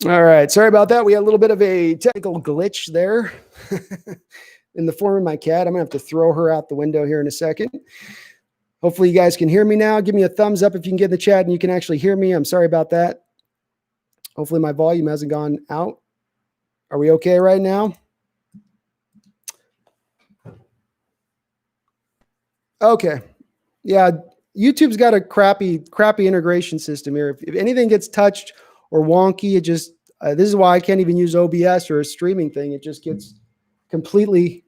All right. Sorry about that. We had a little bit of a technical glitch there in the form of my cat. I'm going to have to throw her out the window here in a second. Hopefully you guys can hear me now. Give me a thumbs up if you can get in the chat and you can actually hear me. I'm sorry about that. Hopefully my volume hasn't gone out. Are we okay right now? Okay. Yeah, YouTube's got a crappy integration system here. If anything gets touched or wonky, it just, this is why I can't even use OBS or a streaming thing. It just gets completely,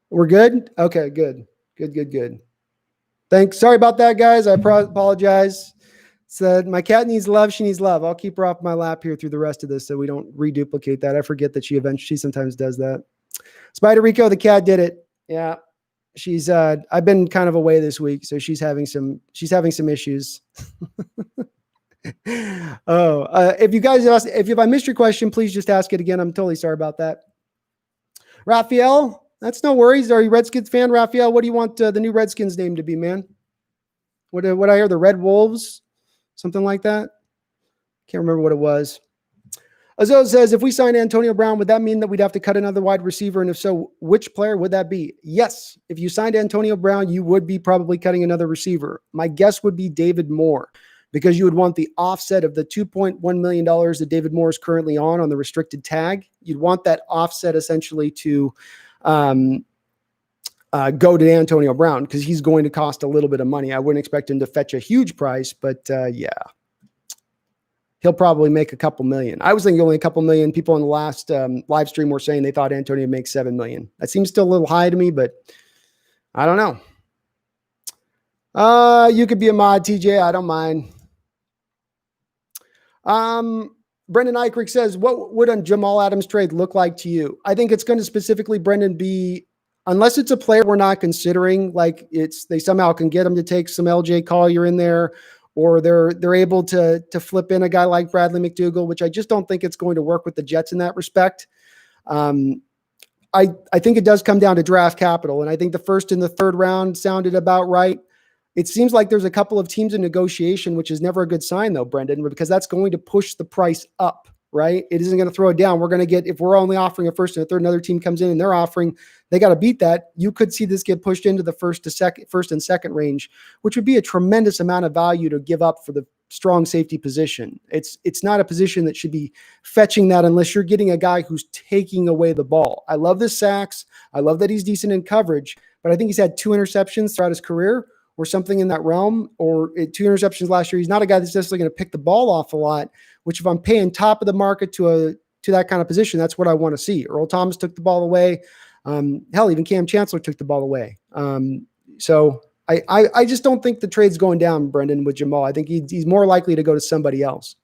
we're good? Okay, good. Good. Thanks. Sorry about that, guys. I apologize. Said my cat needs love. She needs love. I'll keep her off my lap here through the rest of this so we don't reduplicate that. I forget that she sometimes does that. Spider Rico, the cat did it. Yeah. She's I've been kind of away this week, so she's having some issues. If I missed your question, please just ask it again. I'm totally sorry about that. Raphael, that's no worries. Are you a Redskins fan, Raphael? What do you want the new Redskins name to be, man? What I hear, the Red Wolves, something like that. Can't remember what it was. Azzo says, if we sign Antonio Brown, would that mean that we'd have to cut another wide receiver? And if so, which player would that be? Yes. If you signed Antonio Brown, you would be probably cutting another receiver. My guess would be David Moore, because you would want the offset of the $2.1 million that David Moore is currently on the restricted tag. You'd want that offset essentially to go to Antonio Brown, because he's going to cost a little bit of money. I wouldn't expect him to fetch a huge price, but yeah. He'll probably make a couple million. I was thinking only a couple million. People in the last live stream were saying they thought Antonio makes 7 million. That seems still a little high to me, but I don't know. You could be a mod, TJ. I don't mind. Brendan Eichrick says, what would a Jamal Adams trade look like to you? I think it's going to specifically, Brendan, be, unless it's a player we're not considering, like they somehow can get him to take some LJ Collier in there, or they're able to flip in a guy like Bradley McDougall, which I just don't think it's going to work with the Jets in that respect. I think it does come down to draft capital, and I think the first and the third round sounded about right. It seems like there's a couple of teams in negotiation, which is never a good sign, though, Brendan, because that's going to push the price up, right? It isn't going to throw it down. We're going to get, if we're only offering a first and a third, another team comes in and they're offering, they got to beat that. You could see this get pushed into the first and second range, which would be a tremendous amount of value to give up for the strong safety position. It's not a position that should be fetching that unless you're getting a guy who's taking away the ball. I love the sacks. I love that he's decent in coverage, but I think he's had 2 interceptions throughout his career or something in that realm, or 2 interceptions last year. He's not a guy that's necessarily going to pick the ball off a lot, which if I'm paying top of the market to that kind of position, that's what I want to see. Earl Thomas took the ball away. Hell, even Cam Chancellor took the ball away. So I just don't think the trade's going down, Brendan, with Jamal. I think he's more likely to go to somebody else.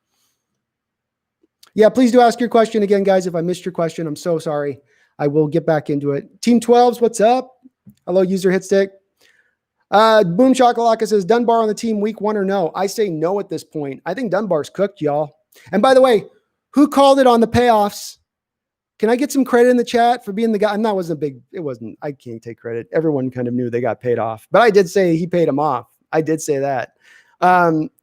Yeah, please do ask your question again, guys. If I missed your question, I'm so sorry. I will get back into it. Team 12s, what's up? Hello, user Hitstick. Boom Shakalaka says, Dunbar on the team week 1 or no? I say no at this point. I think Dunbar's cooked, y'all. And by the way, who called it on the payoffs? Can I get some credit in the chat for being the guy? And that wasn't big. It wasn't, I can't take credit. Everyone kind of knew they got paid off, but I did say he paid him off. I did say that.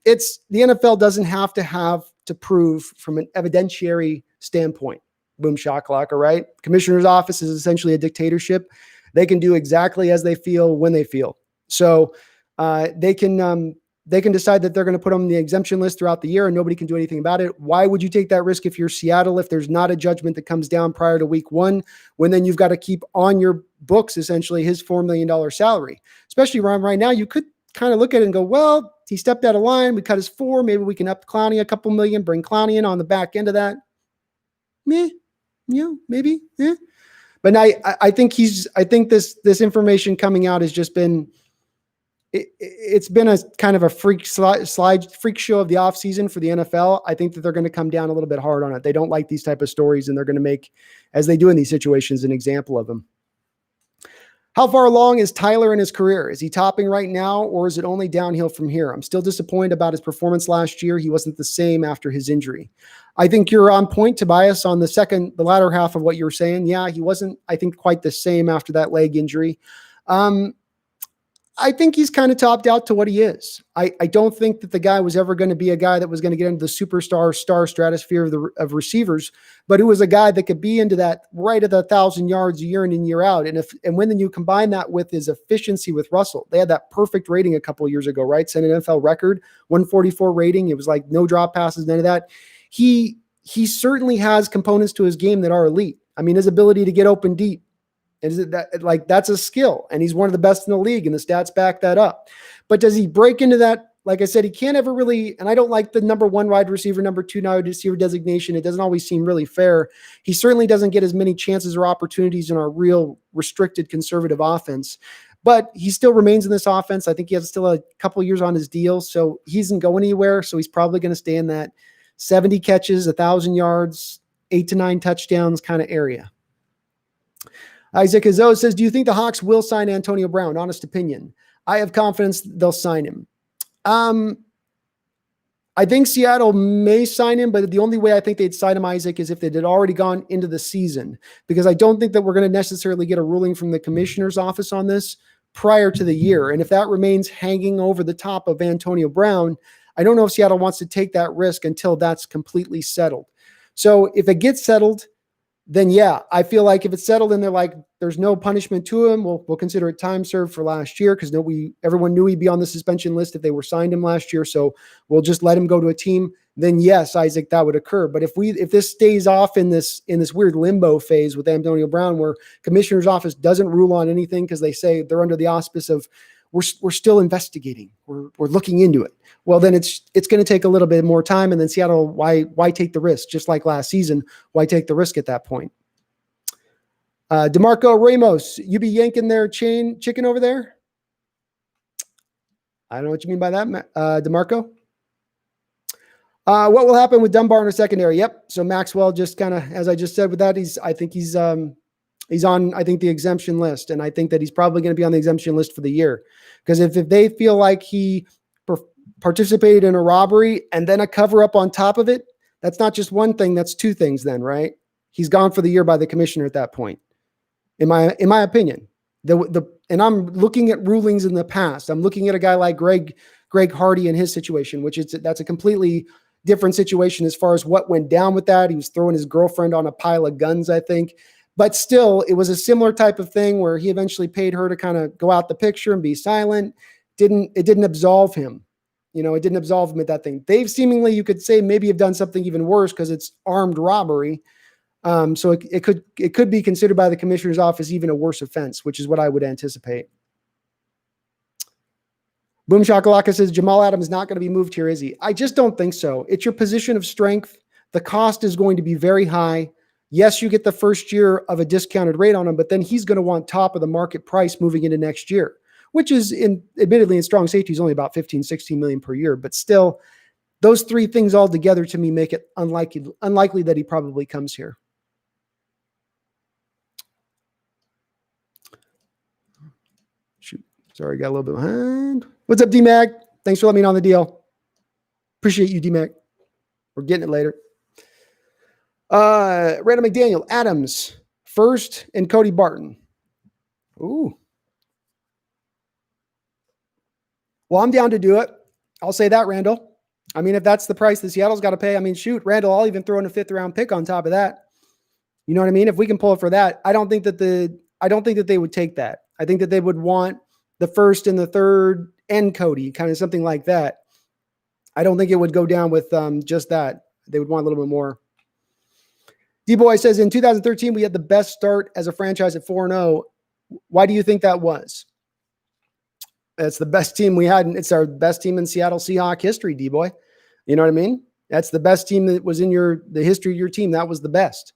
It's the NFL doesn't have to prove from an evidentiary standpoint. Boom Shakalaka, right? Commissioner's office is essentially a dictatorship. They can do exactly as they feel when they feel. So they can decide that they're going to put them on the exemption list throughout the year and nobody can do anything about it. Why would you take that risk if you're Seattle, if there's not a judgment that comes down prior to week 1, when then you've got to keep on your books essentially his $4 million salary? Especially right now, you could kind of look at it and go, well, he stepped out of line. We cut his 4. Maybe we can up Clowney a couple million, bring Clowney in on the back end of that. Maybe. But I think this information coming out has just been, it's been a kind of a freak show of the offseason for the NFL. I think that they're going to come down a little bit hard on it. They don't like these type of stories, and they're going to make, as they do in these situations, an example of them. How far along is Tyler in his career? Is he topping right now, or is it only downhill from here? I'm still disappointed about his performance last year. He wasn't the same after his injury. I think you're on point, Tobias, on the latter half of what you were saying. Yeah, he wasn't, I think, quite the same after that leg injury. I think he's kind of topped out to what he is. I don't think that the guy was ever going to be a guy that was going to get into the superstar star stratosphere of receivers, but who was a guy that could be into that right at 1,000 yards a year in and year out. And when you combine that with his efficiency with Russell, they had that perfect rating a couple of years ago, right? Set an NFL record, 144 rating. It was like no drop passes, none of that. He certainly has components to his game that are elite. I mean, his ability to get open deep. That's a skill, and he's one of the best in the league, and the stats back that up. But does he break into that? Like I said, he can't ever really, and I don't like the number 1 wide receiver, number 2 wide receiver designation. It doesn't always seem really fair. He certainly doesn't get as many chances or opportunities in our real restricted conservative offense, but he still remains in this offense. I think he has still a couple years on his deal, so he isn't going anywhere. So he's probably going to stay in that 70 catches, 1,000 yards, 8 to 9 touchdowns kind of area. Isaac Azo says, do you think the Hawks will sign Antonio Brown? Honest opinion. I have confidence they'll sign him. I think Seattle may sign him, but the only way I think they'd sign him, Isaac, is if they had already gone into the season, because I don't think that we're going to necessarily get a ruling from the commissioner's office on this prior to the year. And if that remains hanging over the top of Antonio Brown, I don't know if Seattle wants to take that risk until that's completely settled. So if it gets settled, then yeah, I feel like if it's settled and they're like, there's no punishment to him, we'll consider it time served for last year, because everyone knew he'd be on the suspension list if they were signed him last year. So we'll just let him go to a team. Then yes, Isaac, that would occur. But if this stays off in this weird limbo phase with Antonio Brown, where commissioner's office doesn't rule on anything because they say they're under the auspice of we're still investigating, we're looking into it. Well, then it's going to take a little bit more time. And then Seattle, why take the risk? Just like last season, why take the risk at that point? DeMarco Ramos, you be yanking their chicken over there? I don't know what you mean by that, DeMarco. What will happen with Dunbar in the secondary? Yep. So Maxwell, just kind of, as I just said with that, I think he's on, the exemption list. And I think that he's probably going to be on the exemption list for the year. Because if they feel like he participated in a robbery and then a cover up on top of it, that's not just one thing, that's 2 things then, right? He's gone for the year by the commissioner at that point. In my opinion, and I'm looking at rulings in the past. I'm looking at a guy like Greg Hardy in his situation, that's a completely different situation as far as what went down with that. He was throwing his girlfriend on a pile of guns, I think. But still, it was a similar type of thing where he eventually paid her to kind of go out the picture and be silent. It didn't absolve him. It didn't absolve him at that thing. They've seemingly, you could say, maybe have done something even worse because it's armed robbery. So it could be considered by the commissioner's office even a worse offense, which is what I would anticipate. Boom Shakalaka says Jamal Adams is not going to be moved here, is he? I just don't think so. It's your position of strength. The cost is going to be very high. Yes, you get the first year of a discounted rate on him, but then he's going to want top of the market price moving into next year, which is admittedly in strong safety is only about 15, 16 million per year. But still, those 3 things all together to me make it unlikely that he probably comes here. Shoot. Sorry, got a little bit behind. What's up, D-Mag? Thanks for letting me know on the deal. Appreciate you, D-Mag. We're getting it later. Randall McDaniel, Adams, first, and Cody Barton. Ooh. Well, I'm down to do it. I'll say that, Randall. I mean, if that's the price that Seattle's got to pay, I mean, shoot, Randall, I'll even throw in a 5th round pick on top of that. You know what I mean? If we can pull it for that, I don't think that they would take that. I think that they would want the 1st and the 3rd and Cody, kind of something like that. I don't think it would go down with just that. They would want a little bit more. D-Boy says, in 2013, we had the best start as a franchise at 4-0. Why do you think that was? It's the best team we had. It's our best team in Seattle Seahawks history, D-Boy. You know what I mean? That's the best team that was in the history of your team. That was the best.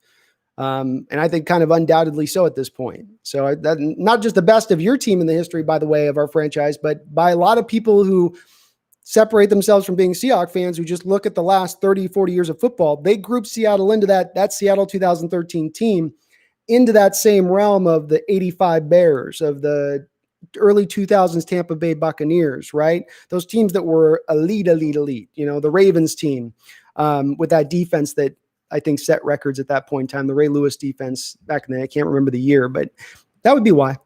And I think kind of undoubtedly so at this point. So that not just the best of your team in the history, by the way, of our franchise, but by a lot of people who separate themselves from being Seahawks fans, who just look at the last 30, 40 years of football. They group Seattle into that Seattle 2013 team into that same realm of the 85 Bears, of the early 2000s Tampa Bay Buccaneers, right? Those teams that were elite. The Ravens team with that defense that I think set records at that point in time. The Ray Lewis defense back in the, I can't remember the year, but that would be why.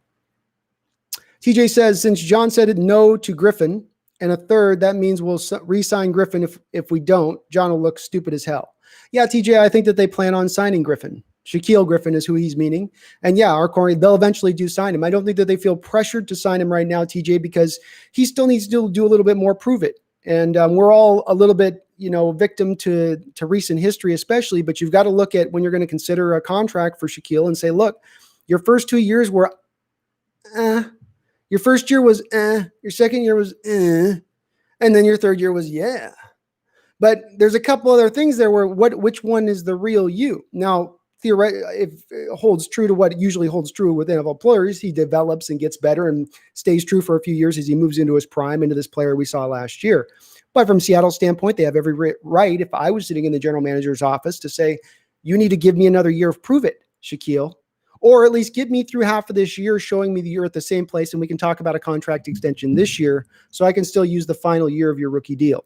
TJ says, since John said no to Griffin and a third, that means we'll re-sign Griffin. If we don't, John will look stupid as hell. Yeah, TJ, I think that they plan on signing Griffin. Shaquille Griffin is who he's meaning. And yeah, our corner, they'll eventually do sign him. I don't think that they feel pressured to sign him right now, TJ, because he still needs to do a little bit more, prove it. And we're all a little bit, victim to recent history, especially, but you've got to look at when you're going to consider a contract for Shaquille and say, look, your first 2 years were, your first year was, your second year was, and then your third year was, yeah. But there's a couple other things there where which one is the real you? Now, theoretically, if it holds true to what usually holds true with NFL players, he develops and gets better and stays true for a few years as he moves into his prime, into this player we saw last year. But from Seattle's standpoint, they have every right, if I was sitting in the general manager's office, to say, you need to give me another year of prove it, Shaquille, or at least get me through half of this year, showing me that you're at the same place, and we can talk about a contract extension this year so I can still use the final year of your rookie deal.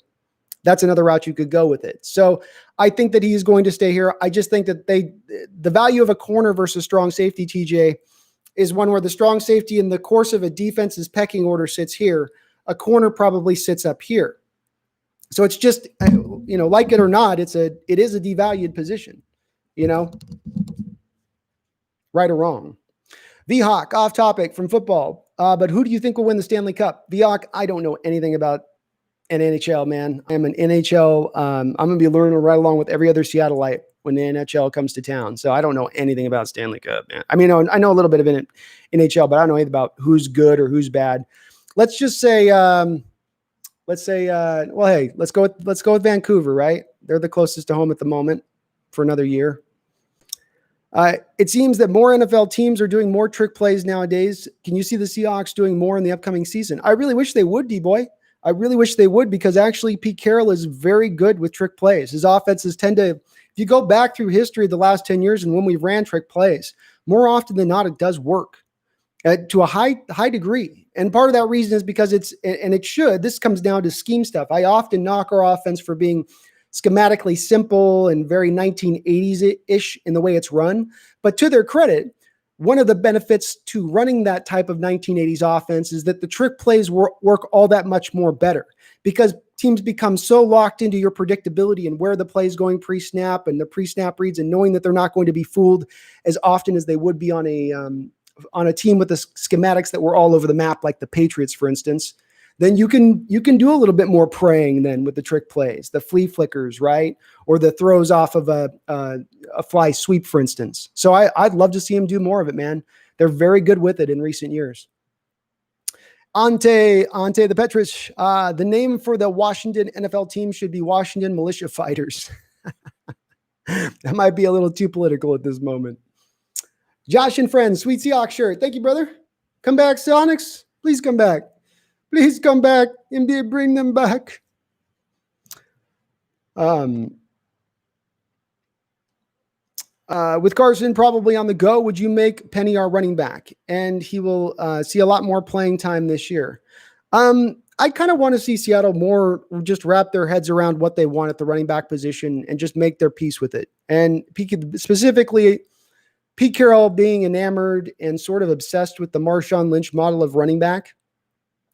That's another route you could go with it. So I think that he's going to stay here. I just think that the value of a corner versus strong safety, TJ, is one where the strong safety in the course of a defense's pecking order sits here. A corner probably sits up here. So it's just, like it or not, it is a devalued position, right or wrong. V-Hawk, off topic from football. But who do you think will win the Stanley Cup? V-Hawk, I don't know anything about an NHL, man. I'm an NHL. I'm going to be learning right along with every other Seattleite when the NHL comes to town. So I don't know anything about Stanley Cup, man. I mean, I know a little bit of NHL, but I don't know anything about who's good or who's bad. Let's just say, hey, let's go with Vancouver, right? They're the closest to home at the moment for another year. It seems that more NFL teams are doing more trick plays nowadays. Can you see the Seahawks doing more in the upcoming season? I really wish they would, D-boy. I really wish they would, because actually Pete Carroll is very good with trick plays. His offenses tend to, if you go back through history the last 10 years and when we ran trick plays, more often than not, it does work to a high degree. And part of that reason is because this comes down to scheme stuff. I often knock our offense for being schematically simple and very 1980s-ish in the way it's run. But to their credit, one of the benefits to running that type of 1980s offense is that the trick plays work all that much more better, because teams become so locked into your predictability and where the play is going pre-snap and the pre-snap reads, and knowing that they're not going to be fooled as often as they would be on a team with the schematics that were all over the map, like the Patriots, for instance. Then you can do a little bit more praying then with the trick plays, the flea flickers, right? Or the throws off of a fly sweep, for instance. So I'd love to see him do more of it, man. They're very good with it in recent years. Ante the Petrich. The name for the Washington NFL team should be Washington Militia Fighters. That might be a little too political at this moment. Josh and friends, sweet Seahawks shirt. Thank you, brother. Come back, Sonics. Please come back. Please come back and bring them back. With Carson probably on the go, would you make Penny our running back? And he will see a lot more playing time this year. I kind of want to see Seattle more just wrap their heads around what they want at the running back position and just make their peace with it. And specifically, Pete Carroll being enamored and sort of obsessed with the Marshawn Lynch model of running back.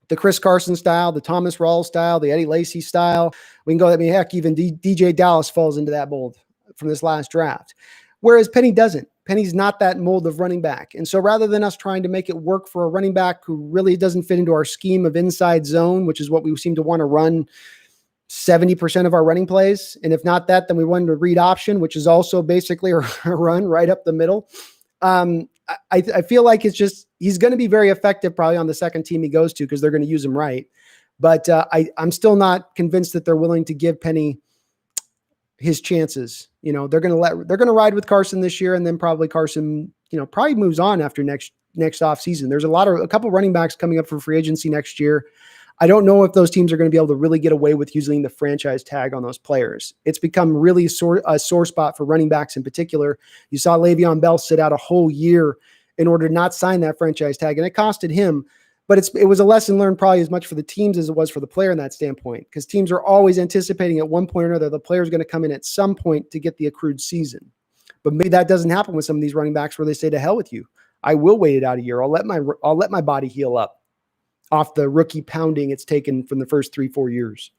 The Chris Carson style, the Thomas Rawls style, the Eddie Lacy style. We can go, heck, even DJ Dallas falls into that mold from this last draft. Whereas Penny doesn't. Penny's not that mold of running back. And so rather than us trying to make it work for a running back who really doesn't fit into our scheme of inside zone, which is what we seem to want to run 70% of our running plays. And if not that, then we run to read option, which is also basically a run right up the middle. I feel like he's going to be very effective probably on the second team he goes to, because they're going to use him right. But I'm still not convinced that they're willing to give Penny his chances. They're going to ride with Carson this year, and then probably Carson, probably moves on after next off season. There's a couple running backs coming up for free agency next year. I don't know if those teams are going to be able to really get away with using the franchise tag on those players. It's become really a sore spot for running backs in particular. You saw Le'Veon Bell sit out a whole year in order to not sign that franchise tag, and it costed him. But it was a lesson learned probably as much for the teams as it was for the player in that standpoint, because teams are always anticipating at one point or another the player is going to come in at some point to get the accrued season. But maybe that doesn't happen with some of these running backs where they say, to hell with you. I will wait it out a year. I'll let my body heal up. off the rookie pounding it's taken from the first 3-4 years.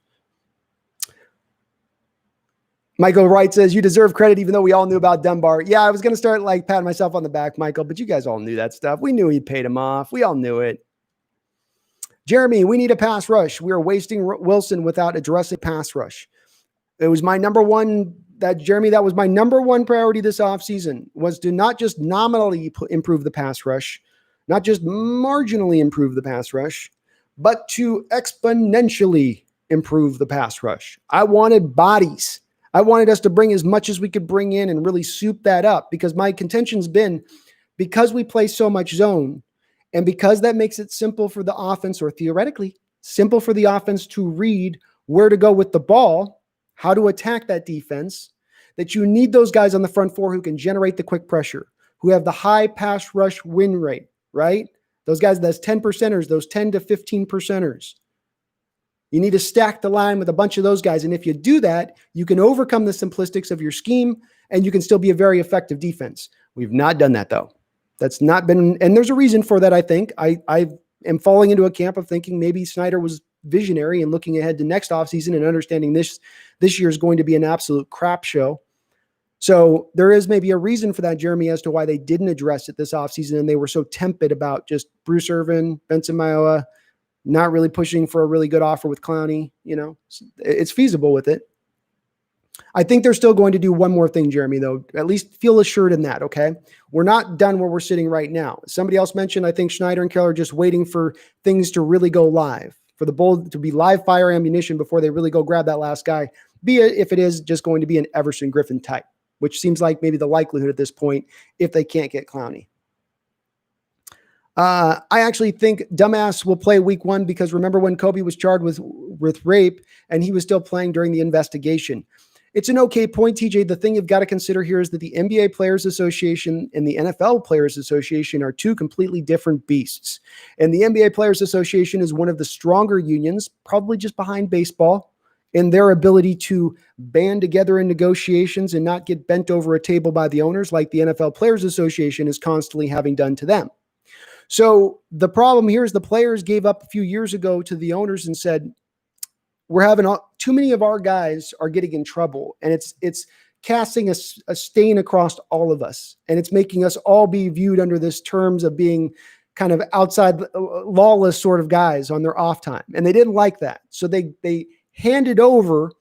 Michael Wright says, you deserve credit even though we all knew about Dunbar. Yeah, I was going to start like patting myself on the back, Michael, but you guys all knew that stuff. We knew he paid him off. We all knew it. Jeremy, we need a pass rush. We are wasting Wilson without addressing pass rush. It was my number one, that was my number one priority this offseason, was to not just nominally improve the pass rush, not just marginally improve the pass rush, but to exponentially improve the pass rush. I wanted bodies. I wanted us to bring as much as we could bring in and really soup that up, because my contention's been, because we play so much zone and because that makes it simple for the offense, or theoretically simple for the offense to read where to go with the ball, how to attack that defense, that you need those guys on the front four who can generate the quick pressure, who have the high pass rush win rate, right? Those guys, those 10 percenters, those 10 to 15 percenters. You need to stack the line with a bunch of those guys. And if you do that, you can overcome the simplistics of your scheme and you can still be a very effective defense. We've not done that though. That's not been, and there's a reason for that. I think I am falling into a camp of thinking maybe Snyder was visionary and looking ahead to next offseason and understanding this year is going to be an absolute crap show. So there is maybe a reason for that, Jeremy, as to why they didn't address it this offseason. And they were so tepid about just Bruce Irvin, Benson Mayowa, not really pushing for a really good offer with Clowney. You know, it's feasible with it. I think they're still going to do one more thing, Jeremy, though. At least feel assured in that, okay? We're not done where we're sitting right now. Somebody else mentioned, I think Schneider and Keller are just waiting for things to really go live, for the Bull to be live fire ammunition before they really go grab that last guy, be it if it is just going to be an Everson Griffin type, which seems like maybe the likelihood at this point if they can't get Clowney. I actually think Dumbass will play week 1 because remember when Kobe was charged with rape and he was still playing during the investigation. It's an okay point, TJ. The thing you've got to consider here is that the NBA Players Association and the NFL Players Association are two completely different beasts. And the NBA Players Association is one of the stronger unions, probably just behind baseball, in their ability to band together in negotiations and not get bent over a table by the owners like the NFL Players Association is constantly having done to them. So the problem here is the players gave up a few years ago to the owners and said, we're having too many of our guys are getting in trouble, and it's casting a stain across all of us, and it's making us all be viewed under this terms of being kind of outside lawless sort of guys on their off time. And they didn't like that. So they handed over,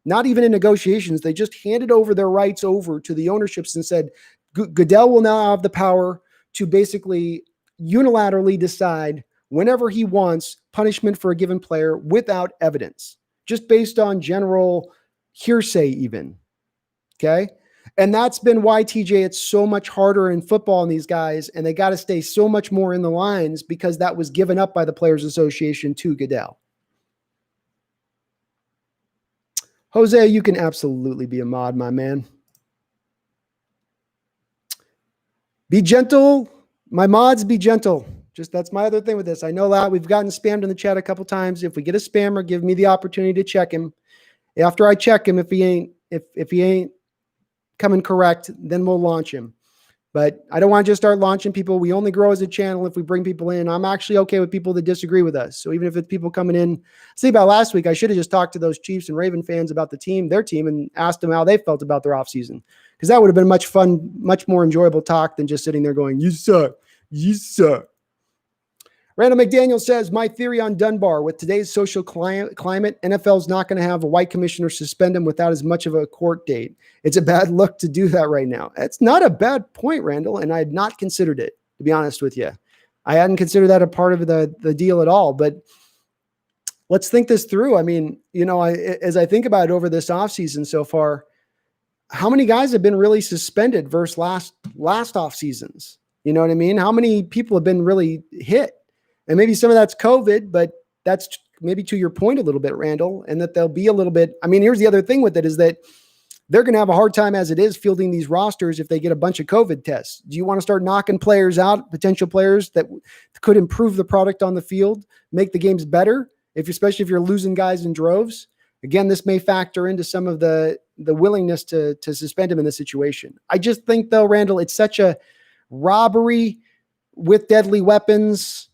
not even in negotiations, they just handed over their rights over to the ownerships and said, Goodell will now have the power to basically unilaterally decide whenever he wants punishment for a given player without evidence, just based on general hearsay even. Okay. And that's been why, TJ, it's so much harder in football on these guys, and they got to stay so much more in the lines because that was given up by the Players Association to Goodell. Jose, you can absolutely be a mod, my man. Be gentle. My mods, be gentle. Just that's my other thing with this. I know that we've gotten spammed in the chat a couple times. If we get a spammer, give me the opportunity to check him. After I check him, if he ain't coming correct, then we'll launch him. But I don't want to just start launching people. We only grow as a channel if we bring people in. I'm actually okay with people that disagree with us. So even if it's people coming in, see about last week, I should have just talked to those Chiefs and Raven fans about their team, and asked them how they felt about their offseason. Because that would have been much more enjoyable talk than just sitting there going, you suck, you suck. Randall McDaniel says, my theory on Dunbar, with today's social climate, NFL's not going to have a white commissioner suspend him without as much of a court date. It's a bad look to do that right now. It's not a bad point, Randall, and I had not considered it, to be honest with you. I hadn't considered that a part of the deal at all, but let's think this through. I mean, as I think about it over this offseason so far, how many guys have been really suspended versus last off seasons? You know what I mean? How many people have been really hit? And maybe some of that's COVID, but that's maybe to your point a little bit, Randall, and that they'll be a little bit. I mean, here's the other thing with it is that they're going to have a hard time as it is fielding these rosters if they get a bunch of COVID tests. Do you want to start knocking players out, potential players that could improve the product on the field, make the games better, especially if you're losing guys in droves? Again, this may factor into some of the willingness to suspend him in this situation. I just think, though, Randall, it's such a robbery with deadly weapons.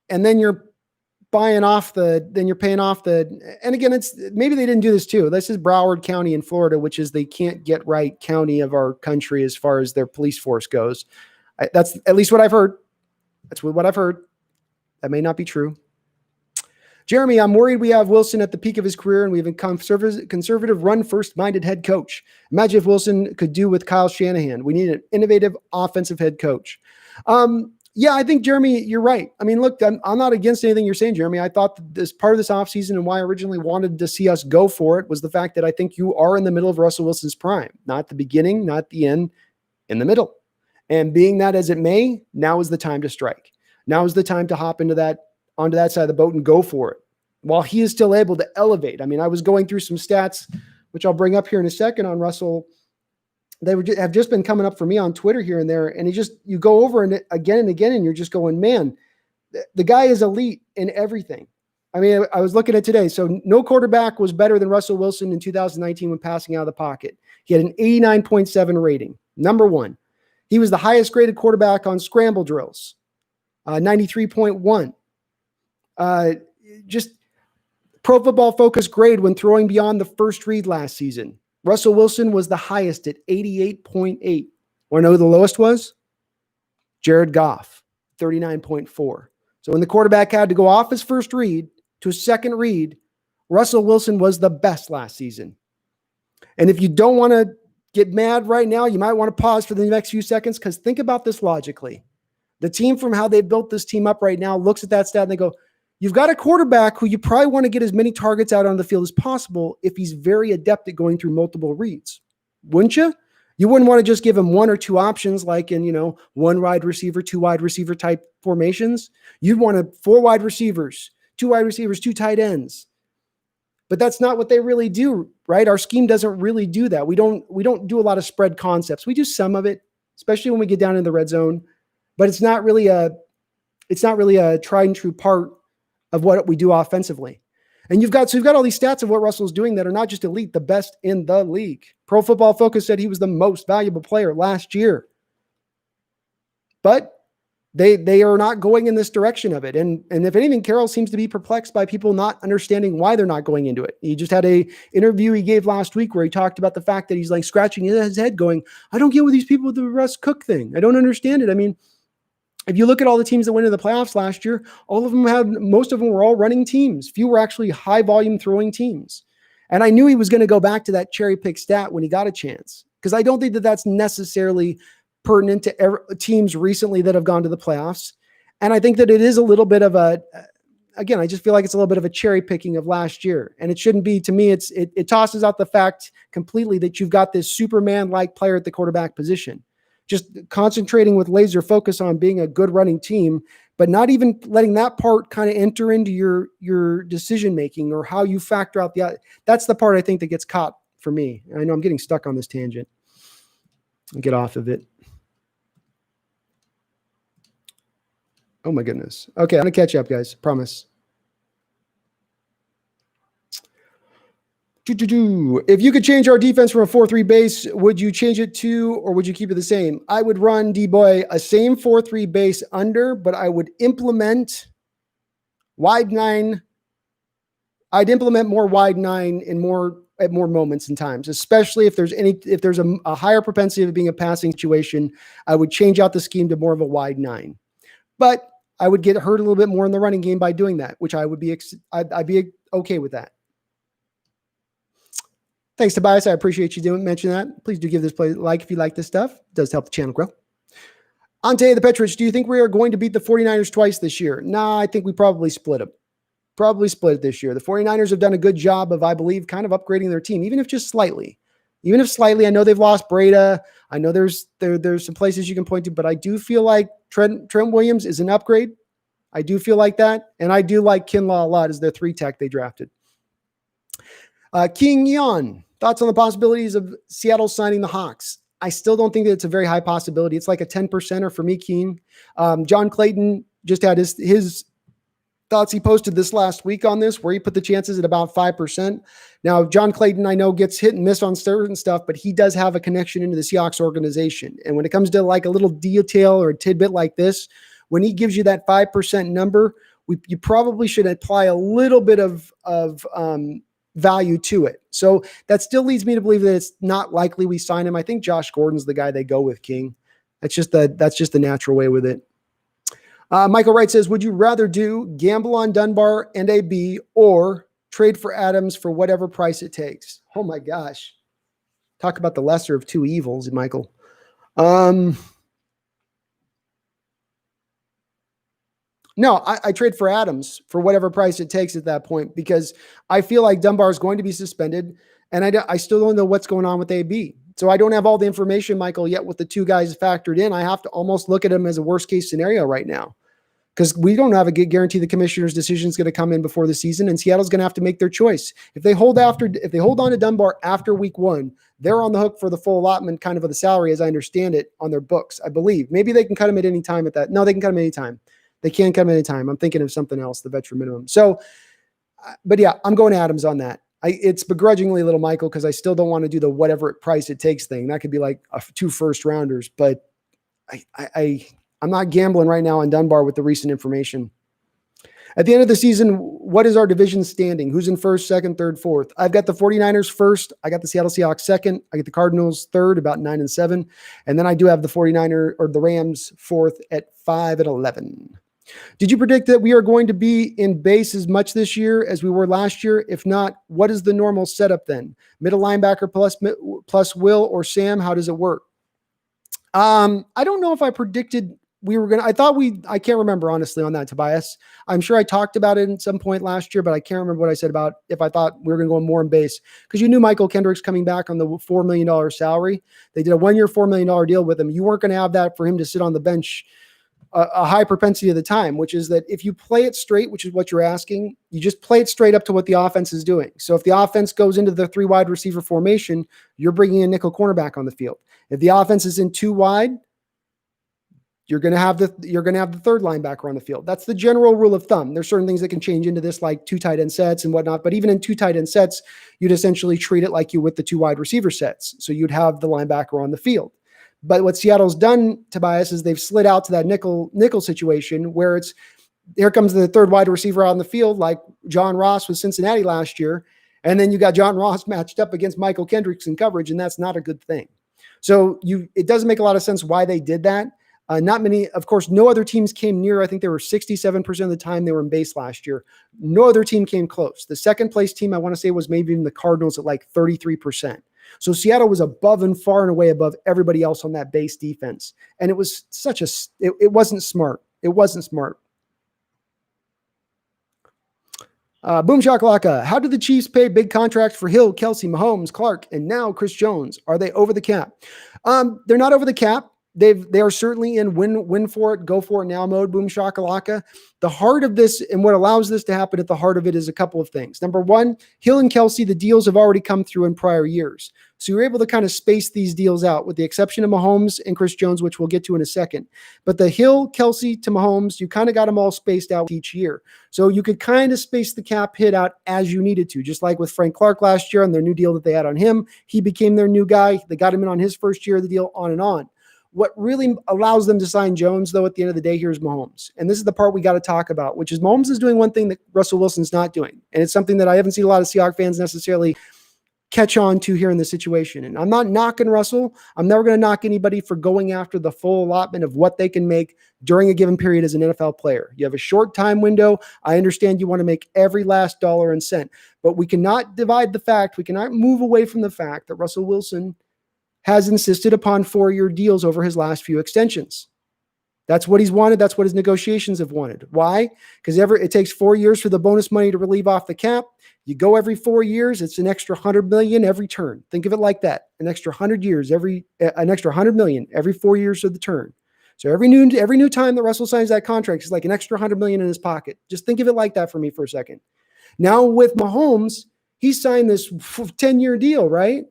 And then you're then you're paying off and again, maybe they didn't do this too. This is Broward County in Florida, which is the can't get right county of our country as far as their police force goes. That's at least what I've heard. That's what I've heard. That may not be true. Jeremy, I'm worried we have Wilson at the peak of his career and we have a conservative run first minded head coach. Imagine if Wilson could do with Kyle Shanahan. We need an innovative offensive head coach. Yeah, I think, Jeremy, you're right. I mean, look, I'm not against anything you're saying, Jeremy. I thought that this part of this offseason and why I originally wanted to see us go for it was the fact that I think you are in the middle of Russell Wilson's prime, not the beginning, not the end, in the middle. And being that as it may, now is the time to strike. Now is the time to hop onto that side of the boat and go for it while he is still able to elevate. I mean, I was going through some stats, which I'll bring up here in a second on Russell. They have just been coming up for me on Twitter here and there. And you go over it again and again, and you're just going, man, the guy is elite in everything. I mean, I was looking at today. So no quarterback was better than Russell Wilson in 2019 when passing out of the pocket. He had an 89.7 rating. Number one. He was the highest graded quarterback on scramble drills, 93.1. Just Pro Football Focus grade when throwing beyond the first read last season. Russell Wilson was the highest at 88.8. Want to know who the lowest was? Jared Goff, 39.4. So when the quarterback had to go off his first read to a second read, Russell Wilson was the best last season. And if you don't want to get mad right now, you might want to pause for the next few seconds, because think about this logically. The team, from how they've built this team up right now, looks at that stat and they go, you've got a quarterback who you probably want to get as many targets out on the field as possible if he's very adept at going through multiple reads. Wouldn't you? You wouldn't want to just give him one or two options like in, one wide receiver, two wide receiver type formations. You'd want 4 wide receivers, 2 wide receivers, 2 tight ends. But that's not what they really do, right? Our scheme doesn't really do that. We don't do a lot of spread concepts. We do some of it, especially when we get down in the red zone, but it's not really a tried and true part of what we do offensively. And you've got all these stats of what Russell's doing that are not just elite, the best in the league. Pro Football Focus said he was the most valuable player last year. But they are not going in this direction of it. And if anything, Carroll seems to be perplexed by people not understanding why they're not going into it. He just had a interview he gave last week where he talked about the fact that he's like scratching his head going, I don't get with these people with the Russ Cook thing. I don't understand it. I mean, if you look at all the teams that went into the playoffs last year, most of them were all running teams. Few were actually high volume throwing teams. And I knew he was going to go back to that cherry pick stat when he got a chance, because I don't think that that's necessarily pertinent to teams recently that have gone to the playoffs. And I think that it is a little bit of I just feel like it's a little bit of a cherry picking of last year. And it shouldn't be. To me, it tosses out the fact completely that you've got this Superman-like player at the quarterback position, just concentrating with laser focus on being a good running team, but not even letting that part kind of enter into your decision-making or how you factor out that's the part I think that gets caught for me. I know I'm getting stuck on this tangent. I'll get off of it. Oh my goodness. Okay, I'm going to catch up, guys. Promise. If you could change our defense from a 4-3 base, would you change it to, or would you keep it the same? I would run, D-Boy, a same 4-3 base under, but I would implement wide 9. I'd implement more wide 9 at more moments and times, especially if there's a higher propensity of it being a passing situation. I would change out the scheme to more of a wide 9. But I would get hurt a little bit more in the running game by doing that, which I'd be okay with that. Thanks, Tobias. I appreciate you mentioning that. Please do give this play a like if you like this stuff. It does help the channel grow. Ante the Petrich, do you think we are going to beat the 49ers twice this year? Nah, I think we probably split them. Probably split it this year. The 49ers have done a good job of, I believe, kind of upgrading their team, even if just slightly. Even if slightly, I know they've lost Breda. I know there's some places you can point to, but I do feel like Trent Williams is an upgrade. I do feel like that. And I do like Kinlaw a lot as their 3 tech they drafted. King Yon, thoughts on the possibilities of Seattle signing the Hawks? I still don't think that it's a very high possibility. It's like a 10%er for me, King. John Clayton just had his thoughts he posted this last week on this, where he put the chances at about 5%. Now, John Clayton, I know, gets hit and miss on certain stuff, but he does have a connection into the Seahawks organization. And when it comes to like a little detail or a tidbit like this, when he gives you that 5% number, you probably should apply a little bit of value to it. So that still leads me to believe that it's not likely we sign him. I think Josh Gordon's the guy they go with, King. That's just the natural way with it. Michael Wright says, would you rather do gamble on Dunbar and AB or trade for Adams for whatever price it takes? Oh my gosh. Talk about the lesser of two evils, Michael. No, I trade for Adams for whatever price it takes at that point, because I feel like Dunbar is going to be suspended, and I still don't know what's going on with AB. So I don't have all the information, Michael, yet with the two guys factored in. I have to almost look at them as a worst case scenario right now, because we don't have a good guarantee the commissioner's decision is going to come in before the season, and Seattle's going to have to make their choice. If they hold on to Dunbar after week 1, they're on the hook for the full allotment kind of the salary, as I understand it, on their books, I believe. Maybe they can cut him at any time at that. No, they can cut him at any time. They can't come anytime. I'm thinking of something else, the veteran minimum. So, but yeah, I'm going Adams on that. It's begrudgingly a little, Michael, because I still don't want to do the whatever price it takes thing. That could be like 2 first rounders, but I'm not gambling right now on Dunbar with the recent information. At the end of the season, what is our division standing? Who's in first, second, third, fourth? I've got the 49ers first. I got the Seattle Seahawks second. I get the Cardinals third, about 9-7. And then I do have the Rams fourth at 5-11. Did you predict that we are going to be in base as much this year as we were last year? If not, what is the normal setup then? Middle linebacker plus Will or Sam? How does it work? I don't know if I predicted we were going to, I can't remember honestly on that, Tobias. I'm sure I talked about it at some point last year, but I can't remember what I said about if I thought we were going to go more in base, because you knew Michael Kendrick's coming back on the $4 million salary. They did a 1-year, $4 million deal with him. You weren't going to have that for him to sit on the bench a high propensity of the time, which is that if you play it straight, which is what you're asking, you just play it straight up to what the offense is doing. So if the offense goes into the 3 wide receiver formation, you're bringing a nickel cornerback on the field. If the offense is in 2 wide, you're going to have the third linebacker on the field. That's the general rule of thumb. There's certain things that can change into this, like 2 tight end sets and whatnot. But even in 2 tight end sets, you'd essentially treat it like you would the 2 wide receiver sets. So you'd have the linebacker on the field. But what Seattle's done, Tobias, is they've slid out to that nickel situation where here comes the 3rd wide receiver out on the field, like John Ross with Cincinnati last year. And then you got John Ross matched up against Michael Kendricks in coverage, and that's not a good thing. So it doesn't make a lot of sense why they did that. Not many, of course, no other teams came near. I think they were 67% of the time they were in base last year. No other team came close. The second place team, I want to say, was maybe even the Cardinals at like 33%. So Seattle was above and far and away above everybody else on that base defense. And it was it wasn't smart. It wasn't smart. Boom Shakalaka. How did the Chiefs pay big contracts for Hill, Kelsey, Mahomes, Clark, and now Chris Jones? Are they over the cap? They're not over the cap. They are certainly in win for it, go for it now mode, boom shakalaka. The heart of this and what allows this to happen at the heart of it is a couple of things. Number one, Hill and Kelsey, the deals have already come through in prior years. So you're able to kind of space these deals out with the exception of Mahomes and Chris Jones, which we'll get to in a second. But the Hill, Kelsey to Mahomes, you kind of got them all spaced out each year. So you could kind of space the cap hit out as you needed to, just like with Frank Clark last year on their new deal that they had on him. He became their new guy. They got him in on his first year of the deal, on and on. What really allows them to sign Jones, though, at the end of the day, here's Mahomes. And this is the part we got to talk about, which is Mahomes is doing one thing that Russell Wilson's not doing. And it's something that I haven't seen a lot of Seahawks fans necessarily catch on to here in this situation. And I'm not knocking Russell. I'm never going to knock anybody for going after the full allotment of what they can make during a given period as an NFL player. You have a short time window. I understand you want to make every last dollar and cent, but we cannot we cannot move away from the fact that Russell Wilson has insisted upon 4-year deals over his last few extensions. That's what he's wanted. That's what his negotiations have wanted. Why? Because it takes 4 years for the bonus money to relieve off the cap. You go every 4 years, it's an extra $100 million every turn. Think of it like that. An extra 100 years, an extra $100 million every 4 years of the turn. So every new time that Russell signs that contract is like an extra $100 million in his pocket. Just think of it like that for me for a second. Now with Mahomes, he signed this 10-year deal, right?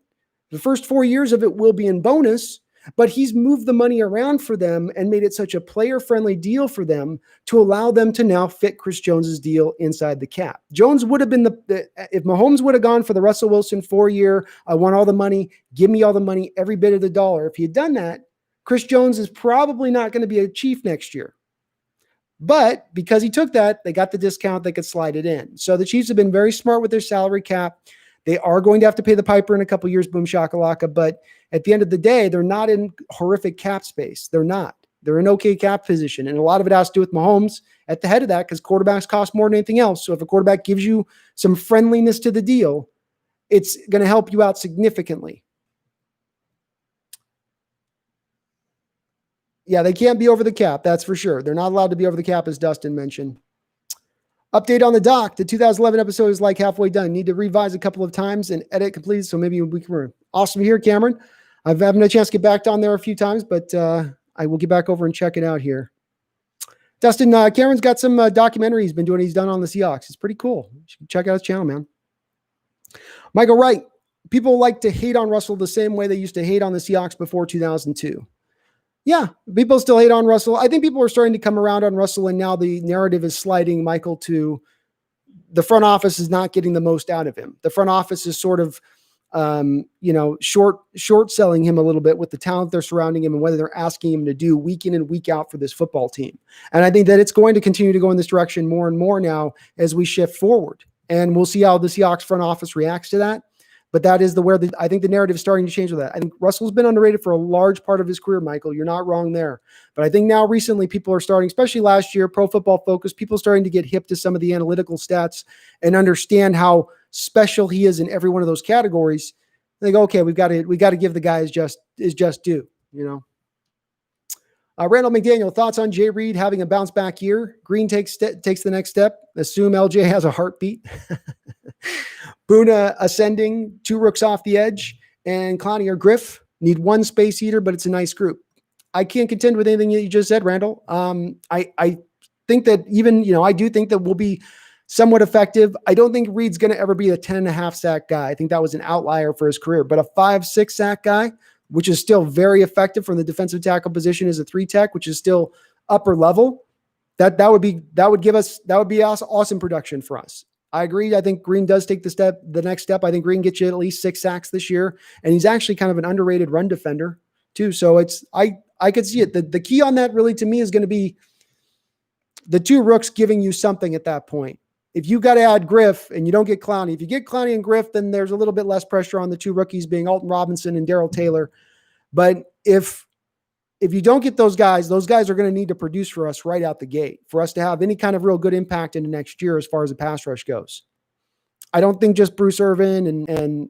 The first 4 years of it will be in bonus, but he's moved the money around for them and made it such a player-friendly deal for them to allow them to now fit Chris Jones's deal inside the cap. Jones would have been if Mahomes would have gone for the Russell Wilson 4-year, I want all the money, give me all the money, every bit of the dollar. If he had done that, Chris Jones is probably not going to be a Chief next year. But because he took that, they got the discount, they could slide it in. So the Chiefs have been very smart with their salary cap. They are going to have to pay the piper in a couple years, boom shakalaka. But at the end of the day, they're not in horrific cap space. They're not. They're in okay cap position. And a lot of it has to do with Mahomes at the head of that because quarterbacks cost more than anything else. So if a quarterback gives you some friendliness to the deal, it's going to help you out significantly. Yeah, they can't be over the cap. That's for sure. They're not allowed to be over the cap, as Dustin mentioned. Update on the doc. The 2011 episode is like halfway done. Need to revise a couple of times and edit completed. So maybe we can. Awesome to hear, Cameron. I've haven't had a chance to get back down there a few times, but I will get back over and check it out here. Dustin, Cameron's got some documentary he's done on the Seahawks. It's pretty cool. You should check out his channel, man. Michael Wright. People like to hate on Russell the same way they used to hate on the Seahawks before 2002. Yeah, people still hate on Russell. I think people are starting to come around on Russell, and now the narrative is sliding, Michael, to the front office is not getting the most out of him. The front office is sort of, short selling him a little bit with the talent they're surrounding him and whether they're asking him to do week in and week out for this football team. And I think that it's going to continue to go in this direction more and more now as we shift forward. And we'll see how the Seahawks front office reacts to that. But that is I think the narrative is starting to change with that. I think Russell's been underrated for a large part of his career, Michael. You're not wrong there. But I think now recently people are starting, especially last year, Pro Football Focus, people starting to get hip to some of the analytical stats and understand how special he is in every one of those categories. They go, okay, we got to give the guy his just due, Randall McDaniel, thoughts on Jay Reed having a bounce back year? Green takes the next step. Assume LJ has a heartbeat. Boona ascending, 2 rooks off the edge, and Clowney or Griff need one space eater, but it's a nice group. I can't contend with anything that you just said, Randall. I think that I do think that we'll be somewhat effective. I don't think Reed's going to ever be a 10.5 sack guy. I think that was an outlier for his career, but a 5-6 sack guy, which is still very effective from the defensive tackle position as a 3 tech, which is still upper level. That would be awesome production for us. I agree. I think Green does take the next step. I think Green gets you at least 6 sacks this year, and he's actually kind of an underrated run defender too. So I could see it. The key on that really to me is going to be the 2 rooks giving you something at that point. If you got to add Griff and you don't get Clowney, if you get Clowney and Griff, then there's a little bit less pressure on the 2 rookies being Alton Robinson and Darrell Taylor. But if you don't get those guys are going to need to produce for us right out the gate for us to have any kind of real good impact into next year as far as the pass rush goes. I don't think just Bruce Irvin and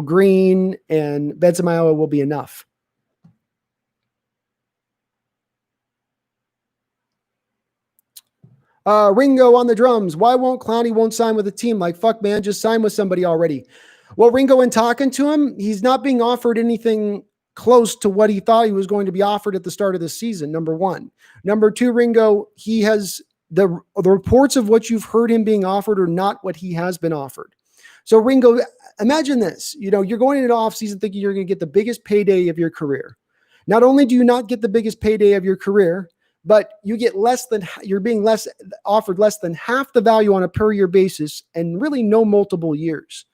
Green and Benson Mayowa will be enough. Ringo on the drums. Why won't Clowney sign with a team? Like, fuck, man, just sign with somebody already. Well, Ringo, in talking to him, he's not being offered anything close to what he thought he was going to be offered at the start of the season, number one. Number two, Ringo, he has the reports of what you've heard him being offered are not what he has been offered. So, Ringo, imagine this. You're going into the offseason thinking you're going to get the biggest payday of your career. Not only do you not get the biggest payday of your career, but you're being offered less than half the value on a per year basis and really no multiple years.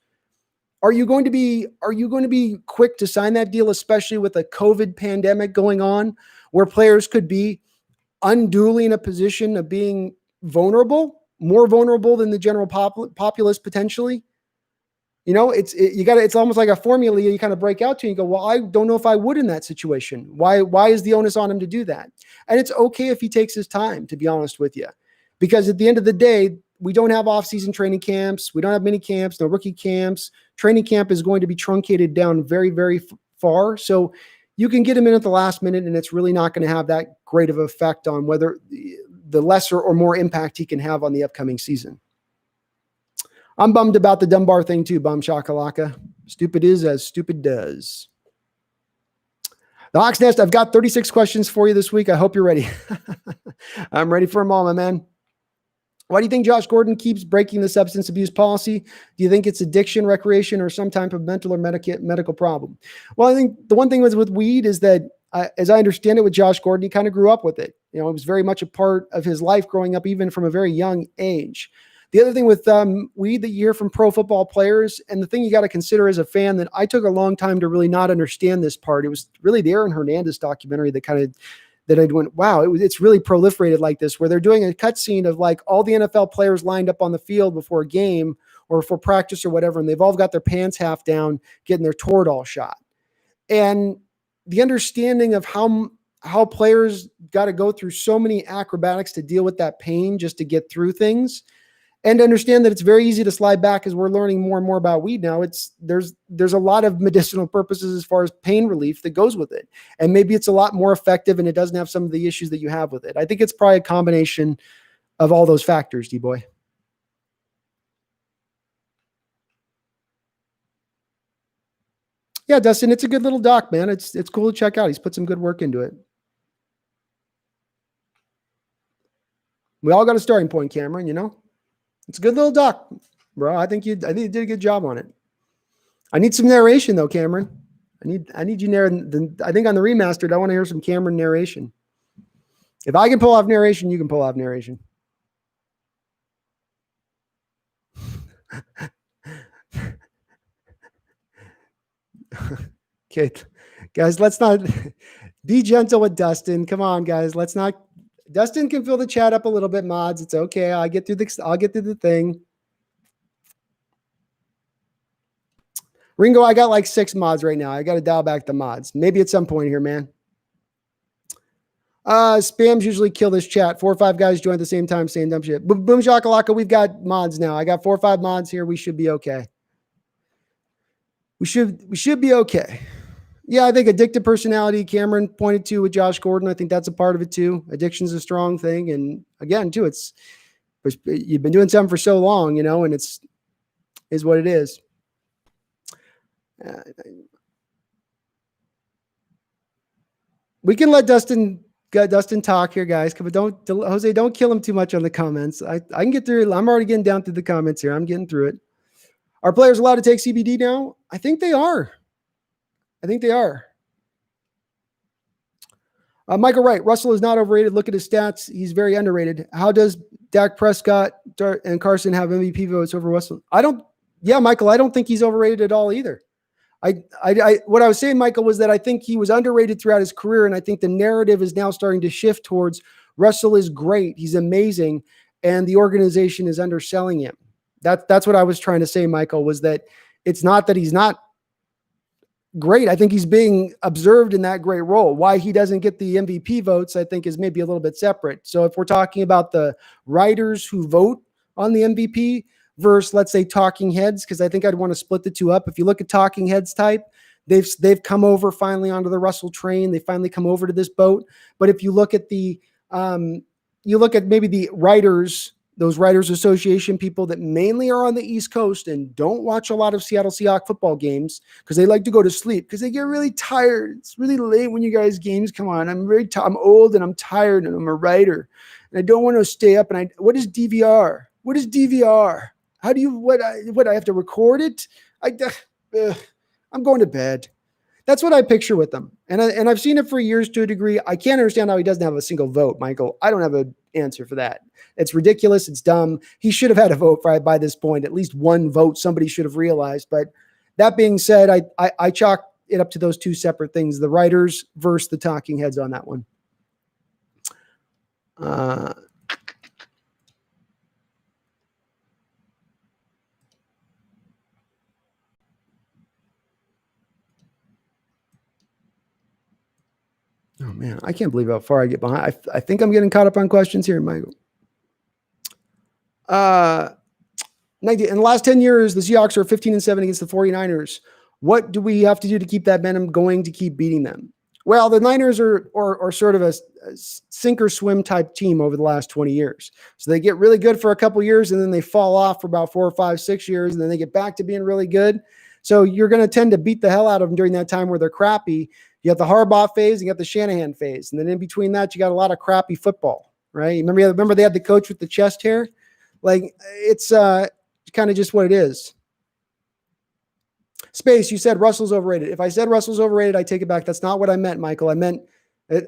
Are you going to be quick to sign that deal, especially with a COVID pandemic going on where players could be unduly in a position of being more vulnerable than the general populace potentially? It's almost like a formula you kind of break out to and you go, well, I don't know if I would in that situation. Why is the onus on him to do that? And it's okay if he takes his time, to be honest with you, because at the end of the day, we don't have off-season training camps. We don't have mini camps, no rookie camps. Training camp is going to be truncated down very, very far. So you can get him in at the last minute and it's really not going to have that great of an effect on whether the lesser or more impact he can have on the upcoming season. I'm bummed about the Dunbar thing too, bum shakalaka. Stupid is as stupid does. The Hawks Nest, I've got 36 questions for you this week. I hope you're ready. I'm ready for them all, my man. Why do you think Josh Gordon keeps breaking the substance abuse policy? Do you think it's addiction, recreation, or some type of mental or medical problem? Well, I think the one thing with weed is that, as I understand it with Josh Gordon, he kind of grew up with it. It was very much a part of his life growing up, even from a very young age. The other thing with weed that you hear from pro football players, and the thing you got to consider as a fan that I took a long time to really not understand this part. It was really the Aaron Hernandez documentary that kind of that I went, wow, it's really proliferated like this, where they're doing a cutscene of like all the NFL players lined up on the field before a game or for practice or whatever, and they've all got their pants half down, getting their Toradol shot. And the understanding of how players got to go through so many acrobatics to deal with that pain just to get through things, and to understand that it's very easy to slide back as we're learning more and more about weed now. There's a lot of medicinal purposes as far as pain relief that goes with it. And maybe it's a lot more effective and it doesn't have some of the issues that you have with it. I think it's probably a combination of all those factors, D-Boy. Yeah, Dustin, it's a good little doc, man. It's cool to check out. He's put some good work into it. We all got a starting point, Cameron, you know? It's a good little doc, bro. I think you did a good job on it. I need some narration though, Cameron. I need you narrating. I think on the remastered, I want to hear some Cameron narration. If I can pull off narration, you can pull off narration. Okay, guys, let's not be gentle with Dustin. Come on, guys. Let's not. Dustin can fill the chat up a little bit, mods. It's okay. I'll get through the thing. Ringo, I got like 6 mods right now. I got to dial back the mods. Maybe at some point here, man. Spams usually kill this chat. 4 or 5 guys join at the same time saying dumb shit. Boom shakalaka, we've got mods now. I got 4 or 5 mods here. We should be okay. We should be okay. Yeah, I think addictive personality, Cameron pointed to with Josh Gordon. I think that's a part of it too. Addiction's a strong thing. And again, too, you've been doing something for so long, you know, and is what it is. We can let Dustin talk here, guys. But Jose, don't kill him too much on the comments. I can get through it. I'm already getting down through the comments here. I'm getting through it. Are players allowed to take CBD now? I think they are. Michael Wright, Russell is not overrated. Look at his stats. He's very underrated. How does Dak Prescott and Carson have MVP votes over Russell? Michael, I don't think he's overrated at all either. What I was saying, Michael, was that I think he was underrated throughout his career. And I think the narrative is now starting to shift towards Russell is great. He's amazing. And the organization is underselling him. That's what I was trying to say, Michael, was that it's not that he's not great. I think he's being observed in that great role. Why he doesn't get the MVP votes, I think, is maybe a little bit separate. So if we're talking about the writers who vote on the MVP versus, let's say, talking heads, because I think I'd want to split the two up. If you look at talking heads type, they've come over finally onto the Russell train. They finally come over to this boat. But if you look at maybe the writers, those Writers Association people that mainly are on the East Coast and don't watch a lot of Seattle Seahawks football games because they like to go to sleep because they get really tired. It's really late when you guys games come on. I'm old and I'm tired and I'm a writer and I don't want to stay up. And what is DVR? What is DVR? How do you, I have to record it? I'm going to bed. That's what I picture with them. And I've seen it for years to a degree. I can't understand how he doesn't have a single vote, Michael. I don't have an answer for that. It's ridiculous. It's dumb. He should have had a vote by this point, at least one vote. Somebody should have realized. But that being said, I chalk it up to those two separate things, the writers versus the talking heads on that one. Oh, man, I can't believe how far I get behind. I think I'm getting caught up on questions here, Michael. In the last 10 years, the Seahawks are 15-7 against the 49ers. What do we have to do to keep that momentum going to keep beating them? Well, the Niners are sort of a sink or swim type team over the last 20 years. So they get really good for a couple years, and then they fall off for about 4 or 5, 6 years, and then they get back to being really good. So you're going to tend to beat the hell out of them during that time where they're crappy. You got the Harbaugh phase, you got the Shanahan phase. And then in between that, you got a lot of crappy football, right? Remember they had the coach with the chest hair? Like, it's kind of just what it is. Space, you said Russell's overrated. If I said Russell's overrated, I take it back. That's not what I meant, Michael. I meant,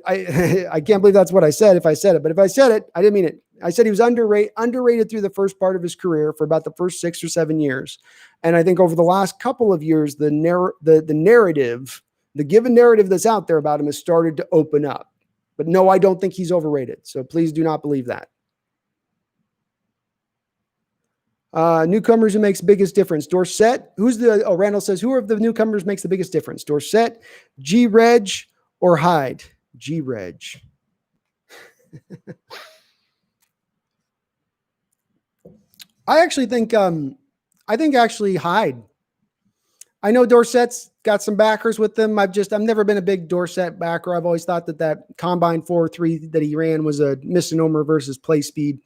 I can't believe that's what I said if I said it. But if I said it, I didn't mean it. I said he was underrated through the first part of his career for about the first 6 or 7 years. And I think over the last couple of years, the narrative, the given narrative that's out there about him has started to open up. But no, I don't think he's overrated. So please do not believe that. Newcomers who makes biggest difference. Dorsett. Randall says, who of the newcomers makes the biggest difference? Dorsett, G-Reg, or Hyde? G-Reg. I actually think, actually Hyde. I know Dorsett's got some backers with them. I've never been a big Dorsett backer. I've always thought that combine 4.3 that he ran was a misnomer versus play speed.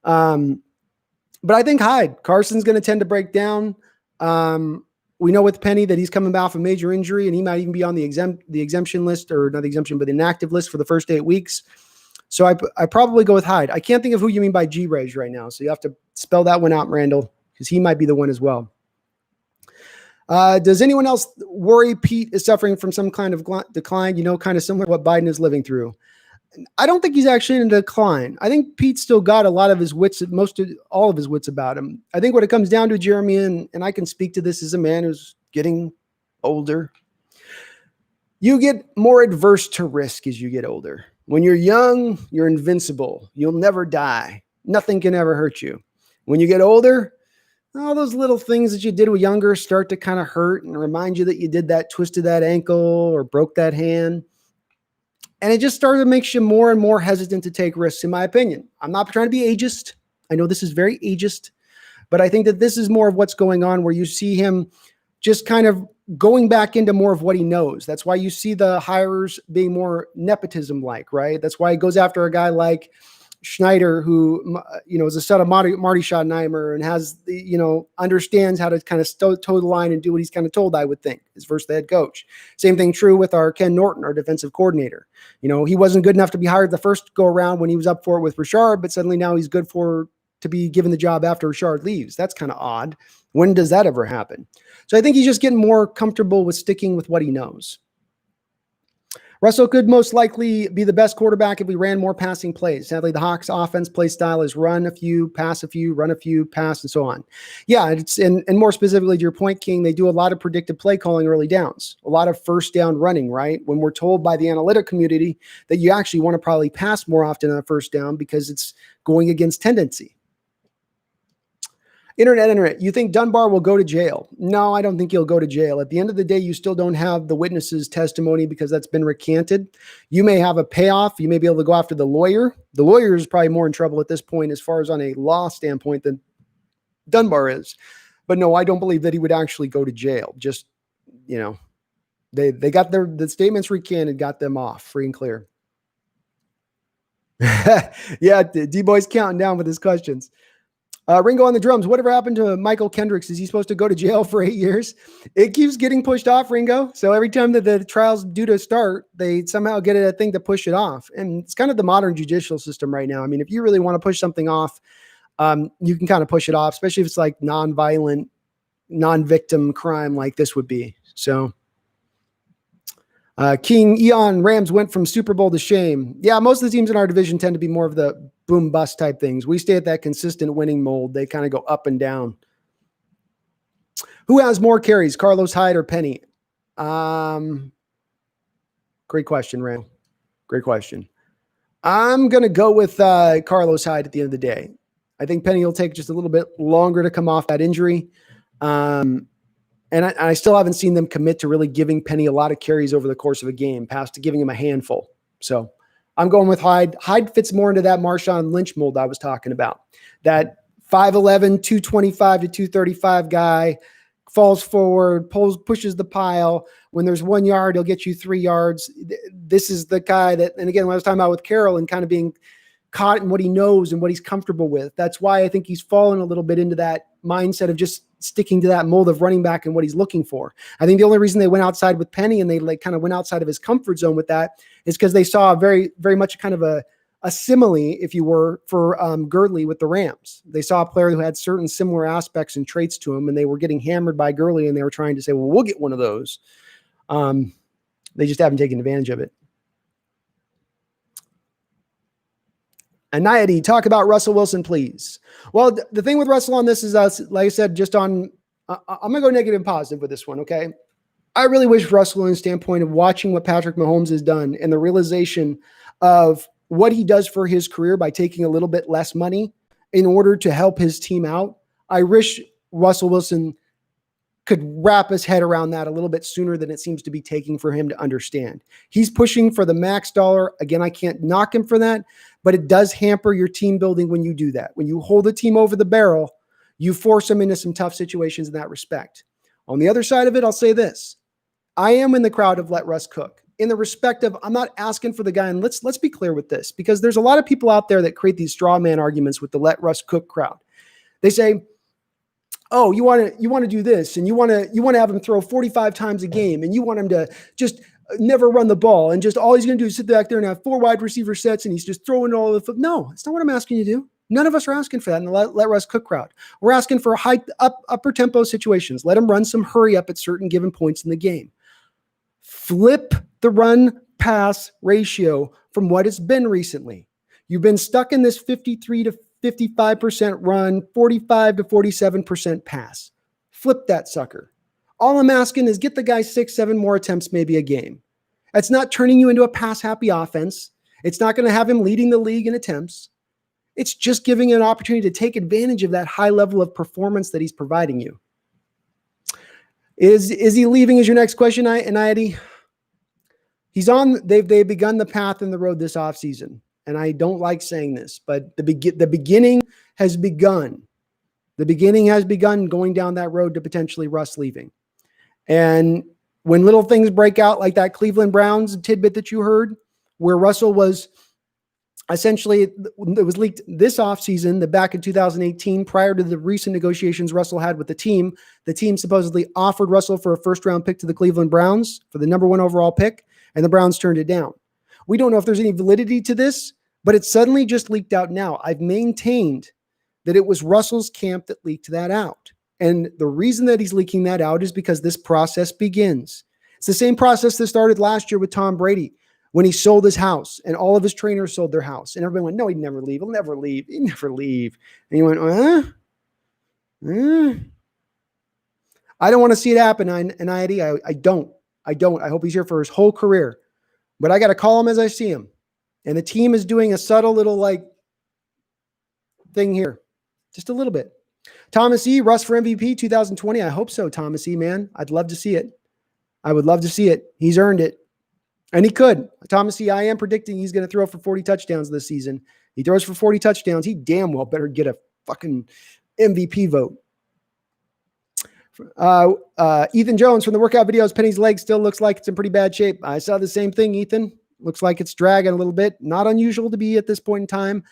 But I think Hyde. Carson's going to tend to break down. We know with Penny that he's coming off a major injury, and he might even be on the exemption list, or not the exemption, but the inactive list for the first 8 weeks. So I probably go with Hyde. I can't think of who you mean by G-Reg right now, so you have to spell that one out, Randall, because he might be the one as well. Does anyone else worry Pete is suffering from some kind of decline, kind of similar to what Biden is living through? I don't think he's actually in a decline. I think Pete's still got a lot of his wits, all of his wits about him. I think what it comes down to, Jeremy, and I can speak to this as a man who's getting older, you get more adverse to risk as you get older. When you're young, you're invincible. You'll never die. Nothing can ever hurt you. When you get older, all those little things that you did when younger start to kind of hurt and remind you that you twisted that ankle or broke that hand. And it just started to make you more and more hesitant to take risks, in my opinion. I'm not trying to be ageist. I know this is very ageist, but I think that this is more of what's going on, where you see him just kind of going back into more of what he knows. That's why you see the hires being more nepotism-like, right? That's why he goes after a guy like Schneider, who, is a son of Marty Schottenheimer and has understands how to kind of toe the line and do what he's kind of told, I would think, is versus the head coach. Same thing true with our Ken Norton, our defensive coordinator. He wasn't good enough to be hired the first go around when he was up for it with Richard, but suddenly now he's good to be given the job after Richard leaves. That's kind of odd. When does that ever happen? So I think he's just getting more comfortable with sticking with what he knows. Russell could most likely be the best quarterback if we ran more passing plays. Sadly, the Hawks offense play style is run a few, pass a few, run a few, pass, and so on. Yeah, and more specifically to your point, King, they do a lot of predictive play calling early downs, a lot of first down running, right? When we're told by the analytic community that you actually want to probably pass more often on a first down because it's going against tendency. Internet, you think Dunbar will go to jail? No, I don't think he'll go to jail. At the end of the day, you still don't have the witness's testimony because that's been recanted. You may have a payoff. You may be able to go after the lawyer. The lawyer is probably more in trouble at this point as far as on a law standpoint than Dunbar is. But no, I don't believe that he would actually go to jail. Just, they got the statements recanted, got them off free and clear. Yeah, D-Boy's counting down with his questions. Ringo on the drums. Whatever happened to Michael Kendricks? Is he supposed to go to jail for 8 years? It keeps getting pushed off, Ringo. So every time that the trial's due to start, they somehow get a thing to push it off. And it's kind of the modern judicial system right now. I mean, if you really want to push something off, you can kind of push it off, especially if it's like non-violent, non-victim crime like this would be. So King Eon Rams went from Super Bowl to shame. Yeah, most of the teams in our division tend to be more of the boom bust type things. We stay at that consistent winning mold. They kind of go up and down. Who has more carries, Carlos Hyde or Penny? Great question, Rand. Great question. I'm going to go with Carlos Hyde at the end of the day. I think Penny will take just a little bit longer to come off that injury. And I still haven't seen them commit to really giving Penny a lot of carries over the course of a game, past to giving him a handful. So I'm going with Hyde. Hyde fits more into that Marshawn Lynch mold I was talking about. That 5'11", 225 to 235 guy, falls forward, pushes the pile. When there's 1 yard, he'll get you 3 yards. This is the guy that, and again, when I was talking about with Carroll and kind of being caught in what he knows and what he's comfortable with, that's why I think he's fallen a little bit into that mindset of just sticking to that mold of running back and what he's looking for. I think the only reason they went outside with Penny and they kind of went outside of his comfort zone with that is because they saw very, very much kind of a simile, if you were, for Gurley with the Rams. They saw a player who had certain similar aspects and traits to him, and they were getting hammered by Gurley, and they were trying to say, well, we'll get one of those. They just haven't taken advantage of it. Anayati, talk about Russell Wilson, please. Well, the thing with Russell on this is, like I said, just on, I'm going to go negative and positive with this one, okay? I really wish Russell, in the standpoint of watching what Patrick Mahomes has done and the realization of what he does for his career by taking a little bit less money in order to help his team out. I wish Russell Wilson could wrap his head around that a little bit sooner than it seems to be taking for him to understand. He's pushing for the max dollar. Again, I can't knock him for that, but it does hamper your team building when you do that. When you hold a team over the barrel, you force them into some tough situations in that respect. On the other side of it, I'll say this. I am in the crowd of let Russ cook. In the respect of, I'm not asking for the guy, and let's be clear with this, because there's a lot of people out there that create these straw man arguments with the let Russ cook crowd. They say, oh, you want to do this, and you want to have him throw 45 times a game, and you want him to just never run the ball, and just all he's going to do is sit back there and have 4 wide receiver sets, and he's just throwing all the foot. No, it's not what I'm asking you to do. None of us are asking for that in the let Russ cook crowd. We're asking for upper tempo situations. Let him run some hurry up at certain given points in the game. Flip the run pass ratio from what it's been recently. You've been stuck in this 53 to 55% run, 45 to 47% pass. Flip that sucker. All I'm asking is get the guy 6-7 more attempts maybe a game. That's not turning you into a pass-happy offense. It's not going to have him leading the league in attempts. It's just giving an opportunity to take advantage of that high level of performance that he's providing you. Is he leaving is your next question, Eddie? They've begun the path and the road this offseason. And I don't like saying this, but the beginning has begun. The beginning has begun going down that road to potentially Russ leaving. And when little things break out like that Cleveland Browns tidbit that you heard, where Russell was essentially, it was leaked this offseason, that back in 2018, prior to the recent negotiations Russell had with the team supposedly offered Russell for a first-round pick to the Cleveland Browns for the number 1 overall pick, and the Browns turned it down. We don't know if there's any validity to this, but it suddenly just leaked out now. I've maintained that it was Russell's camp that leaked that out. And the reason that he's leaking that out is because this process begins. It's the same process that started last year with Tom Brady when he sold his house and all of his trainers sold their house. And everyone went, no, he'd never leave. He'll never leave. He'd never leave. And he went, I don't want to see it happen, Eddie. I don't. I hope he's here for his whole career. But I got to call him as I see him. And the team is doing a subtle little thing here. Just a little bit. Thomas E., Russ for MVP 2020. I hope so, Thomas E., man. I'd love to see it. I would love to see it. He's earned it. And he could. Thomas E., I am predicting he's going to throw for 40 touchdowns this season. He throws for 40 touchdowns. He damn well better get a fucking MVP vote. Ethan Jones from the workout videos, Penny's leg still looks like it's in pretty bad shape. I saw the same thing, Ethan. Looks like it's dragging a little bit. Not unusual to be at this point in time.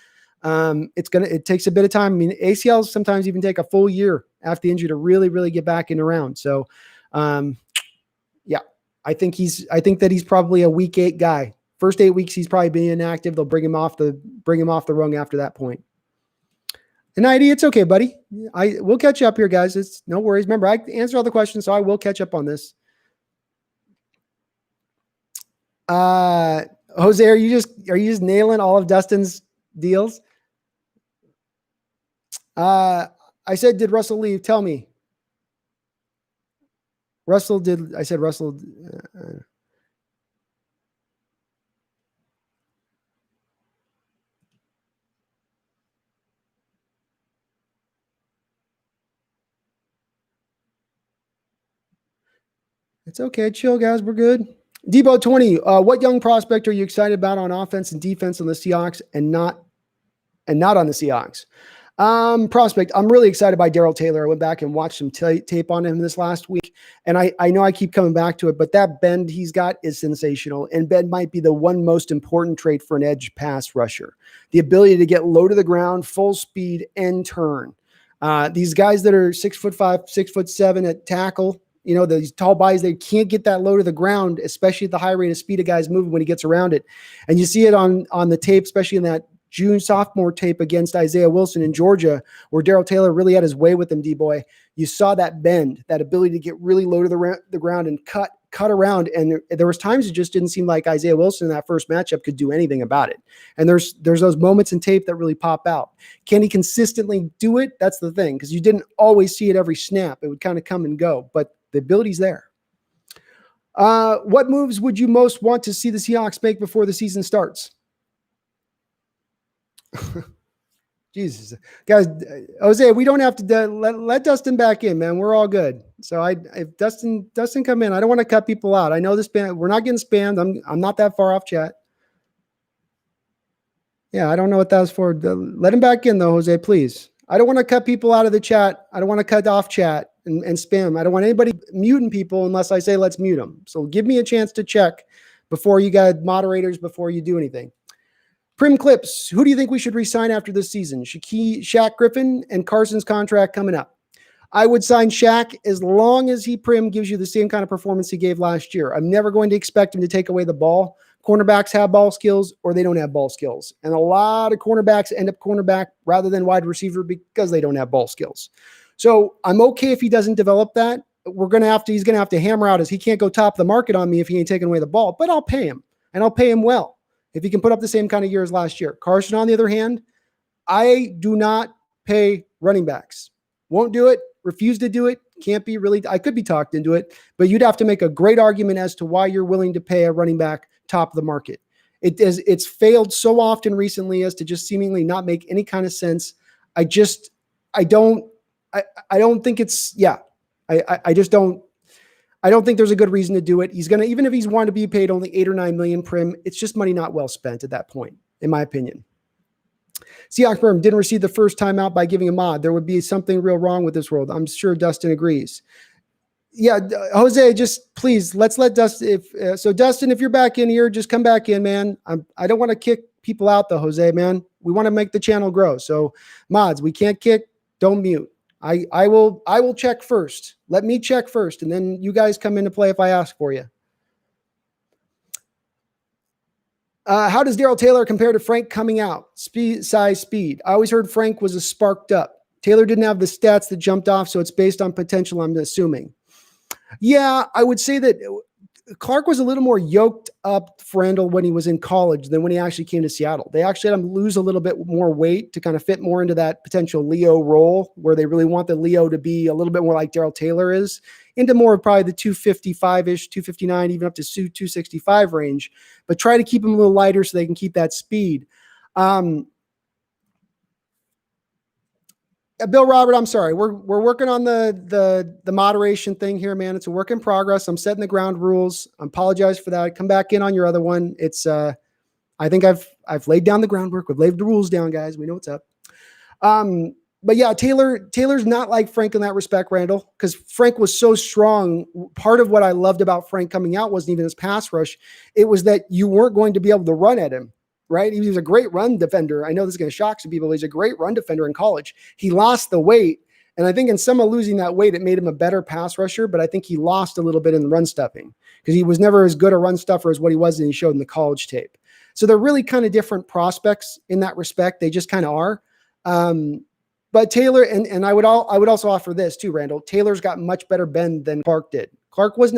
It takes a bit of time. I mean, ACLs sometimes even take a full year after the injury to really, really get back in around. So, yeah, I think that he's probably a week 8 guy. First 8 weeks, he's probably being inactive. They'll bring him off the rung after that point. And ID, it's okay, buddy. We'll catch you up here, guys. It's no worries. Remember, I answer all the questions, so I will catch up on this. Jose, are you just nailing all of Dustin's deals? I said, did Russell leave? Tell me. Russell did. I said Russell. It's okay. Chill, guys. We're good. Debo 20. What young prospect are you excited about on offense and defense on the Seahawks and not on the Seahawks? Prospect. I'm really excited by Darrell Taylor. I went back and watched some tape on him this last week. And I know I keep coming back to it, but that bend he's got is sensational. And bend might be the one most important trait for an edge pass rusher. The ability to get low to the ground, full speed, and turn. These guys that are 6'5", 6'7" at tackle, these tall bodies, they can't get that low to the ground, especially at the high rate of speed a guy's moving when he gets around it. And you see it on the tape, especially in that June sophomore tape against Isaiah Wilson in Georgia, where Darrell Taylor really had his way with him, D-boy. You saw that bend, that ability to get really low to the ground and cut around. And there was times it just didn't seem like Isaiah Wilson in that first matchup could do anything about it. And there's those moments in tape that really pop out. Can he consistently do it? That's the thing, because you didn't always see it every snap. It would kind of come and go, but the ability's there. What moves would you most want to see the Seahawks make before the season starts? Jesus, guys, Jose, we don't have to let Dustin back in, man. We're all good. So if Dustin come in, I don't want to cut people out. I know this spam. We're not getting spammed. I'm not that far off chat. Yeah, I don't know what that was for. Let him back in though, Jose, please. I don't want to cut people out of the chat. I don't want to cut off chat and spam. I don't want anybody muting people unless I say let's mute them. So give me a chance to check before you got moderators, before you do anything. Prim Clips, who do you think we should re-sign after this season? Shaq Griffin and Carson's contract coming up. I would sign Shaq as long as Prim gives you the same kind of performance he gave last year. I'm never going to expect him to take away the ball. Cornerbacks have ball skills or they don't have ball skills. And a lot of cornerbacks end up cornerback rather than wide receiver because they don't have ball skills. So I'm okay if he doesn't develop that. He's going to have to hammer out as he can't go top of the market on me if he ain't taking away the ball, but I'll pay him and I'll pay him well if he can put up the same kind of year as last year. Carson, on the other hand, I do not pay running backs. Won't do it. Refuse to do it. Can't be really. I could be talked into it, but you'd have to make a great argument as to why you're willing to pay a running back top of the market. It's failed so often recently as to just seemingly not make any kind of sense. I don't think it's, I just don't. I don't think there's a good reason to do it. Even if he's wanted to be paid only 8 or 9 million prim, it's just money not well spent at that point, in my opinion. Seahawks firm didn't receive the first time out by giving a mod. There would be something real wrong with this world. I'm sure Dustin agrees. Yeah, Jose, just please, let's let Dustin, Dustin, if you're back in here, just come back in, man. I don't want to kick people out though, Jose, man. We want to make the channel grow. So mods, we can't kick, don't mute. I will check first. Let me check first, and then you guys come into play if I ask for you. How does Darrell Taylor compare to Frank coming out? Size, speed. I always heard Frank was a sparked up. Taylor didn't have the stats that jumped off, so it's based on potential, I'm assuming. Yeah, I would say that Clark was a little more yoked up for Randall when he was in college than when he actually came to Seattle. They actually had him lose a little bit more weight to kind of fit more into that potential Leo role where they really want the Leo to be a little bit more like Darrell Taylor is, into more of probably the 255-ish, 259, even up to 265 range, but try to keep him a little lighter so they can keep that speed. Bill Robert, I'm sorry. We're working on the moderation thing here, man. It's a work in progress. I'm setting the ground rules. I apologize for that. Come back in on your other one. It's I think I've laid down the groundwork. We've laid the rules down, guys. We know what's up. But yeah, Taylor's not like Frank in that respect, Randall, because Frank was so strong. Part of what I loved about Frank coming out wasn't even his pass rush. It was that you weren't going to be able to run at him. Right? He was a great run defender. I know this is going to shock some people. He's a great run defender in college. He lost the weight. And I think in some of losing that weight, it made him a better pass rusher, but I think he lost a little bit in the run stuffing because he was never as good a run stuffer as what he was and he showed in the college tape. So they're really kind of different prospects in that respect. They just kind of are. But Taylor, and I would also offer this too, Randall. Taylor's got much better bend than Clark did. Clark's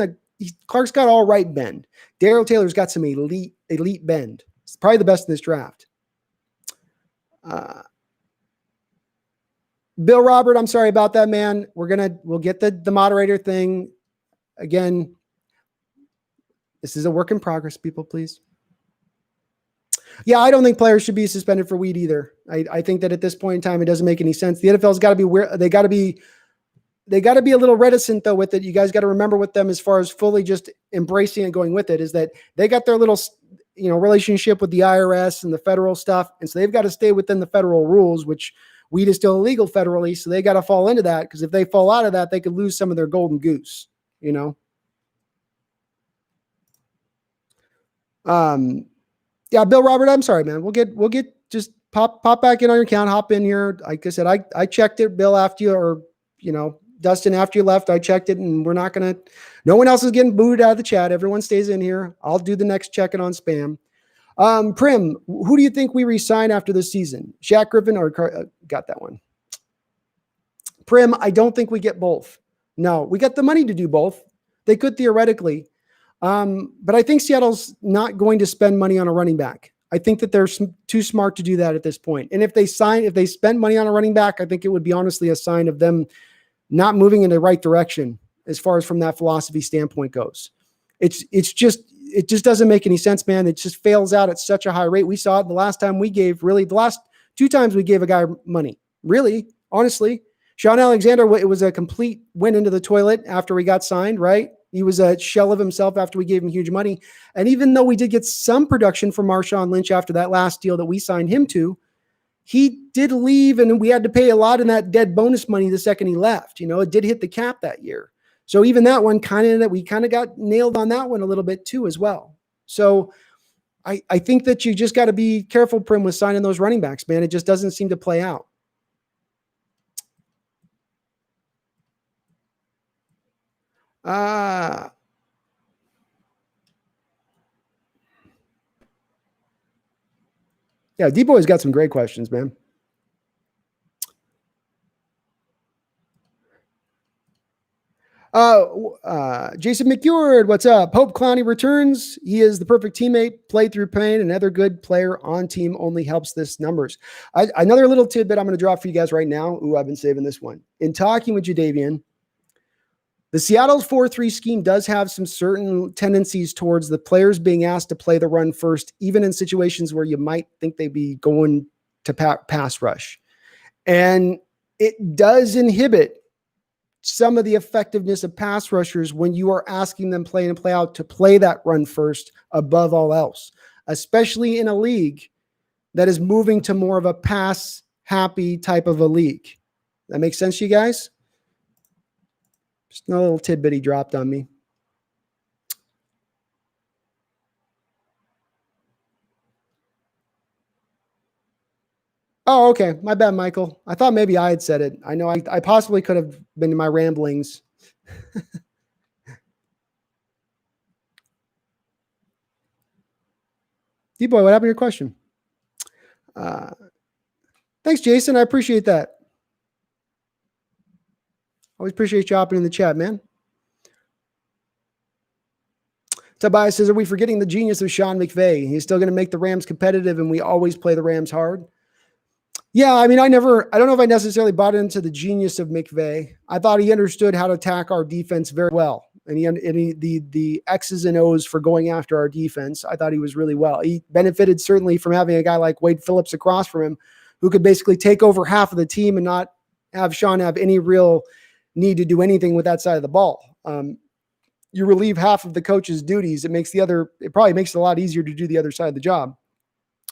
got all right bend. Darrell Taylor's got some elite bend. It's probably the best in this draft. Bill Robert, I'm sorry about that, man. We'll get the moderator thing. Again, this is a work in progress, people, please. Yeah, I don't think players should be suspended for weed either. I think that at this point in time, it doesn't make any sense. The NFL's got to be weird. They got to be a little reticent though with it. You guys got to remember with them as far as fully just embracing and going with it is that they got their little relationship with the IRS and the federal stuff. And so they've got to stay within the federal rules, which weed is still illegal federally. So they got to fall into that because if they fall out of that, they could lose some of their golden goose, Yeah, Bill Robert, I'm sorry, man. We'll get just pop back in on your account, hop in here. Like I said, I checked it, Bill, after you, or, Dustin, after you left, I checked it, and no one else is getting booted out of the chat. Everyone stays in here. I'll do the next check-in on spam. Prim, who do you think we re-sign after this season? Shaq Griffin or got that one? Prim, I don't think we get both. No, we got the money to do both. They could theoretically. But I think Seattle's not going to spend money on a running back. I think that they're too smart to do that at this point. And if they spend money on a running back, I think it would be honestly a sign of them not moving in the right direction as far as from that philosophy standpoint goes. It just doesn't make any sense, man. It just fails out at such a high rate. We saw it the last time we gave, really the last 2 times we gave a guy money. Really, honestly. Sean Alexander, it was a complete went into the toilet after we got signed, right? He was a shell of himself after we gave him huge money. And even though we did get some production from Marshawn Lynch after that last deal that we signed him to, he did leave, and we had to pay a lot in that dead bonus money the second he left. It did hit the cap that year. So even that one we kind of got nailed on that one a little bit too as well. So I think that you just got to be careful, Prim, with signing those running backs, man. It just doesn't seem to play out. Yeah, D-Boy's got some great questions, man. Jason McEward, what's up? Hope Clowney returns. He is the perfect teammate, played through pain. Another good player on team only helps this numbers. Another little tidbit I'm going to drop for you guys right now. I've been saving this one. In talking with Jadeveon, the Seattle's 4-3 scheme does have some certain tendencies towards the players being asked to play the run first, even in situations where you might think they'd be going to pass rush. And it does inhibit some of the effectiveness of pass rushers when you are asking them play in and play out to play that run first above all else, especially in a league that is moving to more of a pass happy type of a league. That makes sense to you guys? Just a little tidbit he dropped on me. Oh, okay. My bad, Michael. I thought maybe I had said it. I know I possibly could have been in my ramblings. D-Boy, what happened to your question? Thanks, Jason. I appreciate that. Always appreciate you hopping in the chat, man. Tobias says, are we forgetting the genius of Sean McVay? He's still going to make the Rams competitive, and we always play the Rams hard. Yeah, I mean, I don't know if I necessarily bought into the genius of McVay. I thought he understood how to attack our defense very well. And the X's and O's for going after our defense, I thought he was really well. He benefited certainly from having a guy like Wade Phillips across from him who could basically take over half of the team and not have Sean have any real need to do anything with that side of the ball. You relieve half of the coach's duties. It probably makes it a lot easier to do the other side of the job.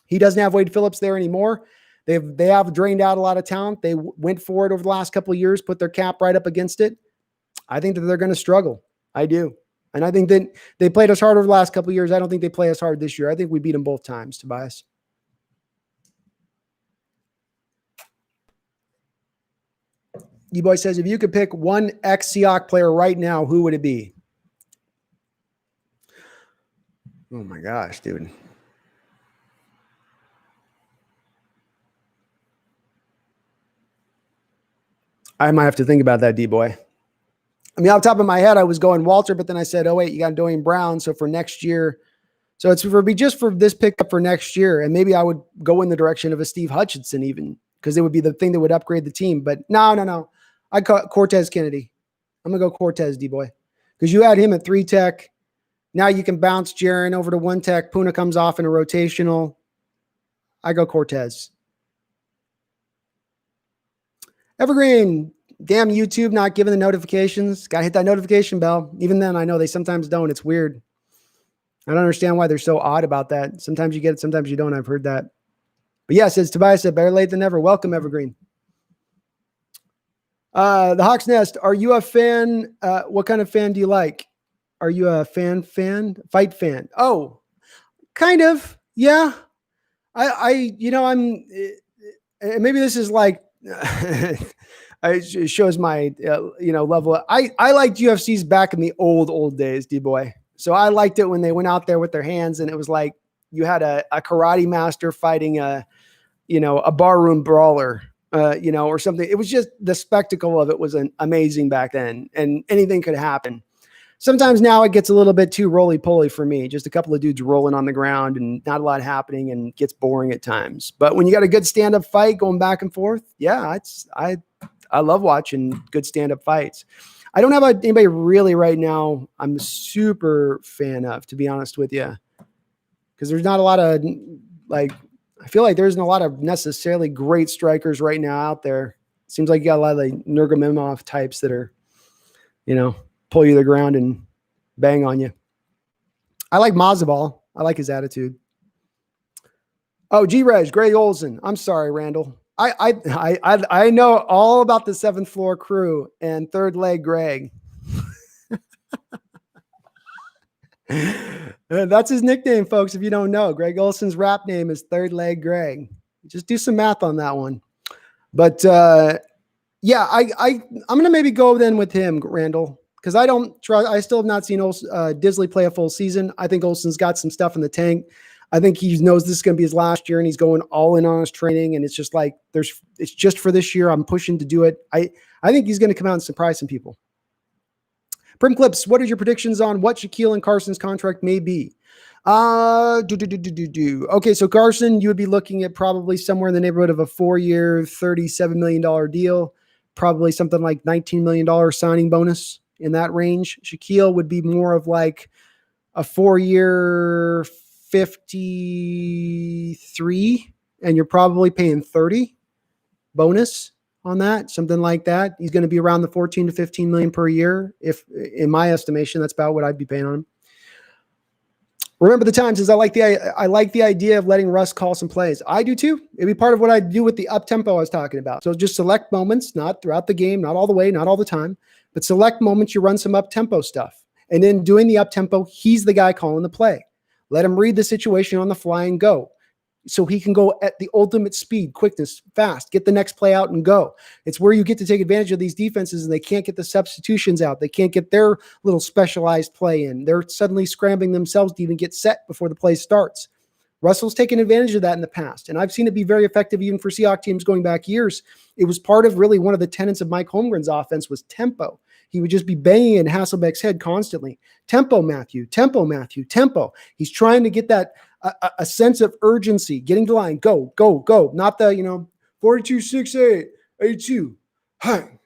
He doesn't have Wade Phillips there anymore. They have drained out a lot of talent. They went for it over the last couple of years, put their cap right up against it. I think that they're going to struggle. I do. And I think that they played us hard over the last couple of years. I don't think they play us hard this year. I think we beat them both times, Tobias. D-Boy says, if you could pick one ex-Seahawks player right now, who would it be? Oh my gosh, dude. I might have to think about that, D-Boy. I mean, off the top of my head, I was going Walter, but then I said, oh, wait, you got Dwayne Brown. So for next year, so it's just for this pickup for next year. And maybe I would go in the direction of a Steve Hutchinson even, because it would be the thing that would upgrade the team. But no. I'd call Cortez Kennedy. I'm going to go Cortez, D-Boy, because you had him at 3 tech. Now you can bounce Jaron over to 1 tech. Puna comes off in a rotational. I go Cortez. Evergreen, damn YouTube not giving the notifications. Got to hit that notification bell. Even then, I know they sometimes don't. It's weird. I don't understand why they're so odd about that. Sometimes you get it, sometimes you don't. I've heard that. But yeah, says Tobias said, better late than never. Welcome, Evergreen. The Hawks Nest, are you a fan? What kind of fan do you like? Are you a fan? Fight fan? Oh, kind of. Yeah. I'm, maybe this is like, it shows my, level. I liked UFC's back in the old days, D-Boy. So I liked it when they went out there with their hands and it was like you had a karate master fighting a barroom brawler, or something. It was just the spectacle of it was amazing back then, and anything could happen. Sometimes now it gets a little bit too roly-poly for me. Just a couple of dudes rolling on the ground and not a lot happening, and gets boring at times. But when you got a good stand-up fight going back and forth, yeah, I love watching good stand-up fights. I don't have anybody really right now I'm a super fan of, to be honest with you, because there's not a lot of I feel like there isn't a lot of necessarily great strikers right now out there. Seems like you got a lot of like Nurmagomedov types that are, pull you to the ground and bang on you. I like Mazabal. I like his attitude. Oh, G-Reg, Greg Olson. I'm sorry, Randall. I know all about the 7th floor crew and third leg Greg. That's his nickname, folks. If you don't know, Greg Olson's rap name is Third Leg Greg. Just do some math on that one. But yeah, I'm gonna maybe go then with him, Randall, because I don't trust. I still have not seen Disley play a full season. I think Olson's got some stuff in the tank. I think he knows this is going to be his last year, and he's going all in on his training. And it's just like it's just for this year. I'm pushing to do it. I think he's going to come out and surprise some people. Prim Clips, what are your predictions on what Shaquille and Carson's contract may be? Okay, so Carson, you would be looking at probably somewhere in the neighborhood of a 4-year, $37 million deal, probably something like $19 million signing bonus in that range. Shaquille would be more of like a 4-year, 53, and you're probably paying 30 bonus on that, something like that. He's going to be around the 14 to 15 million per year. If in my estimation, that's about what I'd be paying on him. Remember the times is I like the idea of letting Russ call some plays. I do too. It'd be part of what I do with the up tempo I was talking about. So just select moments, not throughout the game, not all the way, not all the time, but select moments you run some up tempo stuff. And then doing the up tempo, he's the guy calling the play. Let him read the situation on the fly and go. So he can go at the ultimate speed, quickness, fast, get the next play out and go. It's where you get to take advantage of these defenses and they can't get the substitutions out. They can't get their little specialized play in. They're suddenly scrambling themselves to even get set before the play starts. Russell's taken advantage of that in the past, and I've seen it be very effective even for Seahawks teams going back years. It was part of really one of the tenets of Mike Holmgren's offense was tempo. He would just be banging in Hasselbeck's head constantly. Tempo, Matthew, tempo, Matthew, tempo. He's trying to get that a sense of urgency, getting to line, go, go, go. Not the, 42, 6, 8, 82. Hi.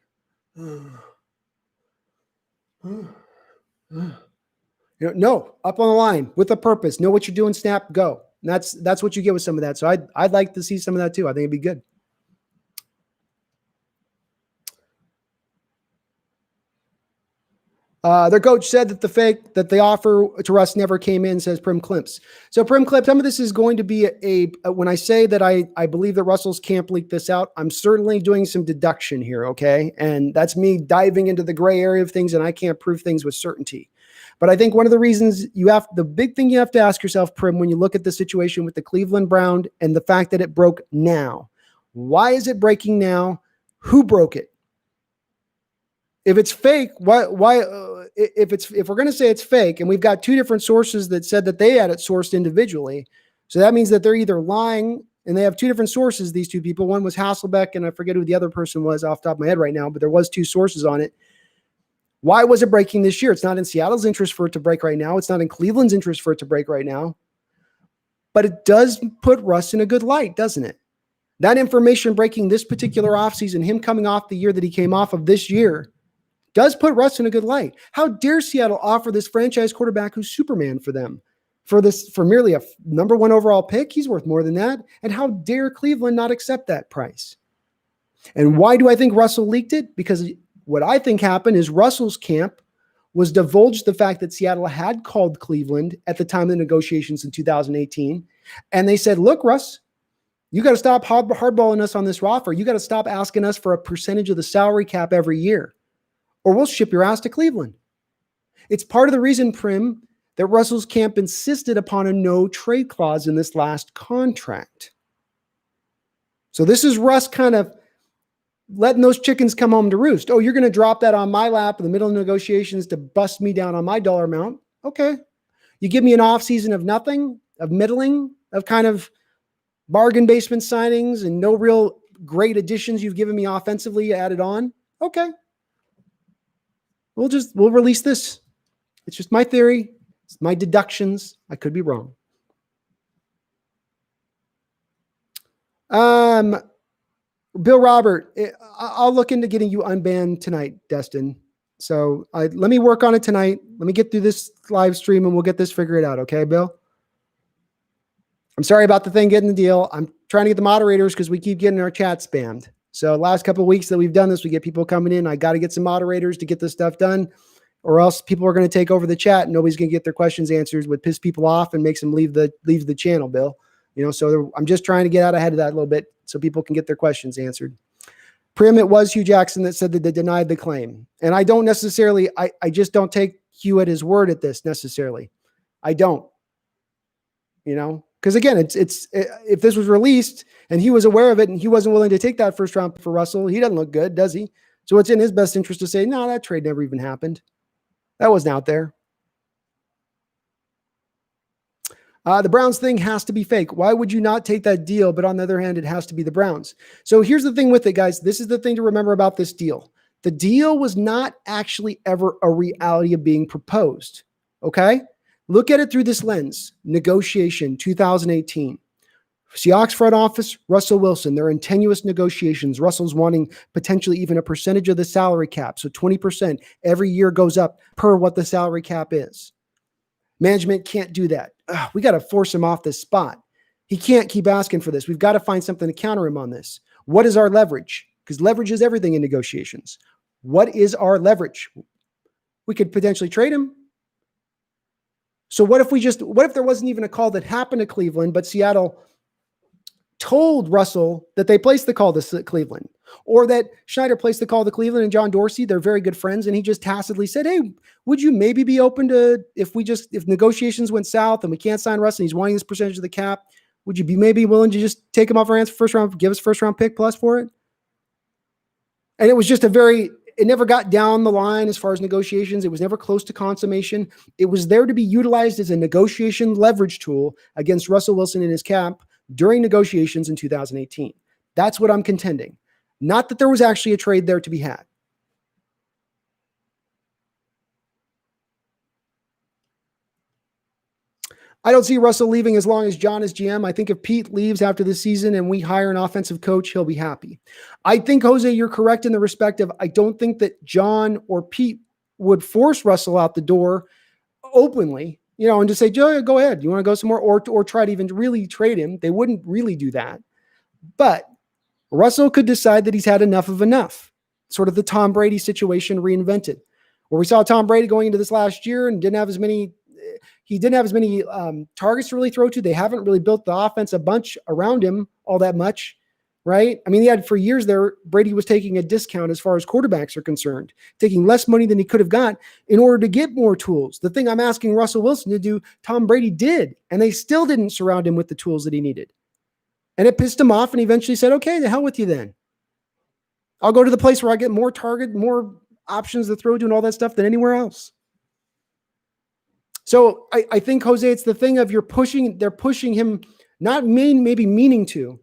No, up on the line with a purpose. Know what you're doing, snap, go. And that's what you get with some of that. So I'd like to see some of that too. I think it'd be good. Their coach said that the offer to Russ never came in, says Prim Clips. So Prim Clips, some of this is going to be when I say that I believe that Russell's camp leaked this out, I'm certainly doing some deduction here. Okay. And that's me diving into the gray area of things and I can't prove things with certainty. But I think one of the reasons the big thing you have to ask yourself, Prim, when you look at the situation with the Cleveland Brown and the fact that it broke now, why is it breaking now? Who broke it? If it's fake, why? If we're going to say it's fake, and we've got two different sources that said that they had it sourced individually, so that means that they're either lying, and they have two different sources. These two people, one was Hasselbeck, and I forget who the other person was off the top of my head right now, but there was two sources on it. Why was it breaking this year? It's not in Seattle's interest for it to break right now. It's not in Cleveland's interest for it to break right now, but it does put Russ in a good light, doesn't it? That information breaking this particular offseason, him coming off the year that he came off of this year, does put Russ in a good light. How dare Seattle offer this franchise quarterback who's Superman for them for merely a number 1 overall pick? He's worth more than that. And how dare Cleveland not accept that price? And why do I think Russell leaked it? Because what I think happened is Russell's camp was divulged the fact that Seattle had called Cleveland at the time of the negotiations in 2018. And they said, look, Russ, you got to stop hardballing us on this offer. You got to stop asking us for a percentage of the salary cap every year, or we'll ship your ass to Cleveland. It's part of the reason, Prim, that Russell's camp insisted upon a no trade clause in this last contract. So this is Russ kind of letting those chickens come home to roost. Oh, you're going to drop that on my lap in the middle of negotiations to bust me down on my dollar amount. Okay. You give me an offseason of nothing, of middling, of kind of bargain basement signings and no real great additions you've given me offensively added on. Okay. We'll release this. It's just my theory. It's my deductions. I could be wrong. Bill Robert, I'll look into getting you unbanned tonight, Destin. So let me work on it tonight. Let me get through this live stream and we'll get this figured out. Okay, Bill? I'm sorry about the thing getting the deal. I'm trying to get the moderators because we keep getting our chat spammed. So last couple of weeks that we've done this, we get people coming in. I got to get some moderators to get this stuff done, or else people are going to take over the chat and nobody's going to get their questions answered, would piss people off and makes them leave the channel, Bill. So I'm just trying to get out ahead of that a little bit so people can get their questions answered. Prim, it was Hugh Jackson that said that they denied the claim. And I don't necessarily, I just don't take Hugh at his word at this necessarily. I don't, because again, it's if this was released and he was aware of it and he wasn't willing to take that first round for Russell, he doesn't look good, does he? So it's in his best interest to say, no, that trade never even happened. That wasn't out there. The Browns thing has to be fake. Why would you not take that deal? But on the other hand, it has to be the Browns. So here's the thing with it, guys. This is the thing to remember about this deal. The deal was not actually ever a reality of being proposed. Okay? Look at it through this lens. Negotiation, 2018. Seahawks front office, Russell Wilson. They're in tenuous negotiations. Russell's wanting potentially even a percentage of the salary cap. So 20% every year goes up per what the salary cap is. Management can't do that. We got to force him off this spot. He can't keep asking for this. We've got to find something to counter him on this. What is our leverage? Because leverage is everything in negotiations. What is our leverage? We could potentially trade him. So what if there wasn't even a call that happened to Cleveland, but Seattle told Russell that they placed the call to Cleveland, or that Schneider placed the call to Cleveland and John Dorsey, they're very good friends, and he just tacitly said, hey, would you maybe be open to, if negotiations went south and we can't sign Russell and he's wanting this percentage of the cap, would you be maybe willing to just take him off our hands for first round, give us first round pick plus for it? And it was just it never got down the line as far as negotiations. It was never close to consummation. It was there to be utilized as a negotiation leverage tool against Russell Wilson and his cap during negotiations in 2018. That's what I'm contending. Not that there was actually a trade there to be had. I don't see Russell leaving as long as John is GM. I think if Pete leaves after the season and we hire an offensive coach, he'll be happy. I think, Jose, you're correct in the respect of I don't think that John or Pete would force Russell out the door openly, and just say, Joe, go ahead. You want to go somewhere or try to even really trade him? They wouldn't really do that. But Russell could decide that he's had enough of enough. Sort of the Tom Brady situation reinvented, where we saw Tom Brady going into this last year and didn't have as many targets to really throw to. They haven't really built the offense a bunch around him all that much, right? I mean, he had for years there, Brady was taking a discount as far as quarterbacks are concerned, taking less money than he could have got in order to get more tools. The thing I'm asking Russell Wilson to do, Tom Brady did, and they still didn't surround him with the tools that he needed. And it pissed him off, and he eventually said, okay, the hell with you then. I'll go to the place where I get more options to throw to and all that stuff than anywhere else. So I think, Jose, it's the thing of they're pushing him, not maybe meaning to,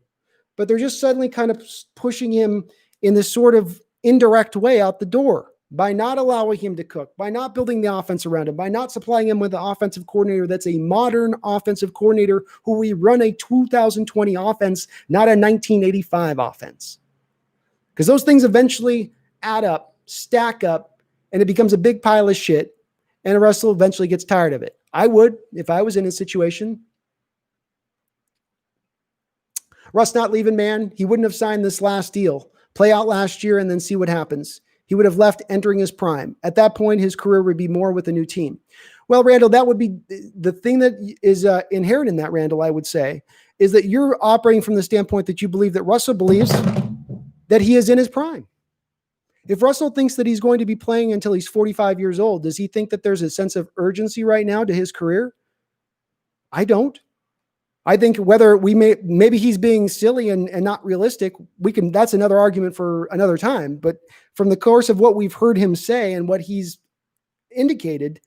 but they're just suddenly kind of pushing him in this sort of indirect way out the door by not allowing him to cook, by not building the offense around him, by not supplying him with an offensive coordinator that's a modern offensive coordinator who we run a 2020 offense, not a 1985 offense. Because those things eventually add up, stack up, and it becomes a big pile of shit. And Russell eventually gets tired of it. I would, if I was in a situation. Russ not leaving, man. He wouldn't have signed this last deal. Play out last year and then see what happens. He would have left entering his prime. At that point, his career would be more with a new team. Well, Randall, that would be the thing that is inherent in that, Randall, I would say, is that you're operating from the standpoint that you believe that Russell believes that he is in his prime. If Russell thinks that he's going to be playing until he's 45 years old, does he think that there's a sense of urgency right now to his career? I don't. I think whether maybe he's being silly and not realistic, that's another argument for another time. But from the course of what we've heard him say and what he's indicated,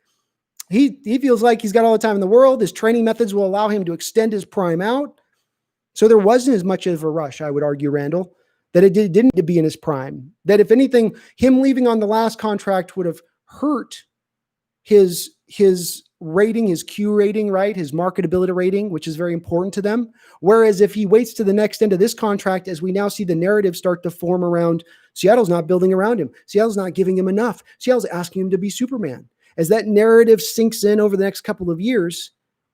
he feels like he's got all the time in the world. His training methods will allow him to extend his prime out. So there wasn't as much of a rush, I would argue, Randall, that it didn't be in his prime. That if anything, him leaving on the last contract would have hurt his rating, his Q rating, right? His marketability rating, which is very important to them. Whereas if he waits to the next end of this contract, as we now see the narrative start to form around Seattle's not building around him. Seattle's not giving him enough. Seattle's asking him to be Superman. As that narrative sinks in over the next couple of years,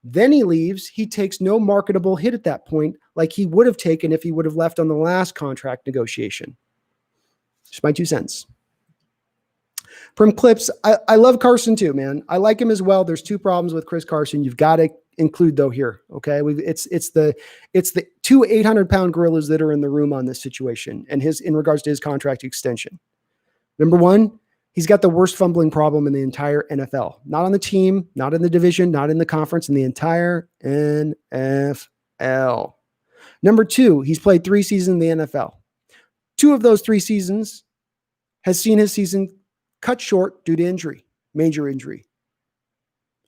Then he leaves. He takes no marketable hit at that point, like he would have taken if he would have left on the last contract negotiation. Just my 2 cents. From Clips, I love Carson too, man. I like him as well. There's 2 problems with Chris Carson. You've got to include though here. Okay. It's the 2 800-pound gorillas that are in the room on this situation and in regards to his contract extension. Number 1, he's got the worst fumbling problem in the entire NFL. Not on the team, not in the division, not in the conference, in the entire NFL. Number 2, he's played 3 seasons in the NFL. 2 of those 3 seasons has seen his season cut short due to injury, major injury.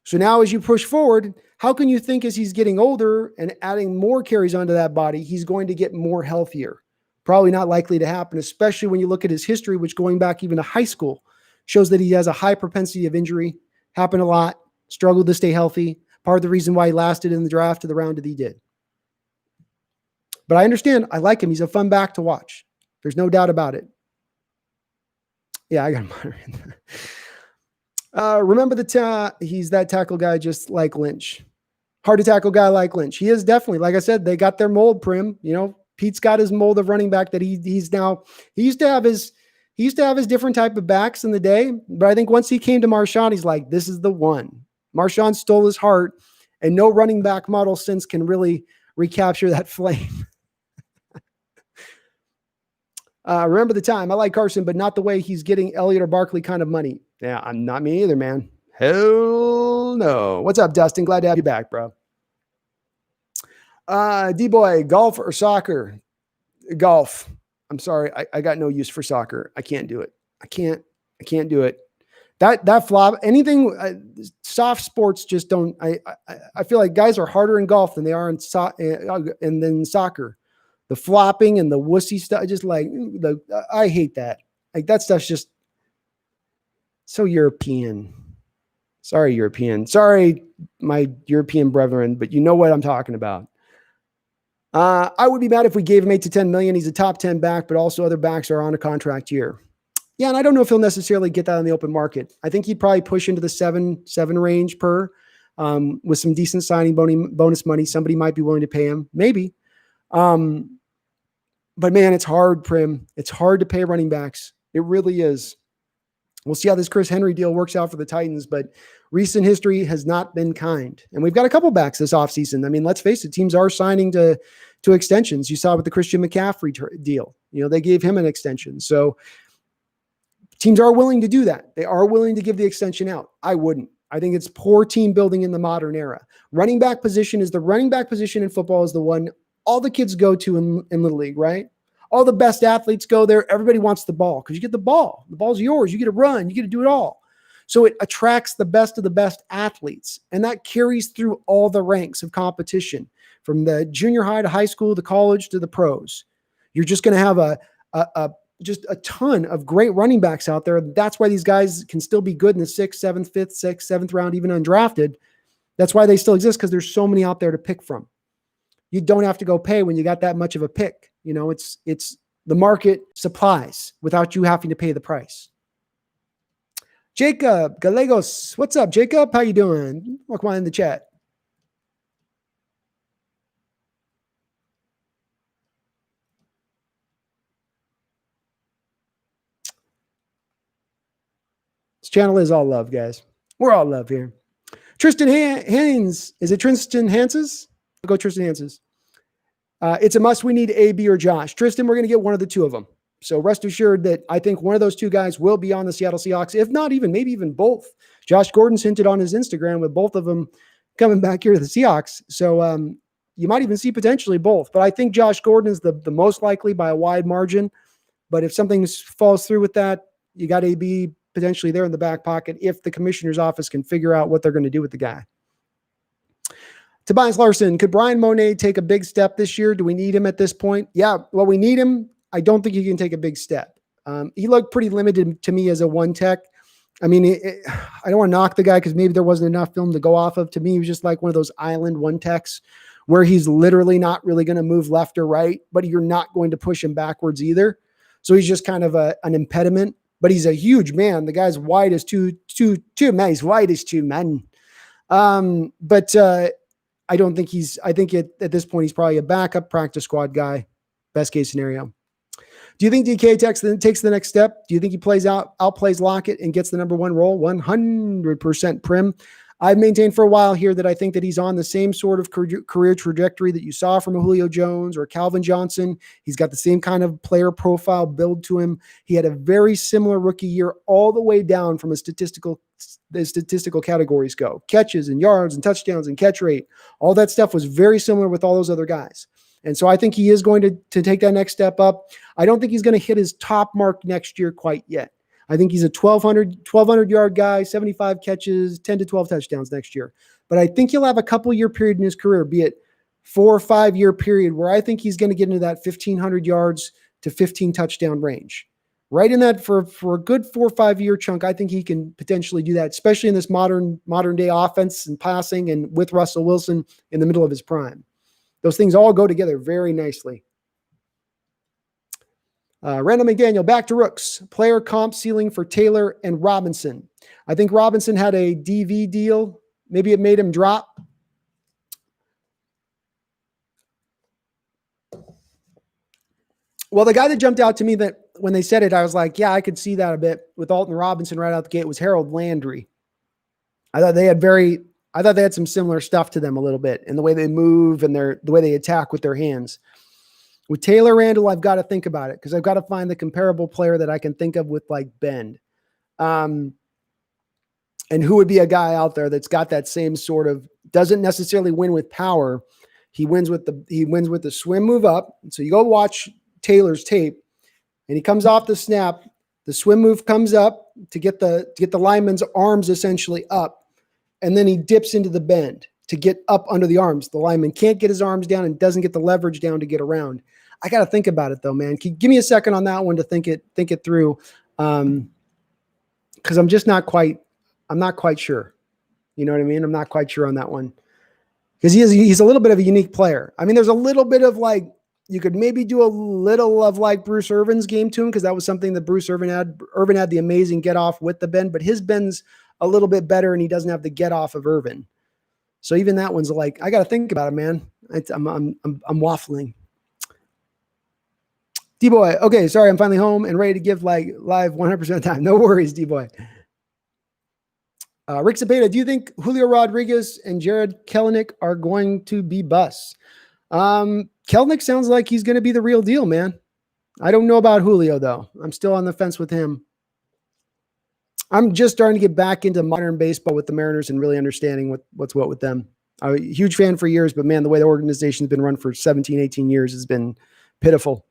So now as you push forward, how can you think as he's getting older and adding more carries onto that body, he's going to get more healthier? Probably not likely to happen, especially when you look at his history, which going back even to high school shows that he has a high propensity of injury, happened a lot, struggled to stay healthy. Part of the reason why he lasted in the draft to the round that he did. But I understand. I like him. He's a fun back to watch. There's no doubt about it. Yeah, I got him. Remember he's that tackle guy just like Lynch. Hard to tackle guy like Lynch. He is definitely, like I said, they got their mold, Prim. You know, Pete's got his mold of running back that he used to have his different type of backs in the day. But I think once he came to Marshawn, he's like, this is the one. Marshawn stole his heart, and no running back model since can really recapture that flame. Remember the time. I like Carson, but not the way he's getting Elliott or Barkley kind of money. Yeah, I'm not me either, man. Hell no. What's up, Dustin? Glad to have you back, bro. D-Boy, golf or soccer? Golf. I'm sorry. I got no use for soccer. I can't do it. I can't do it. That flop, anything, soft sports just don't, I feel like guys are harder in golf than they are in soccer. The flopping and the wussy stuff, just like, I hate that. Like that stuff's just so European. Sorry, European. Sorry, my European brethren, but you know what I'm talking about. I would be mad if we gave him $8 to $10 million. He's a top 10 back, but also other backs are on a contract year. Yeah, and I don't know if he'll necessarily get that on the open market. I think he'd probably push into the seven range per, with some decent signing bonus money. Somebody might be willing to pay him, maybe. But man, it's hard, Prim. It's hard to pay running backs. It really is. We'll see how this Chris Henry deal works out for the Titans, but recent history has not been kind. And we've got a couple backs this offseason. I mean, let's face it, teams are signing to extensions. You saw with the Christian McCaffrey deal. You know, they gave him an extension. So teams are willing to do that. They are willing to give the extension out. I wouldn't. I think it's poor team building in the modern era. Running back position in football is the one all the kids go to in Little League, right? All the best athletes go there. Everybody wants the ball because you get the ball. The ball's yours. You get to run. You get to do it all. So it attracts the best of the best athletes. And that carries through all the ranks of competition from the junior high to high school, to college, to the pros. You're just going to have just a ton of great running backs out there. That's why these guys can still be good in the 6th, 7th, 5th, 6th, 7th round, even undrafted. That's why they still exist, because there's so many out there to pick from. You don't have to go pay when you got that much of a pick. You know, it's the market supplies without you having to pay the price. Jacob Gallegos, what's up, Jacob? How you doing? Welcome on in the chat. This channel is all love, guys. We're all love here. Tristan Haynes. Is it Tristan Hanses? I'll go Tristan Hanses. It's a must. We need A, B, or Josh. Tristan, we're going to get one of the two of them. So rest assured that I think one of those two guys will be on the Seattle Seahawks, if not even, maybe even both. Josh Gordon's hinted on his Instagram with both of them coming back here to the Seahawks. So you might even see potentially both. But I think Josh Gordon is the most likely by a wide margin. But if something falls through with that, you got AB potentially there in the back pocket if the commissioner's office can figure out what they're going to do with the guy. Tobias Larson, could Brian Monet take a big step this year? Do we need him at this point? Yeah, well, we need him. I don't think he can take a big step. He looked pretty limited to me as a one tech. I mean, I don't want to knock the guy because maybe there wasn't enough film to go off of. To me, he was just like one of those island one techs where he's literally not really going to move left or right, but you're not going to push him backwards either. So he's just kind of an impediment, but he's a huge man. The guy's wide as two men. He's wide as two men. But I don't think I think at this point, he's probably a backup practice squad guy. Best case scenario. Do you think DK takes the next step? Do you think he outplays Lockett and gets the number one role? 100% Prim. I've maintained for a while here that I think that he's on the same sort of career trajectory that you saw from a Julio Jones or Calvin Johnson. He's got the same kind of player profile build to him. He had a very similar rookie year all the way down from the statistical categories go. Catches and yards and touchdowns and catch rate. All that stuff was very similar with all those other guys. And so I think he is going to take that next step up. I don't think he's going to hit his top mark next year quite yet. I think he's a 1,200 yard guy, 75 catches, 10 to 12 touchdowns next year. But I think he'll have a couple year period in his career, be it 4 or 5 year period, where I think he's going to get into that 1,500 yards to 15 touchdown range. Right in that for a good 4 or 5 year chunk, I think he can potentially do that, especially in this modern day offense and passing and with Russell Wilson in the middle of his prime. Those things all go together very nicely. Randall McDaniel, back to Rooks. Player comp ceiling for Taylor and Robinson. I think Robinson had a DV deal. Maybe it made him drop. Well, the guy that jumped out to me that when they said it, I was like, yeah, I could see that a bit with Alton Robinson right out the gate was Harold Landry. I thought they had some similar stuff to them a little bit in the way they move and the way they attack with their hands. With Taylor Randall, I've got to think about it because I've got to find the comparable player that I can think of with like bend. And who would be a guy out there that's got that same sort of, doesn't necessarily win with power. He wins with the swim move up. So you go watch Taylor's tape and he comes off the snap. The swim move comes up to get the lineman's arms essentially up. And then he dips into the bend to get up under the arms. The lineman can't get his arms down and doesn't get the leverage down to get around. I got to think about it though, man. Give me a second on that one to think it through. Cause I'm not quite sure. You know what I mean? I'm not quite sure on that one. Cause he's a little bit of a unique player. I mean, there's a little bit of like, you could maybe do a little of like Bruce Irvin's game to him. Cause that was something that Bruce Irvin had. Irvin had the amazing get off with the bend, but his bend's a little bit better and he doesn't have the get off of Irvin. So even that one's like, I got to think about it, man. I'm waffling. D-Boy. Okay. Sorry. I'm finally home and ready to give like live 100% of the time. No worries, D-Boy. Rick Cepeda, do you think Julio Rodriguez and Jared Kelenic are going to be busts? Kelenic sounds like he's going to be the real deal, man. I don't know about Julio though. I'm still on the fence with him. I'm just starting to get back into modern baseball with the Mariners and really understanding what's what with them. I'm a huge fan for years, but man, the way the organization's been run for 17, 18 years has been pitiful.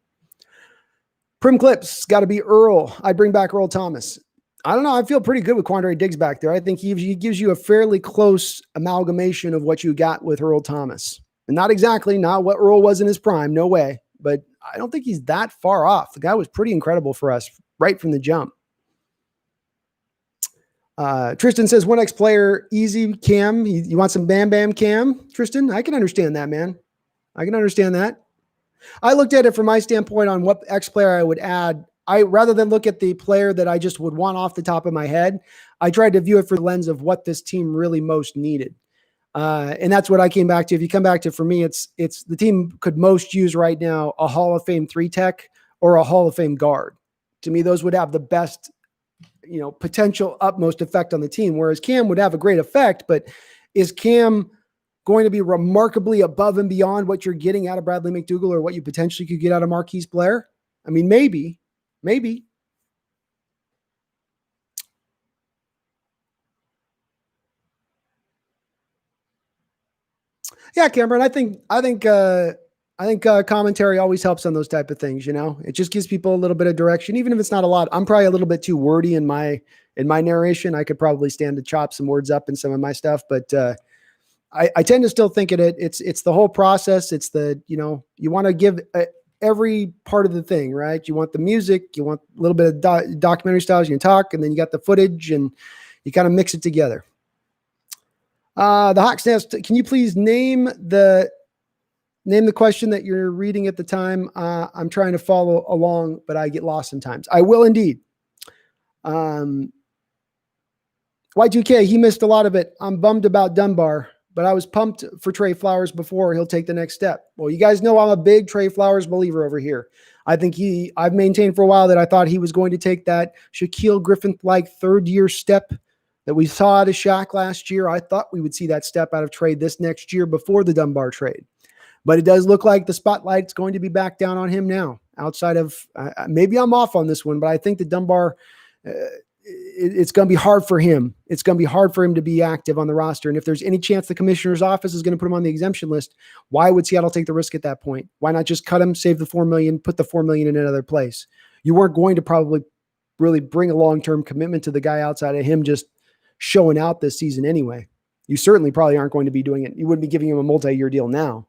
Prim Clips, got to be Earl. I'd bring back Earl Thomas. I don't know. I feel pretty good with Quandre Diggs back there. I think he gives you a fairly close amalgamation of what you got with Earl Thomas. And not what Earl was in his prime, no way. But I don't think he's that far off. The guy was pretty incredible for us right from the jump. Tristan says 1X player, easy Cam. You want some Bam Bam Cam, Tristan? I can understand that, man. I can understand that. I looked at it from my standpoint on what X player I would add. Rather than look at the player that I just would want off the top of my head, I tried to view it through the lens of what this team really most needed. And that's what I came back to. If you come back to, for me, it's the team could most use right now a Hall of Fame 3-tech or a Hall of Fame guard. To me, those would have the best, potential utmost effect on the team. Whereas Cam would have a great effect, but is Cam going to be remarkably above and beyond what you're getting out of Bradley McDougall or what you potentially could get out of Marquise Blair? I mean, maybe. Yeah, Cameron, I think commentary always helps on those type of things. It just gives people a little bit of direction, even if it's not a lot. I'm probably a little bit too wordy in my narration. I could probably stand to chop some words up in some of my stuff, but I tend to still think it's the whole process. It's you want to give every part of the thing, right? You want the music, you want a little bit of documentary styles, you can talk, and then you got the footage and you kind of mix it together. The Hawks Nest, can you please name the question that you're reading at the time? I'm trying to follow along, but I get lost sometimes. I will indeed. Y2K, he missed a lot of it. I'm bummed about Dunbar, but I was pumped for Trey Flowers before he'll take the next step. Well, you guys know I'm a big Trey Flowers believer over here. I think I've maintained for a while that I thought he was going to take that Shaquille Griffin-like third-year step that we saw out of Shaq last year. I thought we would see that step out of Trey this next year before the Dunbar trade. But it does look like the spotlight's going to be back down on him now. Outside of, maybe I'm off on this one, but I think that Dunbar, it's going to be hard for him. It's going to be hard for him to be active on the roster. And if there's any chance the commissioner's office is going to put him on the exemption list, why would Seattle take the risk at that point? Why not just cut him, save the $4 million, put the $4 million in another place? You weren't going to probably really bring a long-term commitment to the guy outside of him just showing out this season anyway. You certainly probably aren't going to be doing it. You wouldn't be giving him a multi-year deal now.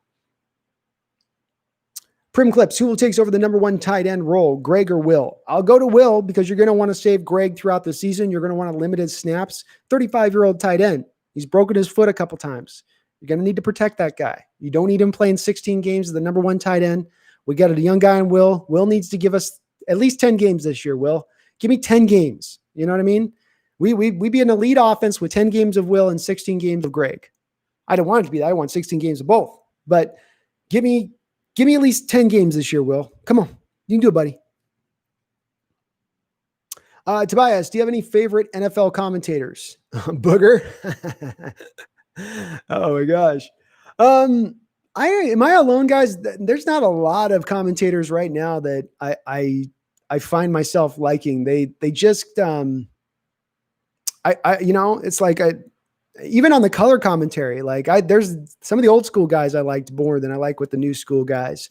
Prim Clips, who will take over the number one tight end role, Greg or Will? I'll go to Will because you're going to want to save Greg throughout the season. You're going to want to limit his snaps. 35-year-old tight end. He's broken his foot a couple times. You're going to need to protect that guy. You don't need him playing 16 games as the number one tight end. We got a young guy in Will. Will needs to give us at least 10 games this year, Will. Give me 10 games. You know what I mean? We'd be an elite offense with 10 games of Will and 16 games of Greg. I don't want it to be that. I want 16 games of both. But give me at least 10 games this year, Will. Come on. You can do it, buddy. Tobias, do you have any favorite NFL commentators? Booger? Oh, my gosh. Am I alone, guys? There's not a lot of commentators right now that I find myself liking. They just it's like even on the color commentary, there's some of the old school guys I liked more than I like with the new school guys.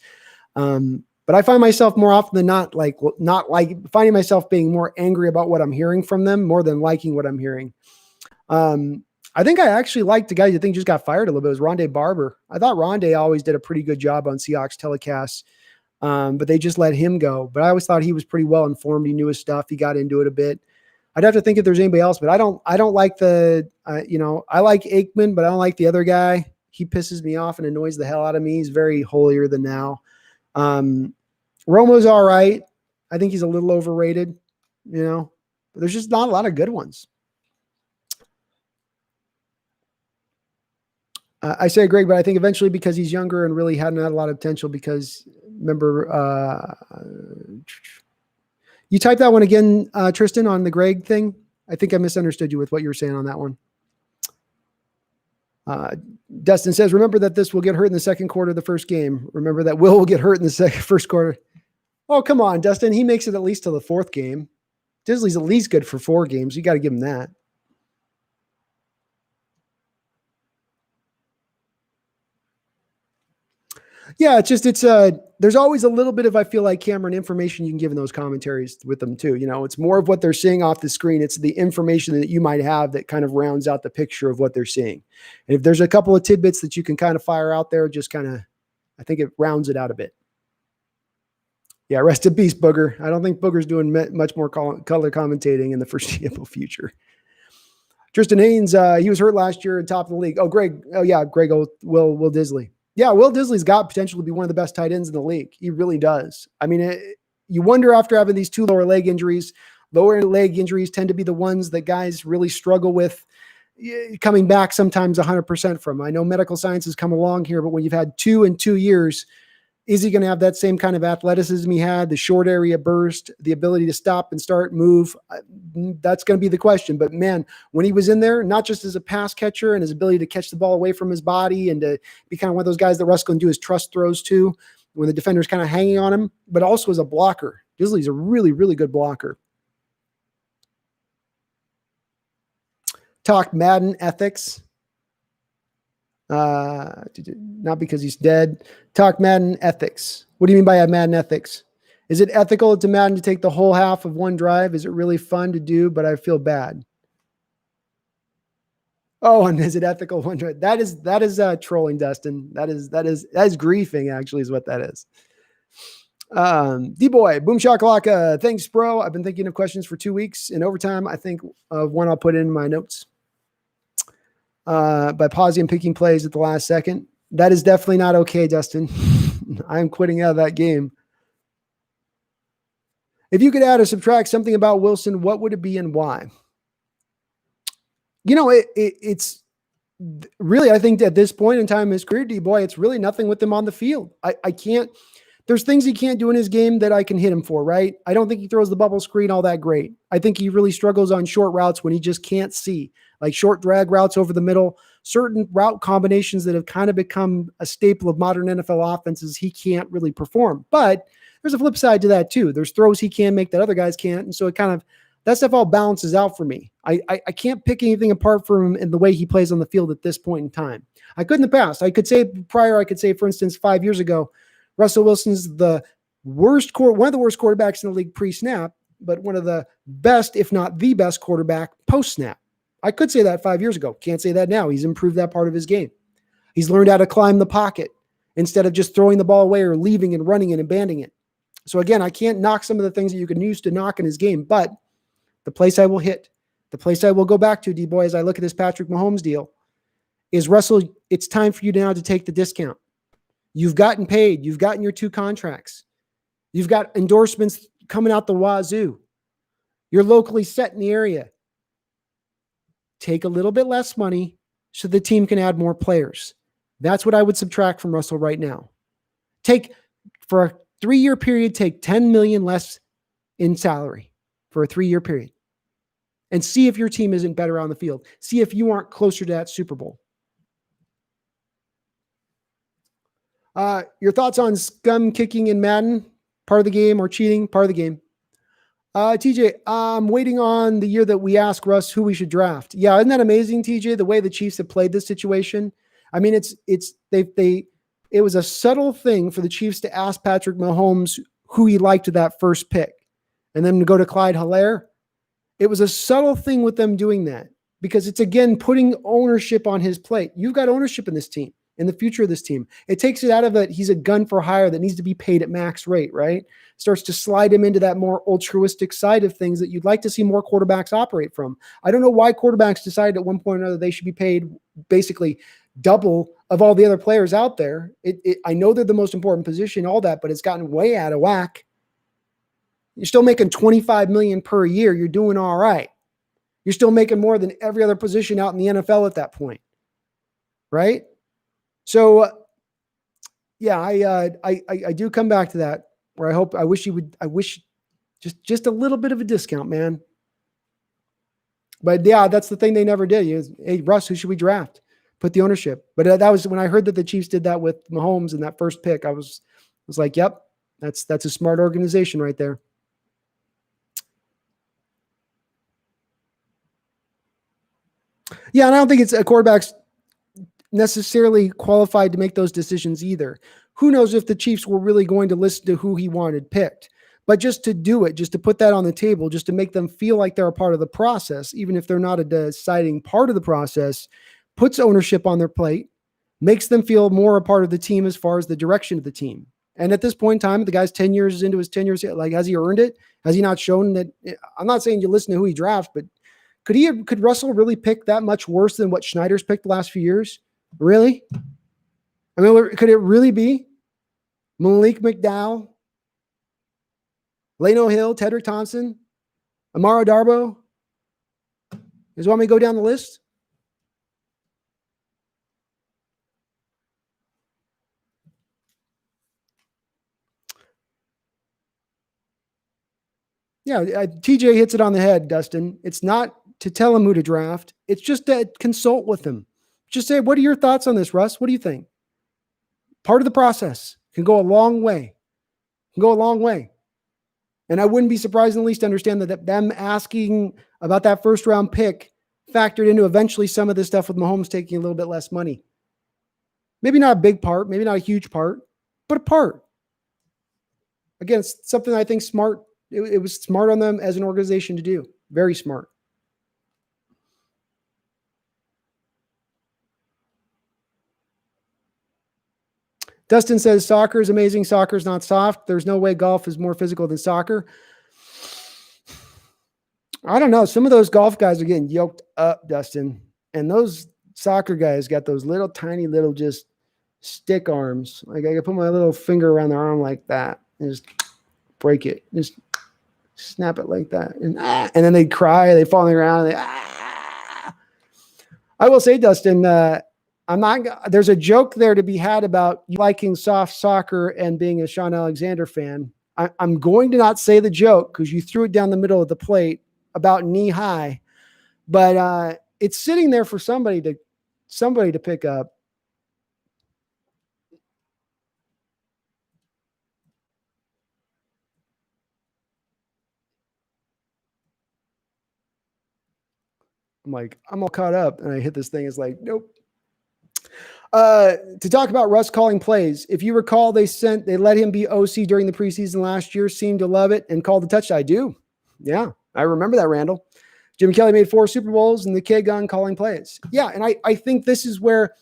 But I find myself more often than not finding myself being more angry about what I'm hearing from them more than liking what I'm hearing. I think I actually liked the guy you think just got fired a little bit. It was Rondé Barber. I thought Rondé always did a pretty good job on Seahawks telecasts, but they just let him go. But I always thought he was pretty well informed. He knew his stuff. He got into it a bit. I'd have to think if there's anybody else, but I don't like I like Aikman, but I don't like the other guy. He pisses me off and annoys the hell out of me. He's very holier than thou. Romo's all right. I think he's a little overrated, but there's just not a lot of good ones. I say Greg, but I think eventually because he's younger and really hadn't had a lot of potential because remember, you typed that one again, Tristan, on the Greg thing. I think I misunderstood you with what you were saying on that one. Dustin says, remember that this will get hurt in the second quarter of the first game. Remember that Will get hurt in the first quarter. Oh, come on, Dustin. He makes it at least to the fourth game. Disley's at least good for 4 games. You got to give him that. Yeah, there's always a little bit of, I feel like, Cameron, information you can give in those commentaries with them too. It's more of what they're seeing off the screen. It's the information that you might have that kind of rounds out the picture of what they're seeing. And if there's a couple of tidbits that you can kind of fire out there, I think it rounds it out a bit. Yeah, rest in peace, Booger. I don't think Booger's doing much more color commentating in the foreseeable future. Tristan Haynes, he was hurt last year at top of the league. Oh, Greg. Oh, yeah, Greg, Will Disley. Yeah, Will Disley's got potential to be one of the best tight ends in the league. He really does. I mean, you wonder after having these 2 lower leg injuries tend to be the ones that guys really struggle with coming back sometimes 100% from. I know medical science has come along here, but when you've had 2 in 2 years, is he going to have that same kind of athleticism he had, the short area burst, the ability to stop and start, move? That's going to be the question. But man, when he was in there, not just as a pass catcher and his ability to catch the ball away from his body and to be kind of one of those guys that Russ can do his trust throws to when the defender's kind of hanging on him, but also as a blocker. Disley's a really, really good blocker. Talk Madden ethics. Not because he's dead. Talk Madden ethics. What do you mean by Madden ethics? Is it ethical to Madden to take the whole half of one drive? Is it really fun to do, but I feel bad? Oh, and is it ethical one drive? That is trolling, Dustin. That is griefing, actually, is what that is. D-Boy, Boom Shakalaka. Thanks, bro. I've been thinking of questions for 2 weeks. In overtime, I think of one I'll put in my notes. By pausing and picking plays at the last second. That is definitely not okay, Dustin. I'm quitting out of that game. If you could add or subtract something about Wilson, what would it be and why? It's really, I think at this point in time in his career, D-boy, it's really nothing with him on the field. I can't, there's things he can't do in his game that I can hit him for, right? I don't think he throws the bubble screen all that great. I think he really struggles on short routes when he just can't see, like short drag routes over the middle, certain route combinations that have kind of become a staple of modern NFL offenses. He can't really perform, but there's a flip side to that too. There's throws he can make that other guys can't. And so it kind of, that stuff all balances out for me. I can't pick anything apart from him in the way he plays on the field at this point in time. I could in the past. I could say prior, for instance, 5 years ago, Russell Wilson's one of the worst quarterbacks in the league pre-snap, but one of the best, if not the best quarterback post-snap. I could say that 5 years ago. Can't say that now. He's improved that part of his game. He's learned how to climb the pocket instead of just throwing the ball away or leaving and running and abandoning it. So again, I can't knock some of the things that you can use to knock in his game, but the place I will hit, the place I will go back to, D-boy, as I look at this Patrick Mahomes deal, is Russell, it's time for you now to take the discount. You've gotten paid. You've gotten your 2 contracts. You've got endorsements coming out the wazoo. You're locally set in the area. Take a little bit less money so the team can add more players. That's what I would subtract from Russell right now. For a 3-year period, take $10 million less in salary for a 3-year period. And see if your team isn't better on the field. See if you aren't closer to that Super Bowl. Your thoughts on scum kicking in Madden? Part of the game, or cheating? Part of the game. TJ, I'm waiting on the year that we ask Russ who we should draft. Yeah, isn't that amazing, TJ? The way the Chiefs have played this situation. I mean, it was a subtle thing for the Chiefs to ask Patrick Mahomes who he liked to that first pick, and then to go to Clyde Helaire. It was a subtle thing with them doing that because it's, again, putting ownership on his plate. You've got ownership in this team, in the future of this team. It takes it out of it. He's a gun for hire that needs to be paid at max rate, right? Starts to slide him into that more altruistic side of things that you'd like to see more quarterbacks operate from. I don't know why quarterbacks decided at one point or another they should be paid basically double of all the other players out there. I know they're the most important position, all that, but it's gotten way out of whack. You're still making $25 million per year. You're doing all right. You're still making more than every other position out in the NFL at that point, right? So, yeah, I do come back to that where I wish just a little bit of a discount, man. But yeah, that's the thing they never did. Hey, Russ, who should we draft? Put the ownership. But that was when I heard that the Chiefs did that with Mahomes in that first pick. I was like, yep, that's a smart organization right there. Yeah, and I don't think it's a quarterback's necessarily qualified to make those decisions either. Who knows if the Chiefs were really going to listen to who he wanted picked. But just to do it, just to put that on the table, just to make them feel like they're a part of the process, even if they're not a deciding part of the process, puts ownership on their plate, makes them feel more a part of the team as far as the direction of the team. And at this point in time, the guy's 10 years into his 10 years, like, has he earned it? Has he not shown that? I'm not saying you listen to who he drafts, but could Russell really pick that much worse than what Schneider's picked the last few years? Really? I mean, could it really be Malik McDowell, Lano Hill, Tedrick Thompson, Amara Darbo? You guys want me to go down the list? Yeah, TJ hits it on the head, Dustin. It's not to tell him who to draft. It's just to consult with him. Just say, what are your thoughts on this, Russ? What do you think? Part of the process can go a long way. And I wouldn't be surprised in the least to understand that them asking about that first round pick factored into eventually some of this stuff with Mahomes taking a little bit less money. Maybe not a big part, maybe not a huge part, but a part. Again, it's something I think smart. It was smart on them as an organization to do. Very smart. Dustin says soccer is amazing. Soccer is not soft. There's no way golf is more physical than soccer. I don't know. Some of those golf guys are getting yoked up, Dustin. And those soccer guys got those little tiny little just stick arms. Like I can put my little finger around their arm like that and just break it. Just snap it like that. And then they cry. They fall on the ground. I will say, Dustin, I'm not. There's a joke there to be had about you liking soft soccer and being a Sean Alexander fan. I'm going to not say the joke because you threw it down the middle of the plate about knee high, but it's sitting there for somebody to pick up. I'm like, I'm all caught up, and I hit this thing. It's like, nope. To talk about Russ calling plays, if you recall, they let him be OC during the preseason last year, seemed to love it, and called the touchdown. I do. Yeah, I remember that, Randall. Jim Kelly made 4 Super Bowls and the kid gun calling plays. Yeah, and I think this is where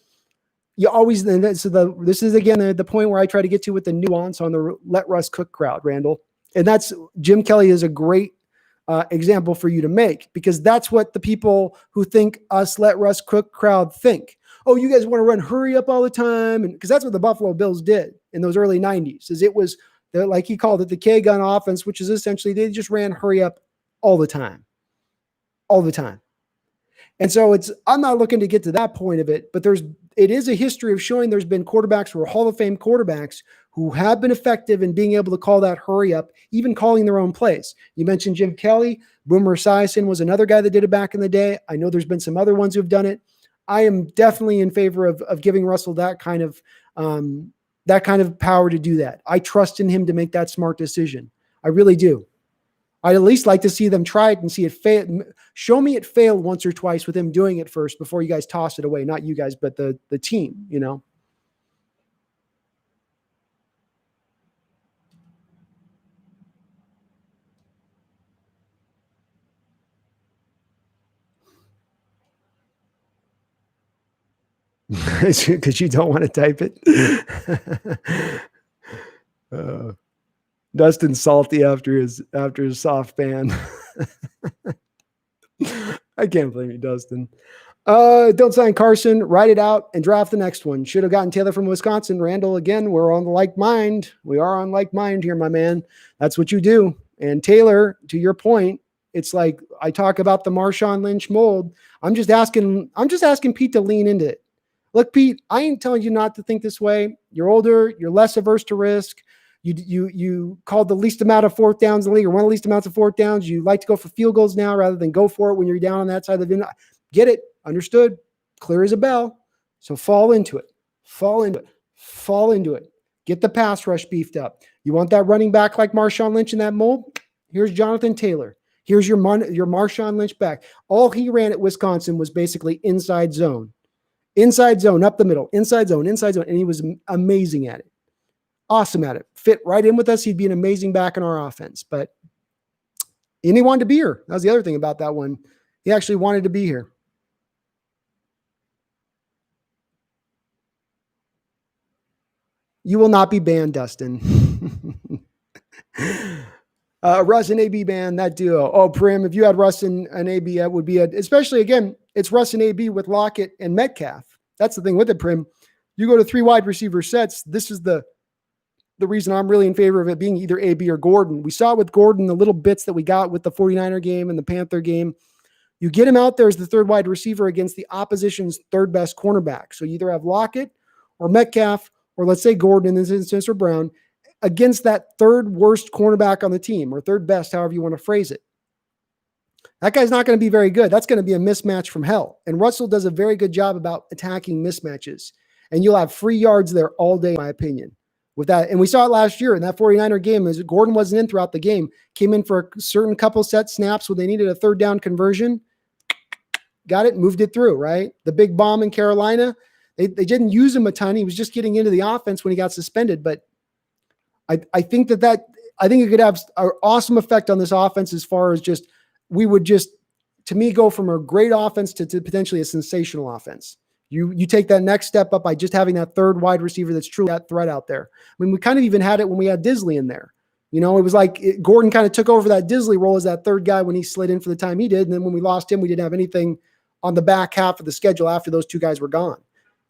you always, this is again the point where I try to get to with the nuance on the let Russ cook crowd, Randall. And that's Jim Kelly is a great example for you to make, because that's what the people who think us let Russ cook crowd think. Oh, you guys want to run hurry up all the time. And because that's what the Buffalo Bills did in those early 90s, is it was like he called it the K gun offense, which is essentially they just ran hurry up all the time. All the time. And so I'm not looking to get to that point of it, but it is a history of showing there's been quarterbacks who are Hall of Fame quarterbacks who have been effective in being able to call that hurry up, even calling their own plays. You mentioned Jim Kelly. Boomer Esiason was another guy that did it back in the day. I know there's been some other ones who've done it. I am definitely in favor of giving Russell that kind of power to do that. I trust in him to make that smart decision. I really do. I'd at least like to see them try it and see it fail. Show me it failed once or twice with him doing it first before you guys toss it away. Not you guys, but the team, you know? Because you don't want to type it. Dustin's salty after his soft ban. I can't blame you, Dustin. Don't sign Carson, write it out, and draft the next one. Should have gotten Taylor from Wisconsin. Randall, again, we're on the like mind. We are on like mind here, my man. That's what you do. And Taylor, to your point, it's like I talk about the Marshawn Lynch mold. I'm just asking Pete to lean into it. Look, Pete, I ain't telling you not to think this way. You're older. You're less averse to risk. You called the least amount of fourth downs in the league, or one of the least amounts of fourth downs. You like to go for field goals now rather than go for it when you're down on that side of the. Get it. Understood. Clear as a bell. So fall into it. Fall into it. Fall into it. Get the pass rush beefed up. You want that running back like Marshawn Lynch in that mold? Here's Jonathan Taylor. Here's your Marshawn Lynch back. All he ran at Wisconsin was basically inside zone. Inside zone, up the middle, inside zone, and he was amazing at it. Awesome at it. Fit right in with us. He'd be an amazing back in our offense. And he wanted to be here. That was the other thing about that one. He actually wanted to be here. You will not be banned, Dustin. Russ and AB band, that duo. Oh, Prim, if you had Russ and AB, that would be especially again, it's Russ and AB with Lockett and Metcalf. That's the thing with it, Prim. You go to 3 wide receiver sets. This is the reason I'm really in favor of it being either AB or Gordon. We saw it with Gordon, the little bits that we got with the 49er game and the Panther game. You get him out there as the 3rd wide receiver against the opposition's 3rd best cornerback. So you either have Lockett or Metcalf, or let's say Gordon in this instance, or Brown, against that 3rd worst cornerback on the team, or 3rd best, however you want to phrase it. That guy's not going to be very good. That's going to be a mismatch from hell. And Russell does a very good job about attacking mismatches. And you'll have free yards there all day, in my opinion, with that. And we saw it last year in that 49er game, as Gordon wasn't in throughout the game, came in for a certain couple set snaps when they needed a 3rd down conversion. Got it, moved it through, right? The big bomb in Carolina, they didn't use him a ton. He was just getting into the offense when he got suspended. But I think it could have an awesome effect on this offense as far as just, we would just, to me, go from a great offense to potentially a sensational offense. You take that next step up by just having that 3rd wide receiver that's truly that threat out there. I mean, we kind of even had it when we had Disley in there. You know, it was like Gordon kind of took over that Disley role as that 3rd guy when he slid in for the time he did. And then when we lost him, we didn't have anything on the back half of the schedule after those 2 guys were gone.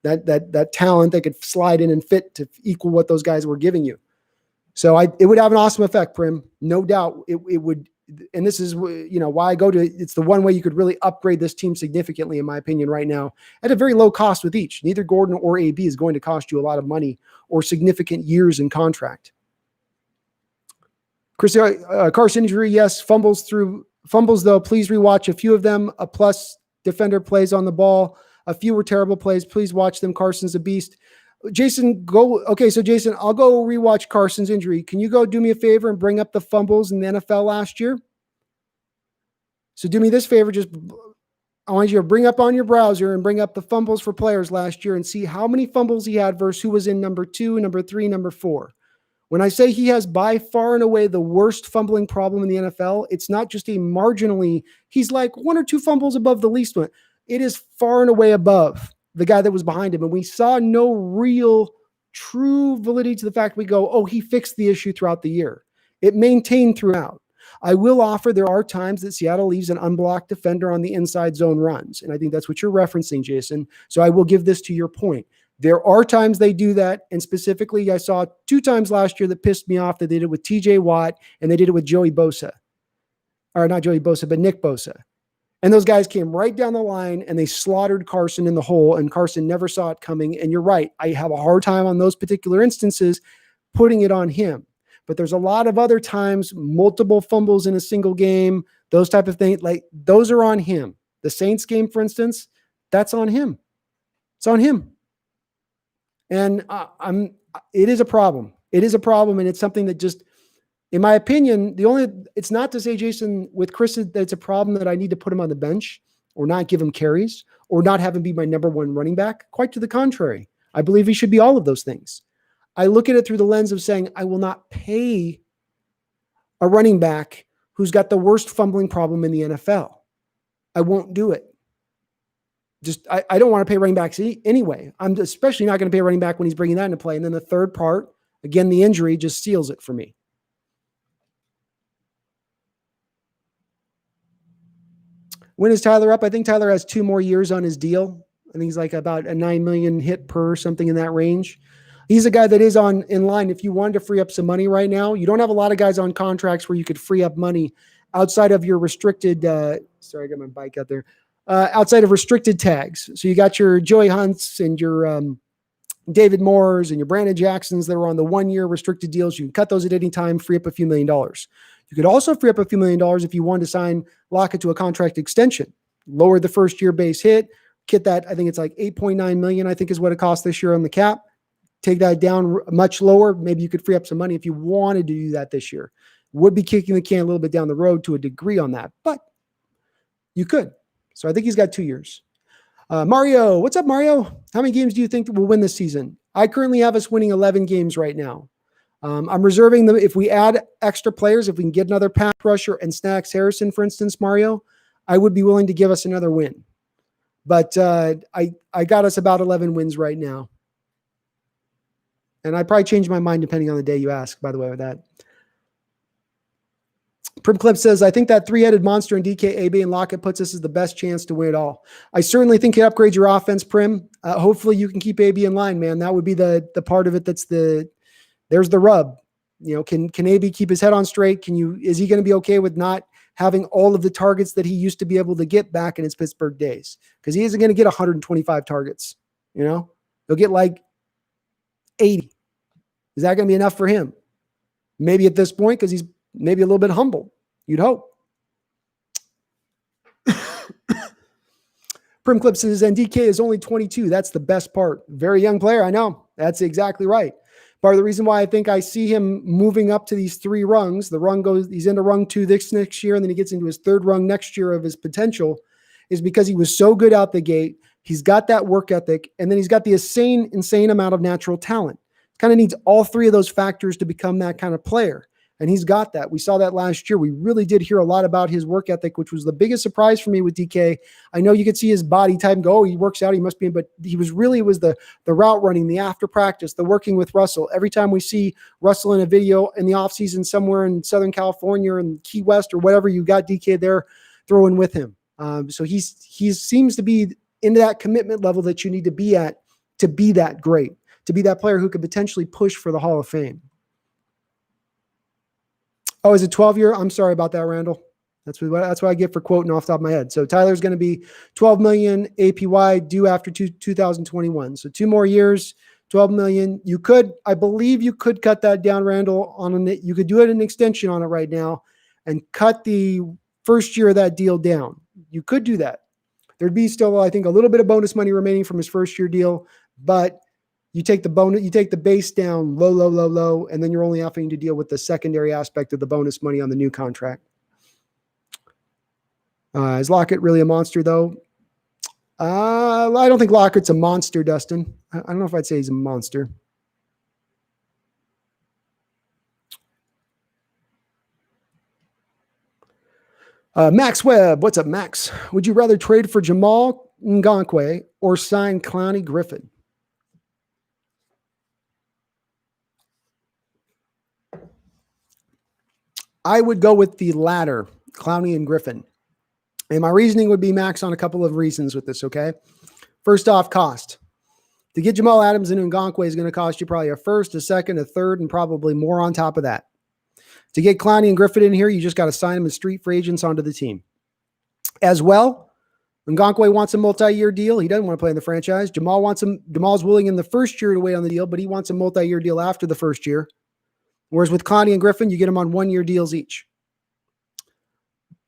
That talent that could slide in and fit to equal what those guys were giving you. So it would have an awesome effect, Prim. No doubt it would and this is, why I go to, it's the one way you could really upgrade this team significantly, in my opinion, right now, at a very low cost with each. Neither Gordon or AB is going to cost you a lot of money or significant years in contract. Chris, Carson injury, yes. Fumbles, though. Please rewatch a few of them. A plus defender plays on the ball. A few were terrible plays. Please watch them. Carson's a beast. Jason, go. Okay, so Jason, I'll go rewatch Carson's injury. Can you go do me a favor and bring up the fumbles in the NFL last year? So do me this favor. I want you to bring up on your browser and bring up the fumbles for players last year and see how many fumbles he had versus who was in number 2, number 3, number 4. When I say he has by far and away the worst fumbling problem in the NFL, it's not just he's like 1 or 2 fumbles above the least one. It is far and away above the guy that was behind him. And we saw no real true validity to the fact we go, oh, he fixed the issue throughout the year. It maintained throughout. I will offer there are times that Seattle leaves an unblocked defender on the inside zone runs. And I think that's what you're referencing, Jason. So I will give this to your point. There are times they do that. And specifically, I saw 2 times last year that pissed me off that they did it with TJ Watt and they did it with Joey Bosa. Or not Joey Bosa, but Nick Bosa. And those guys came right down the line and they slaughtered Carson in the hole, and Carson never saw it coming. And you're right. I have a hard time on those particular instances putting it on him. But there's a lot of other times, multiple fumbles in a single game, those type of things, like those are on him. The Saints game, for instance, that's on him. It's on him. And it is a problem. It is a problem. And it's something that just, in my opinion, it's not to say, Jason, with Chris, that it's a problem that I need to put him on the bench or not give him carries or not have him be my number 1 running back. Quite to the contrary. I believe he should be all of those things. I look at it through the lens of saying, I will not pay a running back who's got the worst fumbling problem in the NFL. I won't do it. I don't want to pay running backs anyway. I'm especially not going to pay a running back when he's bringing that into play. And then the third part, again, the injury just seals it for me. When is Tyler up? I think Tyler has 2 more years on his deal. I think he's like about a $9 million hit per, something in that range. He's a guy that is in line. If you wanted to free up some money right now, you don't have a lot of guys on contracts where you could free up money outside of your restricted, sorry, I got my bike out there. Outside of restricted tags. So you got your Joey Hunts and your David Moores and your Brandon Jacksons that are on the 1-year restricted deals. You can cut those at any time, free up a few $1 million. You could also free up a few $1 million if you wanted to lock it to a contract extension, lower the first year base hit, get that. I think it's like $8.9 million, I think is what it costs this year on the cap. Take that down much lower. Maybe you could free up some money if you wanted to do that this year. Would be kicking the can a little bit down the road to a degree on that, but you could. So I think he's got 2 years. Mario, what's up, Mario? How many games do you think we'll win this season? I currently have us winning 11 games right now. I'm reserving them. If we add extra players, if we can get another pass rusher and Snacks Harrison, for instance, Mario, I would be willing to give us another win. But I got us about 11 wins right now. And I probably change my mind depending on the day you ask, by the way, with that. Prim Clip says, I think that 3-headed monster in DK, AB, and Lockett puts us as the best chance to win it all. I certainly think it upgrades your offense, Prim. Hopefully you can keep AB in line, man. That would be the part of it there's the rub. Can AB keep his head on straight? Is he going to be okay with not having all of the targets that he used to be able to get back in his Pittsburgh days? Because he isn't going to get 125 targets. He'll get like 80. Is that going to be enough for him? Maybe at this point, because he's maybe a little bit humble. You'd hope. Prim Clip says, and DK is only 22. That's the best part. Very young player. I know. That's exactly right. Part of the reason why I think I see him moving up to these 3 rungs, he's into rung 2 this next year, and then he gets into his 3rd rung next year of his potential, is because he was so good out the gate. He's got that work ethic, and then he's got the insane amount of natural talent. Kind of needs all 3 of those factors to become that kind of player. And he's got that. We saw that last year. We really did hear a lot about his work ethic, which was the biggest surprise for me with DK. I know you could see his body type and go, oh, he works out, he must be, but he was the route running, the after practice, the working with Russell. Every time we see Russell in a video in the offseason somewhere in Southern California or in Key West or whatever, you got DK there throwing with him. So he seems to be into that commitment level that you need to be at to be that great, to be that player who could potentially push for the Hall of Fame. Oh, is it 12-year? I'm sorry about that, Randall. That's what I get for quoting off the top of my head. So Tyler's going to be 12 million APY due after 2021. So 2 more years, 12 million. I believe you could cut that down, Randall, you could do it an extension on it right now and cut the first year of that deal down. You could do that. There'd be still, I think, a little bit of bonus money remaining from his first year deal, but you take the base down low, and then you're only having to deal with the secondary aspect of the bonus money on the new contract. Is Lockett really a monster, though? I don't think Lockett's a monster, Dustin. I don't know if I'd say he's a monster. Max Webb, what's up, Max? Would you rather trade for Jamal Ngankwe or sign Clowney Griffin? I would go with the latter, Clowney and Griffin. And my reasoning would be, Max, on a couple of reasons with this, okay? First off, cost. To get Jamal Adams and Ngankwe is going to cost you probably a first, a second, a third, and probably more on top of that. To get Clowney and Griffin in here, you just got to sign them as street free agents onto the team. As well, Ngankwe wants a multi-year deal. He doesn't want to play in the franchise. Jamal's willing in the first year to wait on the deal, but he wants a multi-year deal after the first year. Whereas with Clowney and Griffin, you get them on 1-year deals each.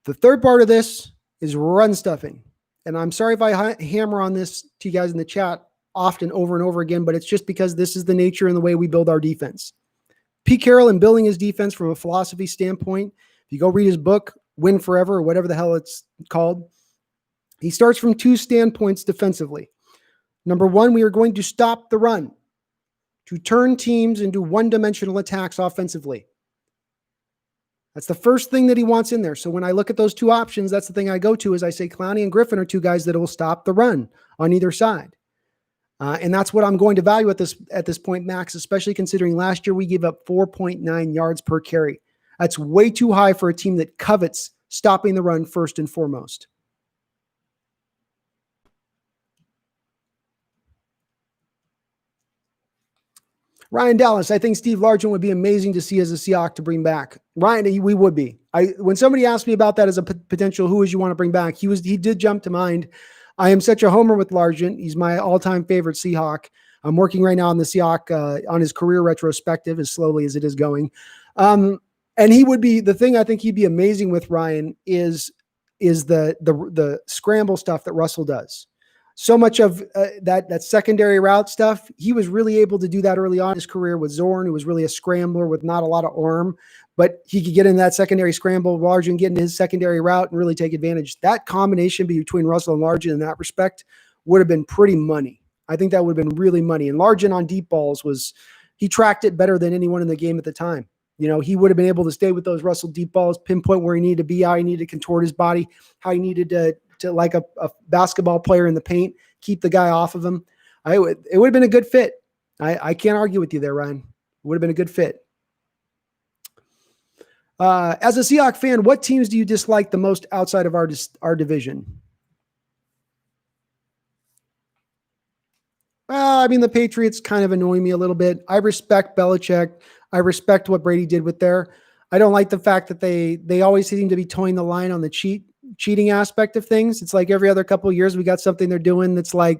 The third part of this is run stuffing. And I'm sorry if I hammer on this to you guys in the chat often over and over again, but it's just because this is the nature and the way we build our defense. Pete Carroll, in building his defense from a philosophy standpoint, if you go read his book, Win Forever, or whatever the hell it's called, he starts from 2 standpoints defensively. Number 1, we are going to stop the run, to turn teams into one-dimensional attacks offensively. That's the first thing that he wants in there. So when I look at those 2 options, that's the thing I go to is I say Clowney and Griffin are 2 guys that will stop the run on either side. And that's what I'm going to value at this point, Max, especially considering last year we gave up 4.9 yards per carry. That's way too high for a team that covets stopping the run first and foremost. Ryan Dallas, I think Steve Largent would be amazing to see as a Seahawk to bring back. Ryan, we would be. When somebody asked me about that as a potential, who would you want to bring back? He did jump to mind. I am such a homer with Largent. He's my all-time favorite Seahawk. I'm working right now on the Seahawk on his career retrospective as slowly as it is going. And he would be the thing I think he'd be amazing with, Ryan, is the scramble stuff that Russell does. So much of that secondary route stuff, he was really able to do that early on in his career with Zorn, who was really a scrambler with not a lot of arm, but he could get in that secondary scramble, Largent get in his secondary route and really take advantage. That combination between Russell and Largent in that respect would have been pretty money. I think that would have been really money. And Largent on deep balls he tracked it better than anyone in the game at the time. You know, he would have been able to stay with those Russell deep balls, pinpoint where he needed to be, how he needed to contort his body, how he needed to like a basketball player in the paint, keep the guy off of him. It would have been a good fit. I can't argue with you there, Ryan. It would have been a good fit. As a Seahawks fan, what teams do you dislike the most outside of our division? Well, I mean, the Patriots kind of annoy me a little bit. I respect Belichick. I respect what Brady did with there. I don't like the fact that they always seem to be towing the line on the cheating aspect of things. It's like every other couple of years we got something they're doing that's like,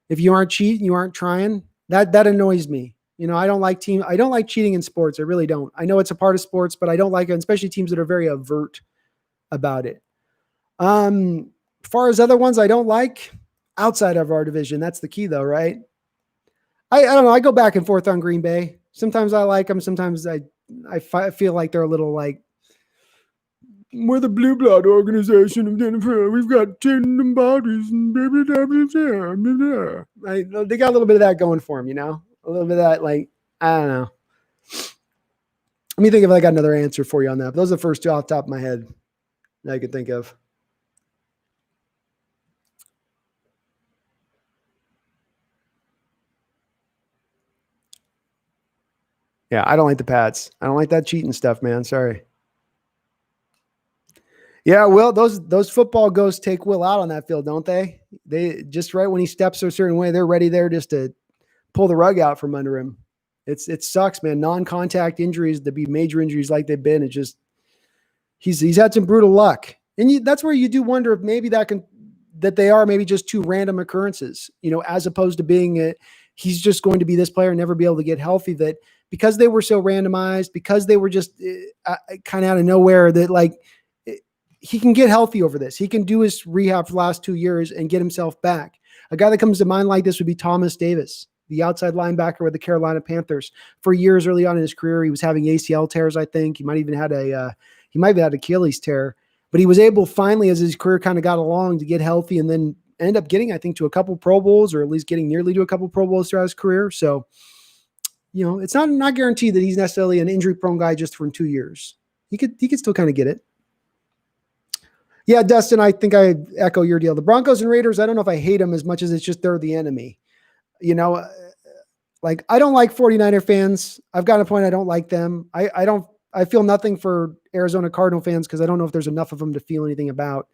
if you aren't cheating, you aren't trying. That annoys me. You know, I don't like cheating in sports. I really don't. I know it's a part of sports, but I don't like it, especially teams that are very overt about it. As far as other ones I don't like outside of our division, that's the key though, right? I don't know. I go back and forth on Green Bay. Sometimes I like them. Sometimes I feel like they're a little like, we're the blue blood organization of the NFL. We've got 10 bodies and they got a little bit of that going for them, you know, a little bit of that. Like, I don't know. Let me think if I got another answer for you on that. But those are the first 2 off the top of my head that I could think of. Yeah, I don't like the Pats. I don't like that cheating stuff, man. Sorry. Yeah, Will, those football ghosts take Will out on that field, don't they? They just right when he steps a certain way, they're ready there just to pull the rug out from under him. It sucks, man. Non-contact injuries to be major injuries like they've been. It just He's had some brutal luck. And that's where you do wonder if maybe that they are maybe just two random occurrences, as opposed to being he's just going to be this player and never be able to get healthy, that because they were so randomized, because they were just kind of out of nowhere, that like he can get healthy over this. He can do his rehab for the last 2 years and get himself back. A guy that comes to mind like this would be Thomas Davis, the outside linebacker with the Carolina Panthers. For years early on in his career, he was having ACL tears, I think. He might have had Achilles tear. But he was able finally, as his career kind of got along, to get healthy and then end up getting, I think, to a couple Pro Bowls, or at least getting nearly to a couple Pro Bowls throughout his career. So, it's not guaranteed that he's necessarily an injury-prone guy just for 2 years. He could still kind of get it. Yeah, Dustin, I think I echo your deal. The Broncos and Raiders, I don't know if I hate them as much as it's just they're the enemy. Like I don't like 49er fans. I've got a point. I don't like them. I feel nothing for Arizona Cardinal fans because I don't know if there's enough of them to feel anything about.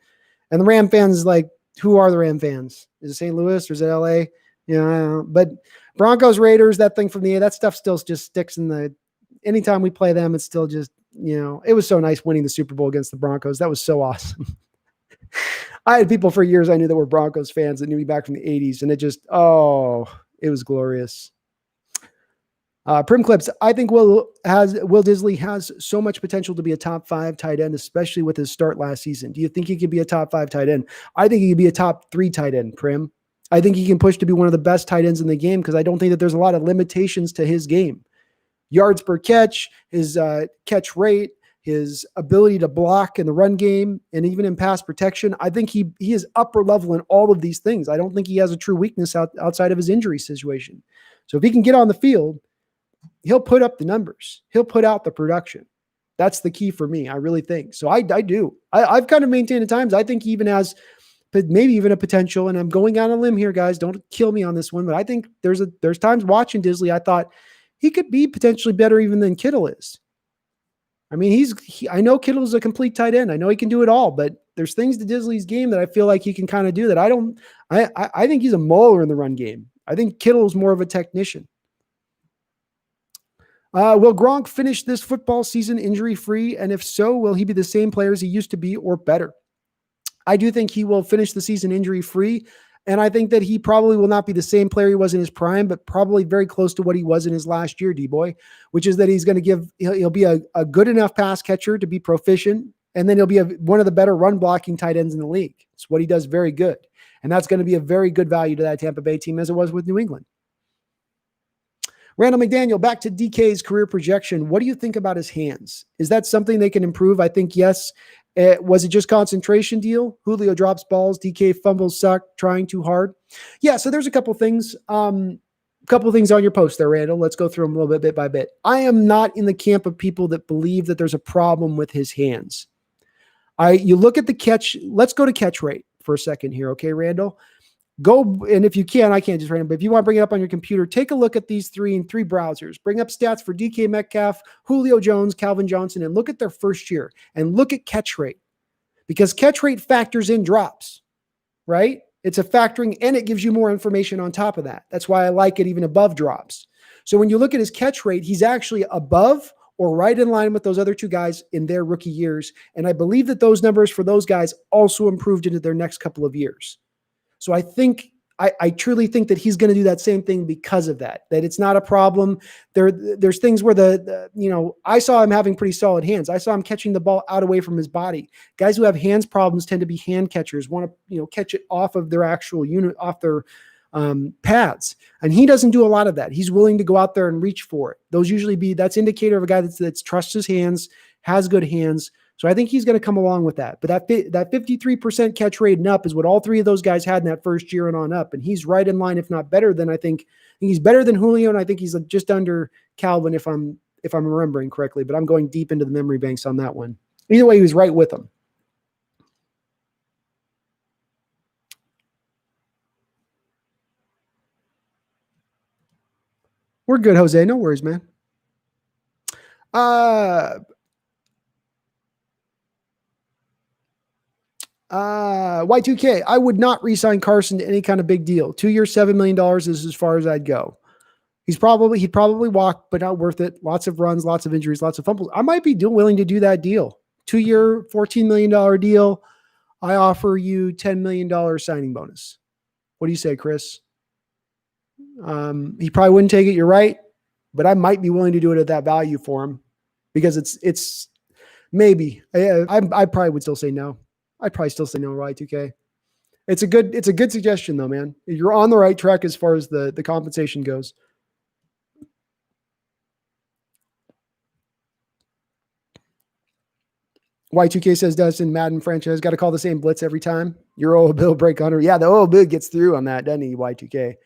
And the Ram fans, like, who are the Ram fans? Is it St. Louis or is it LA? I don't know. But Broncos, Raiders, that thing from that stuff still just sticks anytime we play them, it's still just, it was so nice winning the Super Bowl against the Broncos. That was so awesome. I had people for years I knew that were Broncos fans that knew me back from the 80s, and it was glorious. Prim Clips, I think Will Dissly has so much potential to be a top 5 tight end, especially with his start last season. Do you think he could be a top 5 tight end? I think he could be a top 3 tight end, Prim. I think he can push to be one of the best tight ends in the game because I don't think that there's a lot of limitations to his game. Yards per catch, his catch rate, his ability to block in the run game, and even in pass protection. I think he is upper level in all of these things. I don't think he has a true weakness outside of his injury situation. So if he can get on the field, he'll put up the numbers. He'll put out the production. That's the key for me. I really think. So I do. I've kind of maintained at times. I think he even has maybe even a potential, and I'm going on a limb here, guys. Don't kill me on this one, but I think there's times watching Dissly, I thought he could be potentially better even than Kittle is. I mean, I know Kittle's a complete tight end. I know he can do it all, but there's things to Dissly's game that I feel like he can kind of do that I think he's a mauler in the run game. I think Kittle's more of a technician. Will Gronk finish this football season injury-free? And if so, will he be the same player as he used to be or better? I do think he will finish the season injury-free. And I think that he probably will not be the same player he was in his prime, but probably very close to what he was in his last year, D-Boy, which is that he'll be a good enough pass catcher to be proficient. And then he'll be one of the better run blocking tight ends in the league. It's what he does very good. And that's going to be a very good value to that Tampa Bay team as it was with New England. Randall McDaniel, back to DK's career projection. What do you think about his hands? Is that something they can improve? I think yes. Was it just concentration deal? Julio drops balls, DK fumbles, suck, trying too hard. Yeah, so there's a couple things. Couple things on your post there, Randall. Let's go through them a little bit by bit. I am not in the camp of people that believe that there's a problem with his hands. You look at the catch. Let's go to catch rate for a second here, okay, Randall? Go, and if you can, I can't just random, but if you want to bring it up on your computer, take a look at these three in 3 browsers. Bring up stats for DK Metcalf, Julio Jones, Calvin Johnson, and look at their first year and look at catch rate, because catch rate factors in drops, right? It's a factoring, and it gives you more information on top of that. That's why I like it even above drops. So when you look at his catch rate, he's actually above or right in line with those other 2 guys in their rookie years. And I believe that those numbers for those guys also improved into their next couple of years. So I truly think that he's going to do that same thing because of that it's not a problem. There's things where I saw him having pretty solid hands. I saw him catching the ball out away from his body. Guys who have hands problems tend to be hand catchers, want to, catch it off of their actual unit, off their pads. And he doesn't do a lot of that. He's willing to go out there and reach for it. Those usually that's indicator of a guy that's trusts his hands, has good hands. So I think he's going to come along with that. But that 53% catch rate and up is what all 3 of those guys had in that first year and on up. And he's right in line, if not better than I think he's better than Julio. And I think he's just under Calvin, if I'm remembering correctly, but I'm going deep into the memory banks on that one. Either way, he was right with them. We're good, Jose. No worries, man. Y2K, I would not re-sign Carson to any kind of big deal. 2 years, $7 million is as far as I'd go. He'd probably walk, but not worth it. Lots of runs, lots of injuries, lots of fumbles. I might be willing to do that deal. 2-year, $14 million deal. I offer you $10 million signing bonus. What do you say, Chris? He probably wouldn't take it. You're right. But I might be willing to do it at that value for him because it's maybe. I probably would still say no. I'd probably still say no, Y2K. It's a good suggestion though, man. You're on the right track as far as the compensation goes. Y2K says, Dustin, Madden franchise got to call the same blitz every time. Your old Bill break hunter. Yeah, the old Bill gets through on that, doesn't he, Y2K?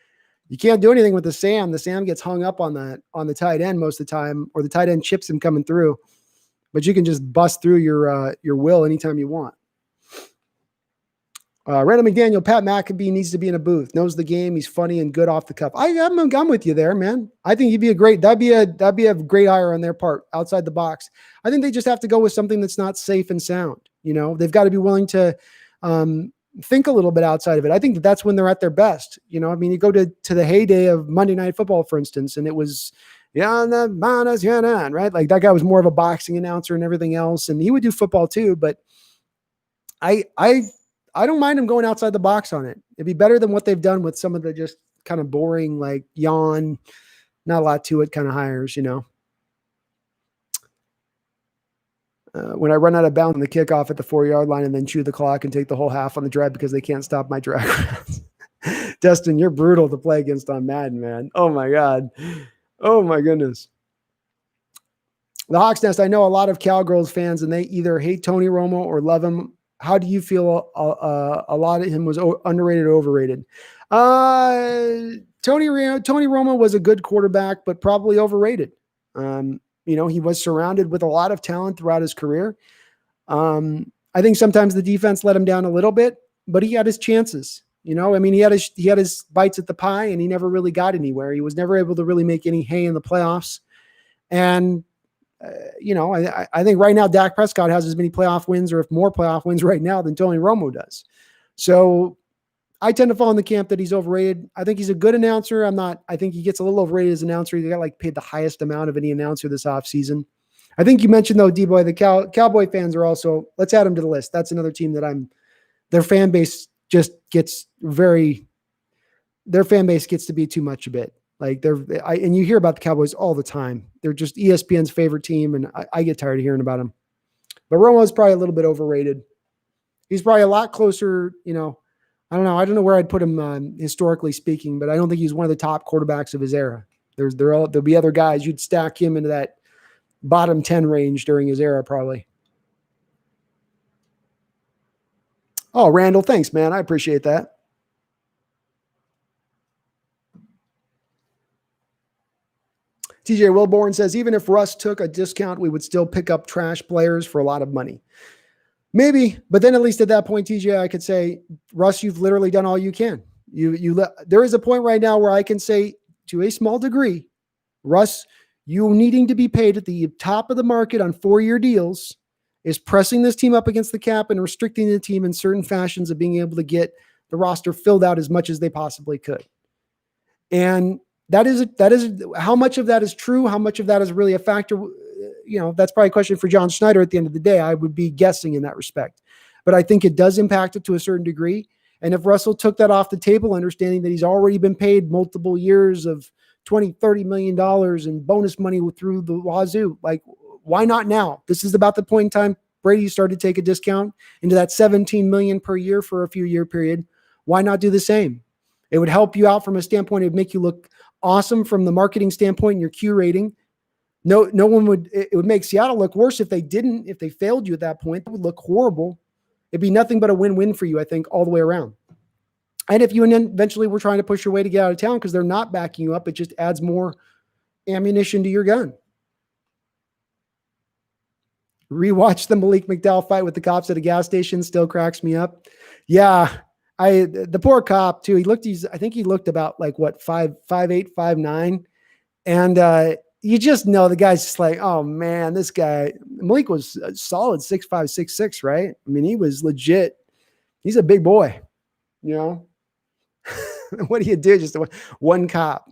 You can't do anything with the Sam. The Sam gets hung up on the tight end most of the time, or the tight end chips him coming through. But you can just bust through your will anytime you want. Randall McDaniel, Pat McAfee needs to be in a booth. Knows the game. He's funny and good off the cuff. I'm with you there, man. I think that'd be a great hire on their part, outside the box. I think they just have to go with something that's not safe and sound. They've got to be willing to think a little bit outside of it. I think that's when they're at their best. You go to the heyday of Monday Night Football, for instance, and it was right? Like that guy was more of a boxing announcer and everything else, and he would do football too. But I don't mind them going outside the box on it. It'd be better than what they've done with some of the just kind of boring, like yawn, not a lot to it kind of hires, When I run out of bounds on the kickoff at the 4-yard line and then chew the clock and take the whole half on the drive because they can't stop my drag routes. Dustin, you're brutal to play against on Madden, man. Oh my God. Oh my goodness. The Hawks Nest, I know a lot of Cowgirls fans and they either hate Tony Romo or love him. How do you feel a lot of him was underrated or overrated? Tony Romo was a good quarterback, but probably overrated. He was surrounded with a lot of talent throughout his career. I think sometimes the defense let him down a little bit, but he had his chances. He had his bites at the pie, and he never really got anywhere. He was never able to really make any hay in the playoffs. And I think right now Dak Prescott has as many playoff wins, or if more playoff wins right now than Tony Romo does. So I tend to fall in the camp that he's overrated. I think he's a good announcer. I think he gets a little overrated as an announcer. He got paid the highest amount of any announcer this offseason. I think you mentioned though, D-Boy, the Cowboy fans are also, let's add them to the list. That's another team that their fan base just gets their fan base gets to be too much a bit. And you hear about the Cowboys all the time. They're just ESPN's favorite team, and I get tired of hearing about them. But Romo's probably a little bit overrated. He's probably a lot closer, I don't know. I don't know where I'd put him historically speaking, but I don't think he's one of the top quarterbacks of his era. There'll be other guys. You'd stack him into that bottom 10 range during his era, probably. Oh, Randall, thanks, man. I appreciate that. TJ Wilborn says, even if Russ took a discount, we would still pick up trash players for a lot of money. Maybe, but then at least at that point, TJ, I could say, Russ, you've literally done all you can. There is a point right now where I can say, to a small degree, Russ, you needing to be paid at the top of the market on 4-year deals is pressing this team up against the cap and restricting the team in certain fashions of being able to get the roster filled out as much as they possibly could. And that is how much of that is true, how much of that is really a factor. That's probably a question for John Schneider at the end of the day. I would be guessing in that respect, but I think it does impact it to a certain degree. And if Russell took that off the table, understanding that he's already been paid multiple years of $20-30 million in bonus money through the wazoo, why not now? This is about the point in time Brady started to take a discount into that $17 million per year for a few year period. Why not do the same? It would help you out from a standpoint. It would make you look awesome from the marketing standpoint and your Q rating. It would make Seattle look worse if they failed you at that point. It would look horrible. It'd be nothing but a win-win for you, I think, all the way around. And if you eventually were trying to push your way to get out of town because they're not backing you up, it just adds more ammunition to your gun. Rewatch the Malik McDowell fight with the cops at a gas station. Still cracks me up. Yeah. The poor cop too. I think he looked about 5'8", 5'9", and you just know the guy's just like, oh man, this guy Malik was a solid 6'5", 6'6", right? I mean, he was legit. He's a big boy, What do you do? Just one cop.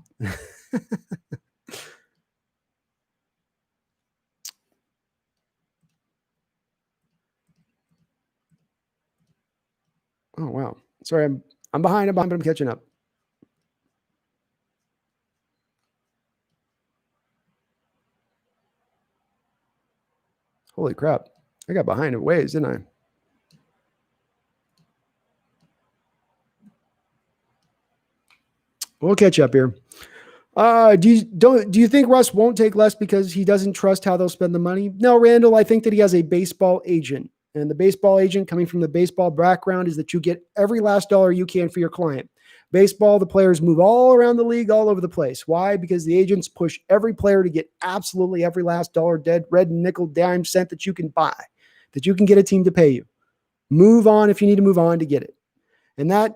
Oh, wow. Sorry, I'm behind, but I'm catching up. Holy crap. I got behind it ways, didn't I? We'll catch up here. Do you think Russ won't take less because he doesn't trust how they'll spend the money? No, Randall, I think that he has a baseball agent. And the baseball agent, coming from the baseball background, is that you get every last dollar you can for your client. Baseball, the players move all around the league, all over the place. Why? Because the agents push every player to get absolutely every last dollar, dead, red, nickel, dime, cent that you can buy, that you can get a team to pay you. Move on if you need to move on to get it. And that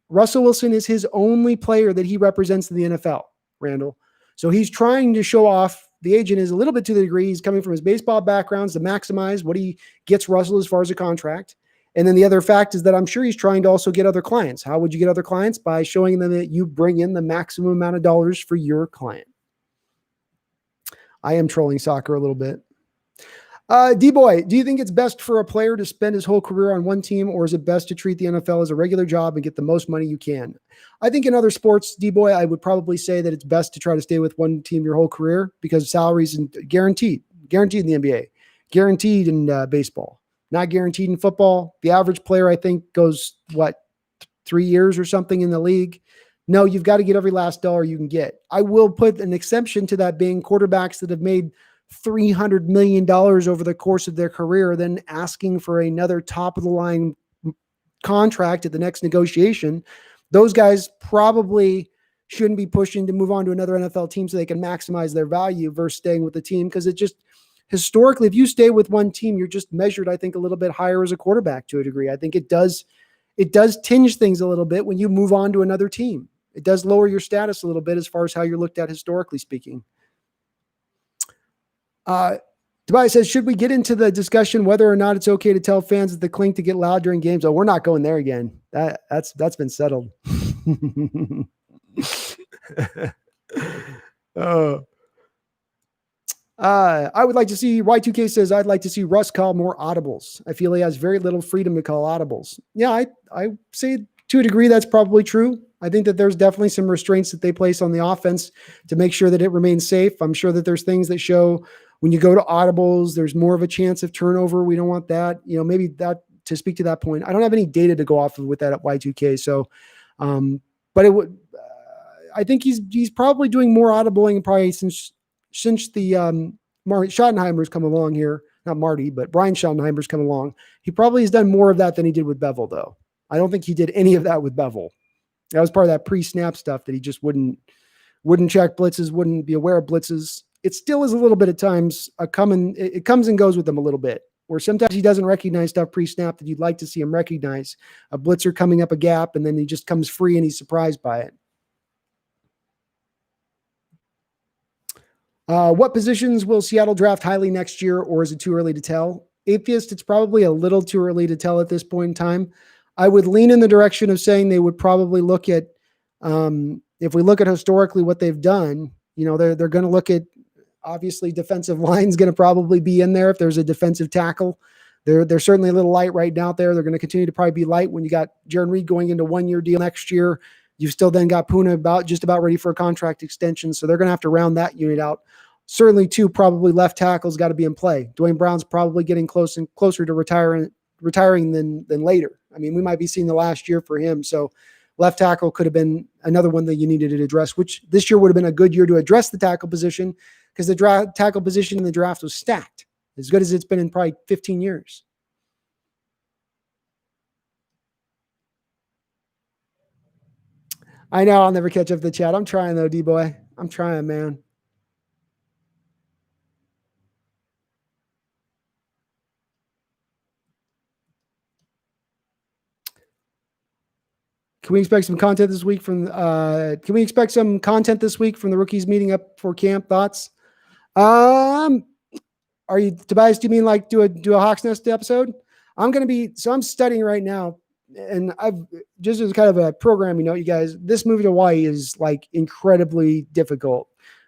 Russell Wilson is his only player that he represents in the NFL, Randall. So he's trying to show off. The agent is a little bit to the degree he's coming from his baseball backgrounds to maximize what he gets Russell as far as a contract. And then the other fact is that I'm sure he's trying to also get other clients. How would you get other clients? By showing them that you bring in the maximum amount of dollars for your client. I am trolling soccer a little bit. D-Boy, do you think it's best for a player to spend his whole career on one team, or is it best to treat the NFL as a regular job and get the most money you can? I think in other sports, D-Boy, I would probably say that it's best to try to stay with one team your whole career because salaries are guaranteed in the NBA, guaranteed in baseball, not guaranteed in football. The average player, I think, goes, 3 years or something in the league. No, you've got to get every last dollar you can get. I will put an exception to that being quarterbacks that have made $300 million over the course of their career, then asking for another top of the line contract at the next negotiation. Those guys probably shouldn't be pushing to move on to another NFL team so they can maximize their value versus staying with the team. Because it just historically, if you stay with one team, you're just measured, I think, a little bit higher as a quarterback to a degree. I think it does tinge things a little bit when you move on to another team. It does lower your status a little bit as far as how you're looked at historically speaking. Tobias says, should we get into the discussion whether or not it's okay to tell fans at the clink to get loud during games? Oh, we're not going there again. That's been settled. I would like to see, Y2K says, I'd like to see Russ call more audibles. I feel he has very little freedom to call audibles. Yeah, I say to a degree that's probably true. I think that there's definitely some restraints that they place on the offense to make sure that it remains safe. I'm sure that there's things that show when you go to audibles, there's more of a chance of turnover. We don't want that. Maybe that, to speak to that point, I don't have any data to go off of with that at Y2K. So, but it would, I think he's probably doing more audibling probably since the Schottenheimer's come along here. Not Marty, but Brian Schottenheimer's come along. He probably has done more of that than he did with Bevel, though. I don't think he did any of that with Bevel. That was part of that pre-snap stuff that he just wouldn't check blitzes, wouldn't be aware of blitzes. It still is a little bit at times it comes and goes with him a little bit, where sometimes he doesn't recognize stuff pre-snap that you'd like to see him recognize. A blitzer coming up a gap, and then he just comes free and he's surprised by it. What positions will Seattle draft highly next year, or is it too early to tell? Atheist, it's probably a little too early to tell at this point in time. I would lean in the direction of saying they would probably look at, if we look at historically what they've done, they're going to look at, obviously defensive line's going to probably be in there. If there's a defensive tackle, they're certainly a little light right now out there. They're going to continue to probably be light when you got Jaron Reed going into 1-year deal next year. You've still then got Puna just about ready for a contract extension. So they're going to have to round that unit out. Certainly two probably left tackles got to be in play. Dwayne Brown's probably getting closer to retiring than later. I mean, we might be seeing the last year for him. So left tackle could have been another one that you needed to address, which this year would have been a good year to address the tackle position because the tackle position in the draft was stacked, as good as it's been in probably 15 years. I know I'll never catch up the chat. I'm trying though, D-Boy. I'm trying, man. Can we expect some content this week from the rookies meeting up for camp? Thoughts? Are you, Tobias, do you mean like do a Hawks Nest episode? I'm studying right now, and I've just as kind of a program, you guys, this move to Hawaii is like incredibly difficult.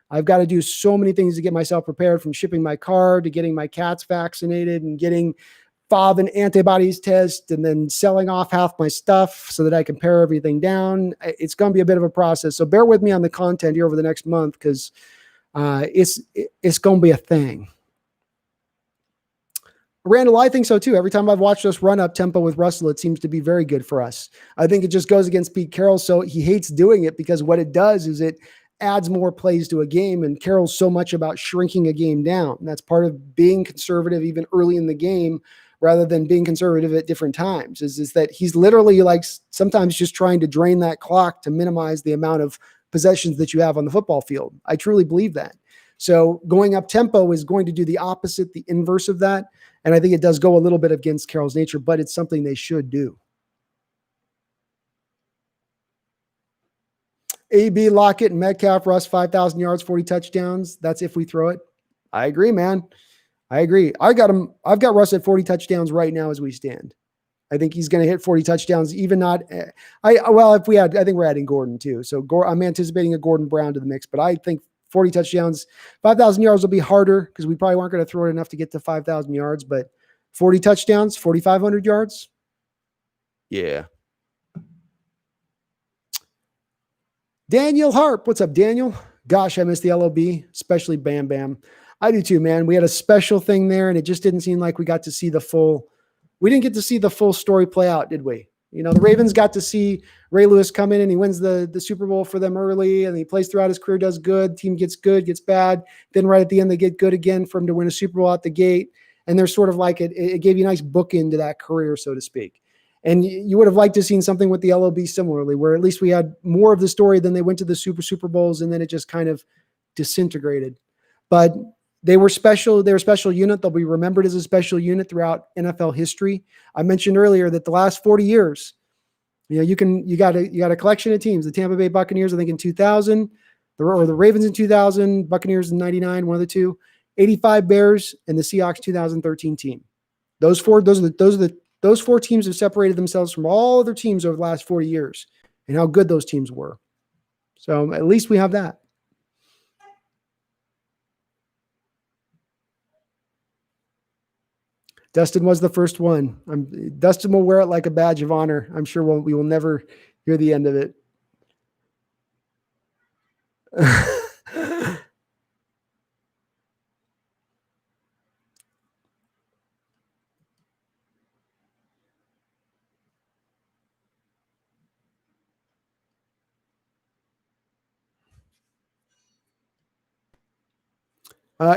I've got to do so many things to get myself prepared, from shipping my car to getting my cats vaccinated and getting FOB and antibodies test and then selling off half my stuff so that I can pare everything down. It's going to be a bit of a process. So bear with me on the content here over the next month because it's going to be a thing. Randall, I think so too. Every time I've watched us run up tempo with Russell, it seems to be very good for us. I think it just goes against Pete Carroll. So he hates doing it because what it does is it adds more plays to a game. And Carroll's so much about shrinking a game down. And that's part of being conservative even early in the game rather than being conservative at different times is that he's literally like sometimes just trying to drain that clock to minimize the amount of possessions that you have on the football field. I truly believe that. So going up tempo is going to do the opposite, the inverse of that. And I think it does go a little bit against Carroll's nature, but it's something they should do. AB, Lockett, and Metcalf, Russ, 5,000 yards, 40 touchdowns. That's if we throw it. I agree, man. I agree. I've got Russ at 40 touchdowns right now as we stand. I think he's going to hit 40 touchdowns, even not. I think we're adding Gordon too. So I'm anticipating a Gordon Brown to the mix, but I think 40 touchdowns, 5,000 yards will be harder because we probably aren't going to throw it enough to get to 5,000 yards, but 40 touchdowns, 4,500 yards. Yeah. Daniel Harp. What's up, Daniel? Gosh, I miss the LOB, especially Bam Bam. I do too, man. We had a special thing there and it just didn't seem like we didn't get to see the full story play out, did we? You know, the Ravens got to see Ray Lewis come in and he wins the Super Bowl for them early and he plays throughout his career, does good. Team gets good, gets bad. Then right at the end, they get good again for him to win a Super Bowl out the gate. And they're sort of like it gave you a nice bookend to that career, so to speak. And you would have liked to have seen something with the LOB similarly, where at least we had more of the story than they went to the Super Bowls and then it just kind of disintegrated. But they were special. They're a special unit. They'll be remembered as a special unit throughout NFL history. I mentioned earlier that the last 40 years, you know, you got a collection of teams. The Tampa Bay Buccaneers, I think in 2000, or the Ravens in 2000, Buccaneers in 99, one of the two, 85 Bears, and the Seahawks 2013 team. Those four teams have separated themselves from all other teams over the last 40 years and how good those teams were. So at least we have that. Dustin was the first one. Dustin will wear it like a badge of honor. I'm sure we will never hear the end of it.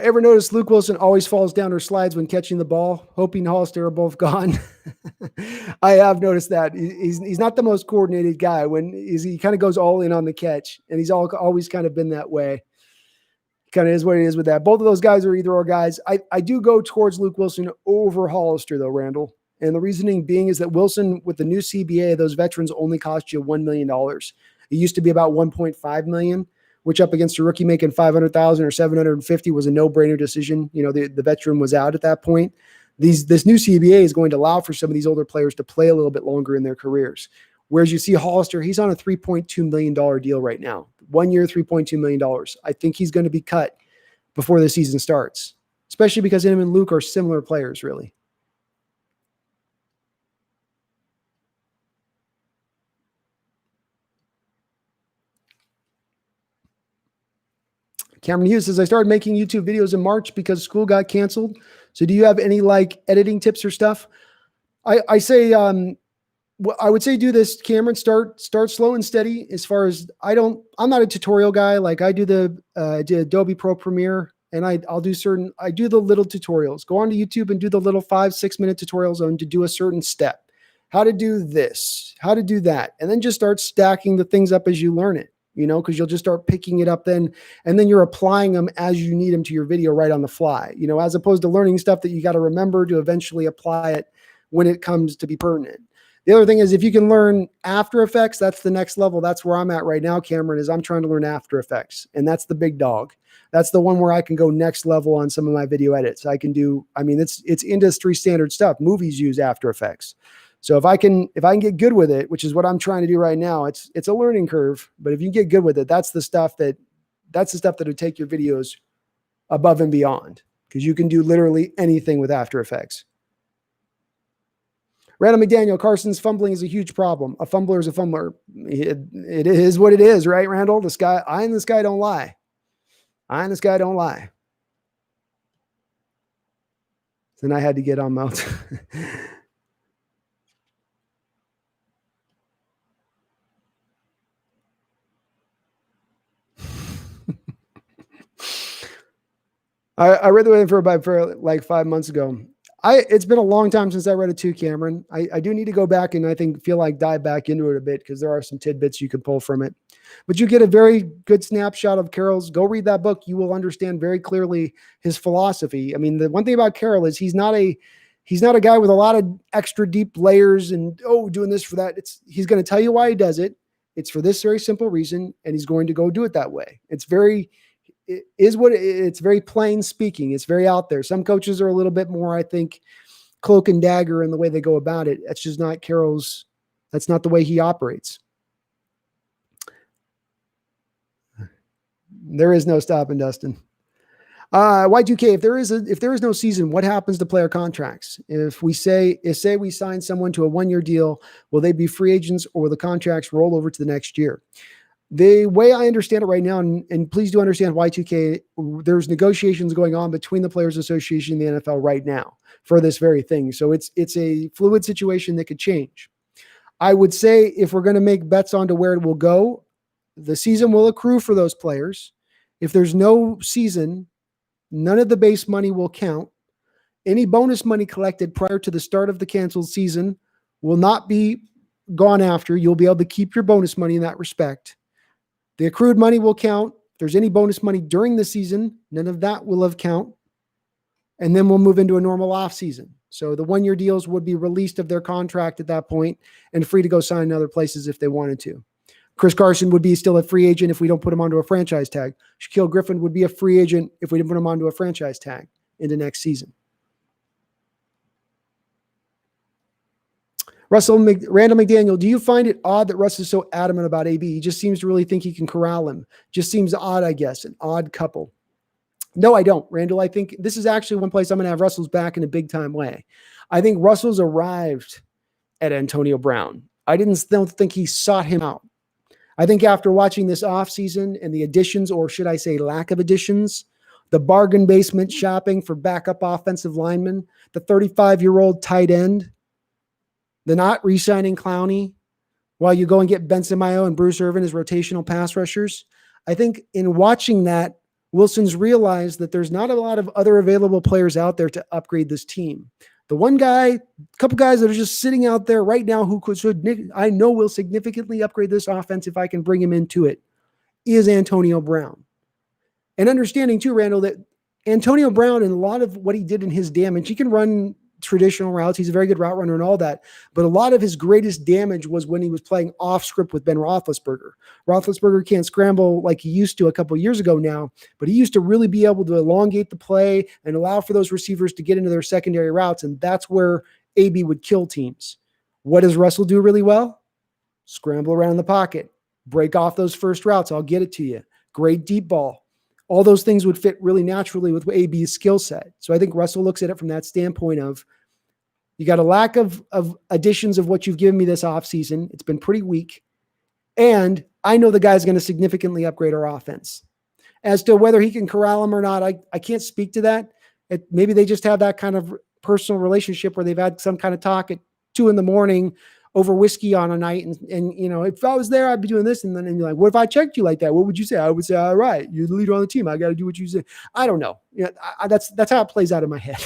Ever notice Luke Wilson always falls down or slides when catching the ball? Hoping Hollister are both gone. I have noticed that. He's not the most coordinated guy when he kind of goes all in on the catch, and he's always kind of been that way. Kind of is what it is with that. Both of those guys are either or guys. I do go towards Luke Wilson over Hollister though, Randall. And the reasoning being is that Wilson, with the new CBA, those veterans only cost you $1 million. It used to be about $1.5 million. Which up against a rookie making $500,000 or $750 was a no-brainer decision. You know, the veteran was out at that point. This new CBA is going to allow for some of these older players to play a little bit longer in their careers. Whereas you see Hollister, he's on a $3.2 million deal right now. 1 year, $3.2 million. I think he's going to be cut before the season starts, especially because him and Luke are similar players, really. Cameron Hughes says, I started making YouTube videos in March because school got canceled. So do you have any like editing tips or stuff? I would say do this, Cameron, start slow and steady as far as I'm not a tutorial guy. Like I do the Adobe Pro Premiere and I do the little tutorials. Go onto YouTube and do the little 5-6 minute tutorials on to do a certain step, how to do this, how to do that. And then just start stacking the things up as you learn it. You know, because you'll just start picking it up then, and then you're applying them as you need them to your video right on the fly, you know, as opposed to learning stuff that you got to remember to eventually apply it when it comes to be pertinent. The other thing is if you can learn After Effects, that's the next level. That's where I'm at right now, Cameron, is I'm trying to learn After Effects, and that's the big dog. That's the one where I can go next level on some of my video edits. It's industry standard stuff. Movies use After Effects. So if I can get good with it, which is what I'm trying to do right now, it's a learning curve, but if you get good with it, that's the stuff that would take your videos above and beyond, because you can do literally anything with After Effects. Randall McDaniel, Carson's fumbling is a huge problem. A fumbler is a fumbler. It is what it is, right, Randall? I and this guy don't lie. Then I had to get on mount. I read the way for like 5 months ago. It's been a long time since I read it too, Cameron. I do need to go back and I think feel like dive back into it a bit because there are some tidbits you can pull from it. But you get a very good snapshot of Carroll's. Go read that book. You will understand very clearly his philosophy. I mean, the one thing about Carroll is he's not a guy with a lot of extra deep layers and doing this for that. He's going to tell you why he does it. It's for this very simple reason, and he's going to go do it that way. It's very plain speaking. It's very out there. Some coaches are a little bit more, I think, cloak and dagger in the way they go about it. That's just not Carroll's. That's not the way he operates. There is no stopping, Dustin. Y2K, if there is no season, what happens to player contracts? If we say we sign someone to a 1-year deal, will they be free agents or will the contracts roll over to the next year? The way I understand it right now, and please do understand Y2K, there's negotiations going on between the Players Association and the NFL right now for this very thing. So it's a fluid situation that could change. I would say if we're going to make bets on to where it will go, the season will accrue for those players. If there's no season, none of the base money will count. Any bonus money collected prior to the start of the canceled season will not be gone after. You'll be able to keep your bonus money in that respect. The accrued money will count. If there's any bonus money during the season, none of that will have count. And then we'll move into a normal off season. So the 1-year deals would be released of their contract at that point and free to go sign in other places if they wanted to. Chris Carson would be still a free agent if we don't put him onto a franchise tag. Shaquille Griffin would be a free agent if we didn't put him onto a franchise tag into next season. Randall McDaniel, do you find it odd that Russ is so adamant about AB? He just seems to really think he can corral him. Just seems odd, I guess, an odd couple. No, I don't, Randall. I think this is actually one place I'm going to have Russell's back in a big time way. I think Russell's arrived at Antonio Brown. I don't think he sought him out. I think after watching this offseason and the additions, or should I say lack of additions, the bargain basement shopping for backup offensive linemen, the 35-year-old tight end, the not re-signing Clowney, while you go and get Benson Mayo and Bruce Irvin as rotational pass rushers. I think in watching that, Wilson's realized that there's not a lot of other available players out there to upgrade this team. The one guy, a couple guys that are just sitting out there right now who I know will significantly upgrade this offense if I can bring him into it, is Antonio Brown. And understanding too, Randall, that Antonio Brown and a lot of what he did in his damage, he can run traditional routes. He's a very good route runner and all that. But a lot of his greatest damage was when he was playing off script with Ben Roethlisberger. Roethlisberger can't scramble like he used to a couple of years ago now, but he used to really be able to elongate the play and allow for those receivers to get into their secondary routes. And that's where AB would kill teams. What does Russell do really well? Scramble around the pocket, break off those first routes. I'll get it to you. Great deep ball. All those things would fit really naturally with AB's skill set. So I think Russell looks at it from that standpoint of, you got a lack of additions of what you've given me this offseason. It's been pretty weak. And I know the guy's going to significantly upgrade our offense. As to whether he can corral him or not, I can't speak to that. Maybe they just have that kind of personal relationship where they've had some kind of talk at 2 a.m. over whiskey on a night. And you know, if I was there, I'd be doing this. And then you're like, what if I checked you like that? What would you say? I would say, all right, you're the leader on the team. I got to do what you say. I don't know. You know, that's how it plays out in my head.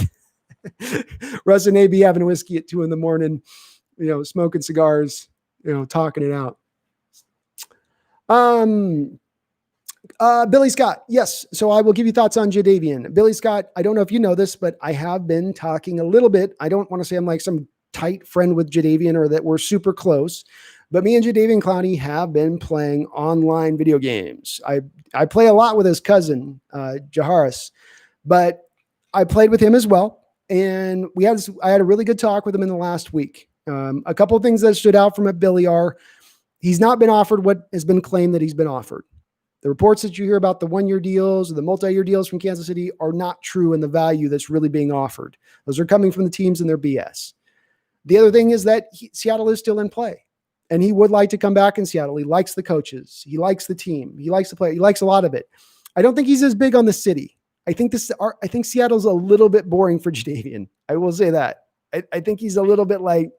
Russ and AB having whiskey at 2 a.m, you know, smoking cigars, you know, talking it out. Billy Scott. Yes. So I will give you thoughts on Jadeveon. Billy Scott, I don't know if you know this, but I have been talking a little bit. I don't want to say I'm like some tight friend with Jadeveon or that we're super close, but me and Jadeveon Clowney have been playing online video games. I play a lot with his cousin, Jaharis, but I played with him as well. And I had a really good talk with him in the last week. A couple of things that stood out from it, Billy, are he's not been offered what has been claimed that he's been offered. The reports that you hear about the 1-year deals or the multi-year deals from Kansas City are not true in the value that's really being offered. Those are coming from the teams and their BS. The other thing is that Seattle is still in play, and he would like to come back in Seattle. He likes the coaches. He likes the team. He likes the play. He likes a lot of it. I don't think he's as big on the city. I think Seattle's a little bit boring for Jadeveon. I will say that. I think he's a little bit like,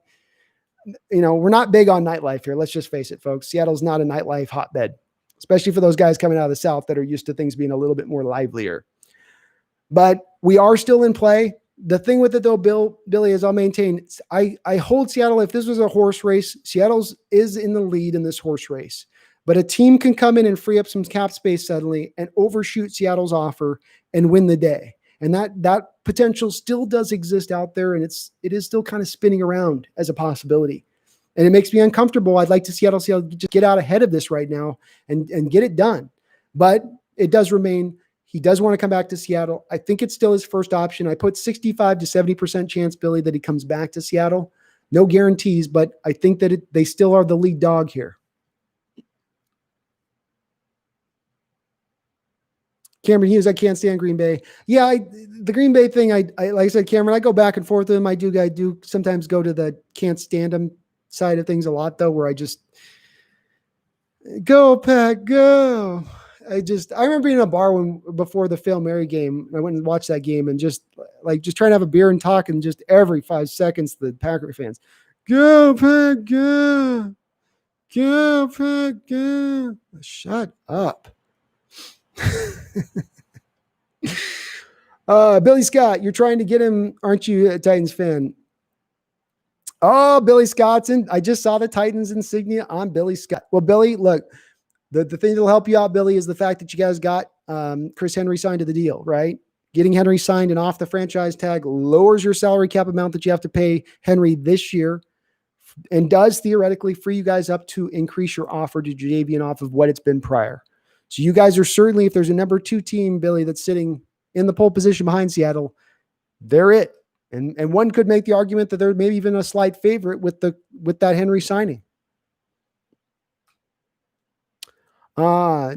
we're not big on nightlife here. Let's just face it, folks. Seattle's not a nightlife hotbed, especially for those guys coming out of the South that are used to things being a little bit more livelier. But we are still in play. The thing with it, though, Billy, is I'll maintain, I hold Seattle. If this was a horse race, Seattle's is in the lead in this horse race. But a team can come in and free up some cap space suddenly and overshoot Seattle's offer and win the day. And that potential still does exist out there, and it is still kind of spinning around as a possibility. And it makes me uncomfortable. I'd like to Seattle just get out ahead of this right now and get it done. But it does remain, he does want to come back to Seattle. I think it's still his first option. I put 65 to 70% chance, Billy, that he comes back to Seattle. No guarantees, but I think that they still are the lead dog here. Cameron Hughes, I can't stand Green Bay. Yeah, the Green Bay thing, I like I said, Cameron, I go back and forth with him. I do sometimes go to the can't stand him side of things a lot, though, where I just go, Pack, go. I remember being in a bar before the Fail Mary game. I went and watched that game and just trying to have a beer and talk, and just every 5 seconds, the Packer fans, go, Pack, go. Go, Pack, go. Shut up. Billy Scott, you're trying to get him, aren't you, a Titans fan? Oh, Billy Scott's in. I just saw the Titans insignia on Billy Scott. Well, Billy, look, the thing that'll help you out, Billy, is the fact that you guys got Chris Henry signed to the deal, right? Getting Henry signed and off the franchise tag lowers your salary cap amount that you have to pay Henry this year, and does theoretically free you guys up to increase your offer to Jadeveon off of what it's been prior. So you guys are certainly, if there's a number 2 team, Billy, that's sitting in the pole position behind Seattle, they're it. And one could make the argument that they're maybe even a slight favorite with that Henry signing. Randall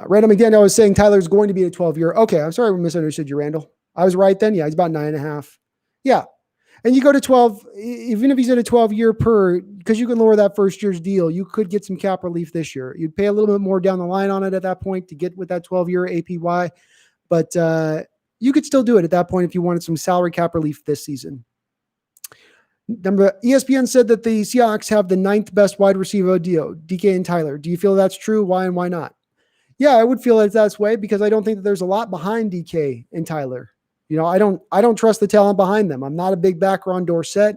McDaniel was saying Tyler's going to be a 12-year. Okay, I'm sorry I misunderstood you, Randall. I was right then. Yeah, he's about 9.5. Yeah. And you go to 12, even if he's at a 12-year because you can lower that first year's deal, you could get some cap relief this year. You'd pay a little bit more down the line on it at that point to get with that 12-year APY. But you could still do it at that point if you wanted some salary cap relief this season. ESPN said that the Seahawks have the 9th best wide receiver duo, DK and Tyler. Do you feel that's true? Why and why not? Yeah, I would feel that that's way because I don't think that there's a lot behind DK and Tyler. I don't trust the talent behind them. I'm not a big backer on Dorsett.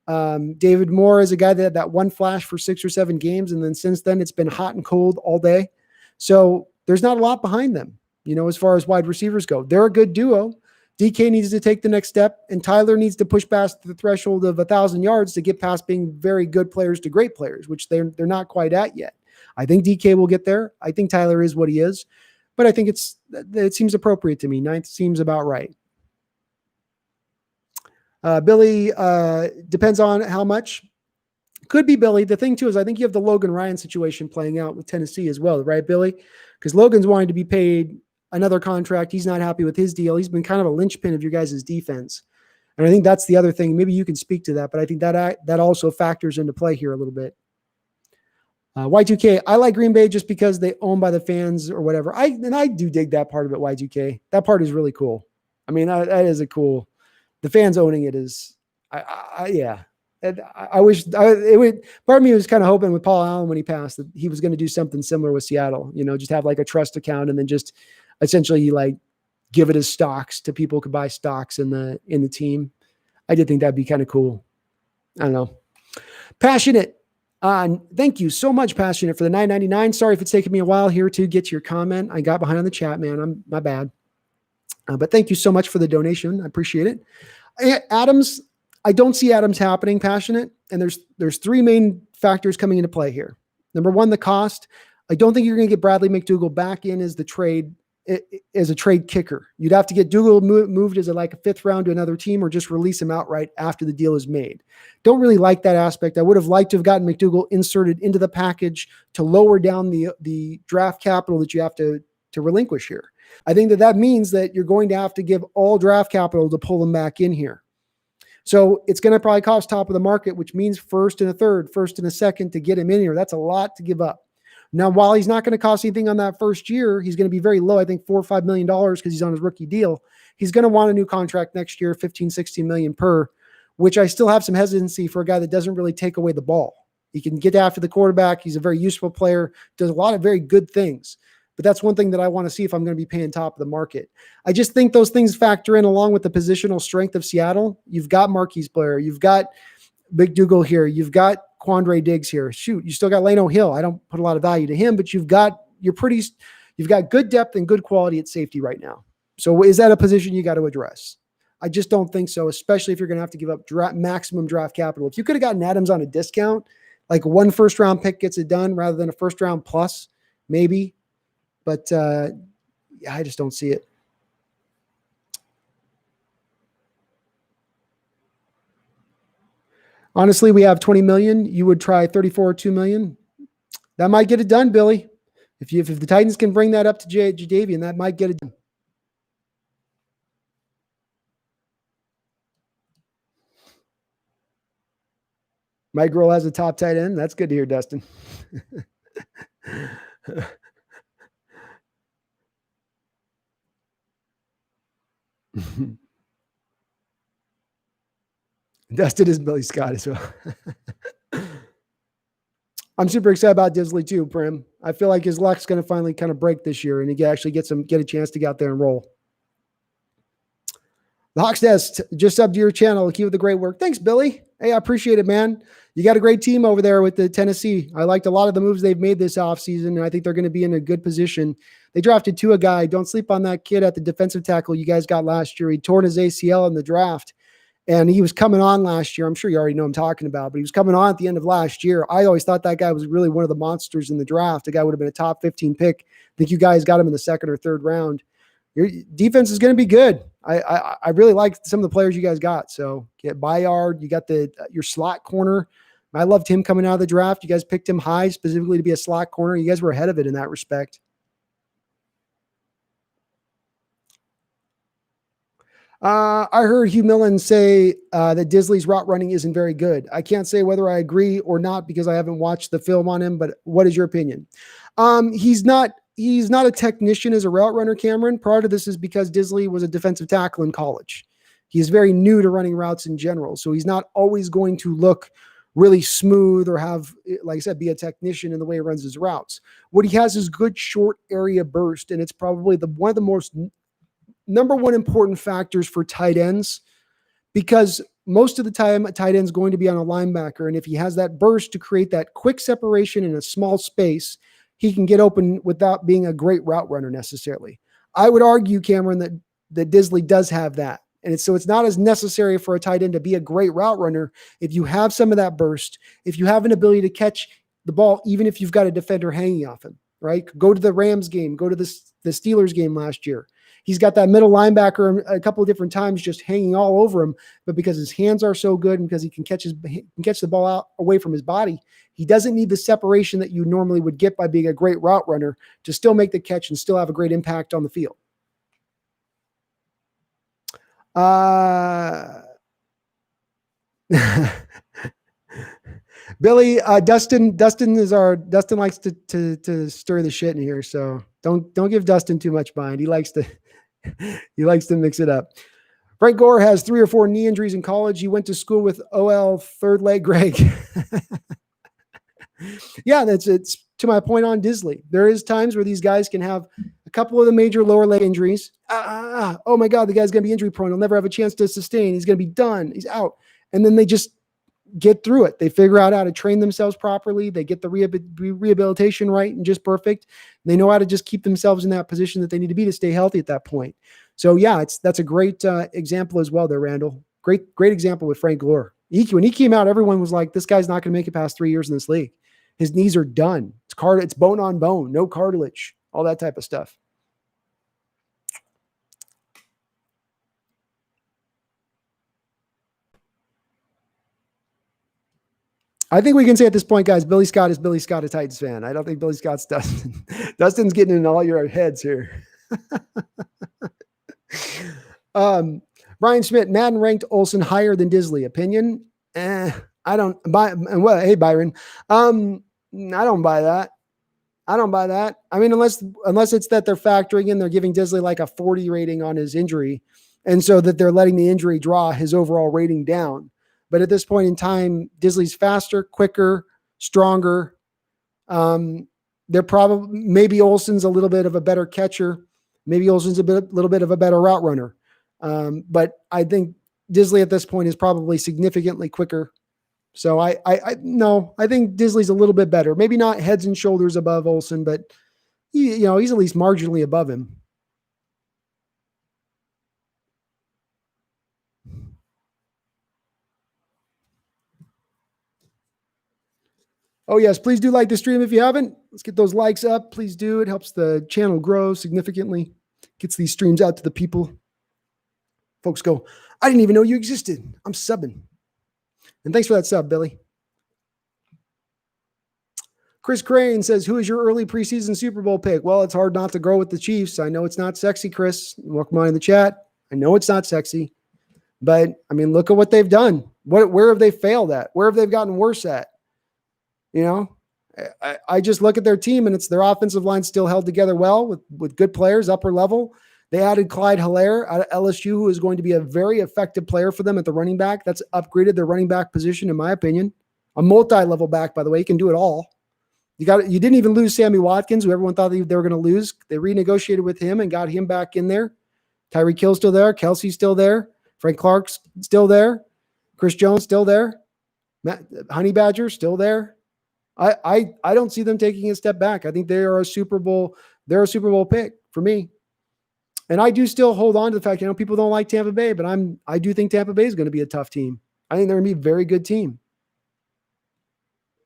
David Moore is a guy that had that one flash for 6 or 7 games, and then since then it's been hot and cold all day. So there's not a lot behind them, as far as wide receivers go. They're a good duo. DK needs to take the next step, and Tyler needs to push past the threshold of 1,000 yards to get past being very good players to great players, which they're not quite at yet. I think DK will get there. I think Tyler is what he is, but I think it seems appropriate to me. 9th seems about right. Billy, depends on how much. Could be Billy. The thing, too, is I think you have the Logan Ryan situation playing out with Tennessee as well, right, Billy? Because Logan's wanting to be paid another contract. He's not happy with his deal. He's been kind of a linchpin of your guys' defense. And I think that's the other thing. Maybe you can speak to that, but I think that also factors into play here a little bit. Y2K, I like Green Bay just because they own by the fans or whatever. I do dig that part of it, Y2K. That part is really cool. I mean, that is a cool... The fans owning it is, yeah. And I wish it would. Part of me was kind of hoping with Paul Allen when he passed that he was going to do something similar with Seattle. Just have like a trust account and then just essentially give it as stocks to people who could buy stocks in the team. I did think that'd be kind of cool. I don't know. Passionate. Thank you so much, Passionate, for the $9.99. Sorry if it's taken me a while here to get to your comment. I got behind on the chat, man. My bad. But thank you so much for the donation. I appreciate it. Adams, I don't see Adams happening, Passionate. And there's 3 main factors coming into play here. Number 1, the cost. I don't think you're going to get Bradley McDougald back in as a trade kicker. You'd have to get Dougall moved as a 5th round to another team, or just release him outright after the deal is made. Don't really like that aspect. I would have liked to have gotten McDougald inserted into the package to lower down the draft capital that you have to relinquish here. I think that means that you're going to have to give all draft capital to pull them back in here. So it's going to probably cost top of the market, which means first and a third, first and a second to get him in here. That's a lot to give up. Now, while he's not going to cost anything on that first year, he's going to be very low. I think $4 or $5 million because he's on his rookie deal. He's going to want a new contract next year, 15, 16 million per, which I still have some hesitancy for a guy that doesn't really take away the ball. He can get after the quarterback. He's a very useful player, does a lot of very good things. But that's one thing that I want to see if I'm going to be paying top of the market. I just think those things factor in along with the positional strength of Seattle. You've got Marquise Blair. You've got Big Dougal here. You've got Quandre Diggs here. Shoot, you still got Lano Hill. I don't put a lot of value to him, but you've got good depth and good quality at safety right now. So is that a position you got to address? I just don't think so, especially if you're going to have to give up maximum draft capital. If you could have gotten Adams on a discount, like one first round pick gets it done rather than a first round plus, maybe. But I just don't see it. Honestly, we have 20 million. You would try 34 or 2 million. That might get it done, Billy. If the Titans can bring that up to Jadeveon, that might get it done. Mike Grohl has a top tight end. That's good to hear, Dustin. Dustin is Billy Scott as well. I'm super excited about Disley too, Prim. I feel like his luck's going to finally kind of break this year, and he actually get a chance to get out there and roll. The Hawks Nest just subbed to your channel. Keep up the great work. Thanks, Billy. Hey, I appreciate it, man. You got a great team over there with the Tennessee. I liked a lot of the moves they've made this offseason, and I think they're going to be in a good position. They drafted a guy. Don't sleep on that kid at the defensive tackle you guys got last year. He tore his ACL in the draft, and he was coming on last year. I'm sure you already know what I'm talking about, but he was coming on at the end of last year. I always thought that guy was really one of the monsters in the draft. The guy would have been a top 15 pick. I think you guys got him in the second or third round. Your defense is going to be good. I really like some of the players you guys got. So get Bayard. You got your slot corner. I loved him coming out of the draft. You guys picked him high specifically to be a slot corner. You guys were ahead of it in that respect. I heard Hugh Millen say that Disley's route running isn't very good. I can't say whether I agree or not because I haven't watched the film on him, but what is your opinion? He's not a technician as a route runner, Cameron. Part of this is because Disley was a defensive tackle in college. He's very new to running routes in general. So he's not always going to look really smooth or have, like I said, be a technician in the way he runs his routes. What he has is good short area burst. And it's probably one of the most number one important factors for tight ends, because most of the time a tight end is going to be on a linebacker. And if he has that burst to create that quick separation in a small space, he can get open without being a great route runner necessarily. I would argue, Cameron, that Disley does have that. And so it's not as necessary for a tight end to be a great route runner if you have some of that burst, if you have an ability to catch the ball, even if you've got a defender hanging off him, right? Go to the Rams game, go to the Steelers game last year. He's got that middle linebacker a couple of different times just hanging all over him, but because his hands are so good and because he can catch the ball out away from his body, he doesn't need the separation that you normally would get by being a great route runner to still make the catch and still have a great impact on the field. Billy, Dustin likes to stir the shit in here, so don't give Dustin too much mind. He likes to mix it up. Frank Gore has 3 or 4 knee injuries in college. He went to school with OL third leg Greg. Yeah, it's to my point on Disley. There is times where these guys can have a couple of the major lower leg injuries. Oh my God, the guy's going to be injury prone. He'll never have a chance to sustain. He's going to be done. He's out. And then they just get through it. They figure out how to train themselves properly. They get the rehabilitation right and just perfect. They know how to just keep themselves in that position that they need to be to stay healthy at that point. So yeah, that's a great example as well there, Randall. Great example with Frank Gore. When he came out, everyone was like, this guy's not going to make it past 3 years in this league. His knees are done. It's bone on bone, no cartilage, all that type of stuff. I think we can say at this point, guys, Billy Scott is Billy Scott, a Titans fan. I don't think Billy Scott's Dustin. Dustin's getting in all your heads here. Brian Smith, Madden ranked Olsen higher than Disley. Opinion? I don't buy. Well, hey Byron, I don't buy that. I don't buy that. I mean, unless it's that they're factoring in, they're giving Disley like a 40 rating on his injury, and so that they're letting the injury draw his overall rating down. But at this point in time, Disley's faster, quicker, stronger. They're probably maybe Olsen's a little bit of a better catcher. Maybe Olsen's little bit of a better route runner. But I think Disley at this point is probably significantly quicker. So I think Disley's a little bit better. Maybe not heads and shoulders above Olsen, but he's at least marginally above him. Oh yes, please do like the stream if you haven't. Let's get those likes up. Please do. It helps the channel grow significantly. Gets these streams out to the people. Folks go, I didn't even know you existed. I'm subbing. And thanks for that sub, Billy. Chris Crane says, who is your early preseason Super Bowl pick? Well, it's hard not to grow with the Chiefs. I know it's not sexy, Chris. Welcome on in the chat. I know it's not sexy. But, I mean, look at what they've done. Where have they failed at? Where have they gotten worse at? I just look at their team, and it's their offensive line still held together well with good players, upper level. They added Clyde Hilaire out of LSU, who is going to be a very effective player for them at the running back. That's upgraded their running back position, in my opinion. A multi-level back, by the way. He can do it all. You didn't even lose Sammy Watkins, who everyone thought they were going to lose. They renegotiated with him and got him back in there. Tyreek Hill's still there. Kelsey's still there. Frank Clark's still there. Chris Jones still there. Honey Badger still there. I don't see them taking a step back. I think they are a Super Bowl. They're a Super Bowl pick for me. And I do still hold on to the fact, people don't like Tampa Bay, but I do think Tampa Bay is going to be a tough team. I think they're going to be a very good team.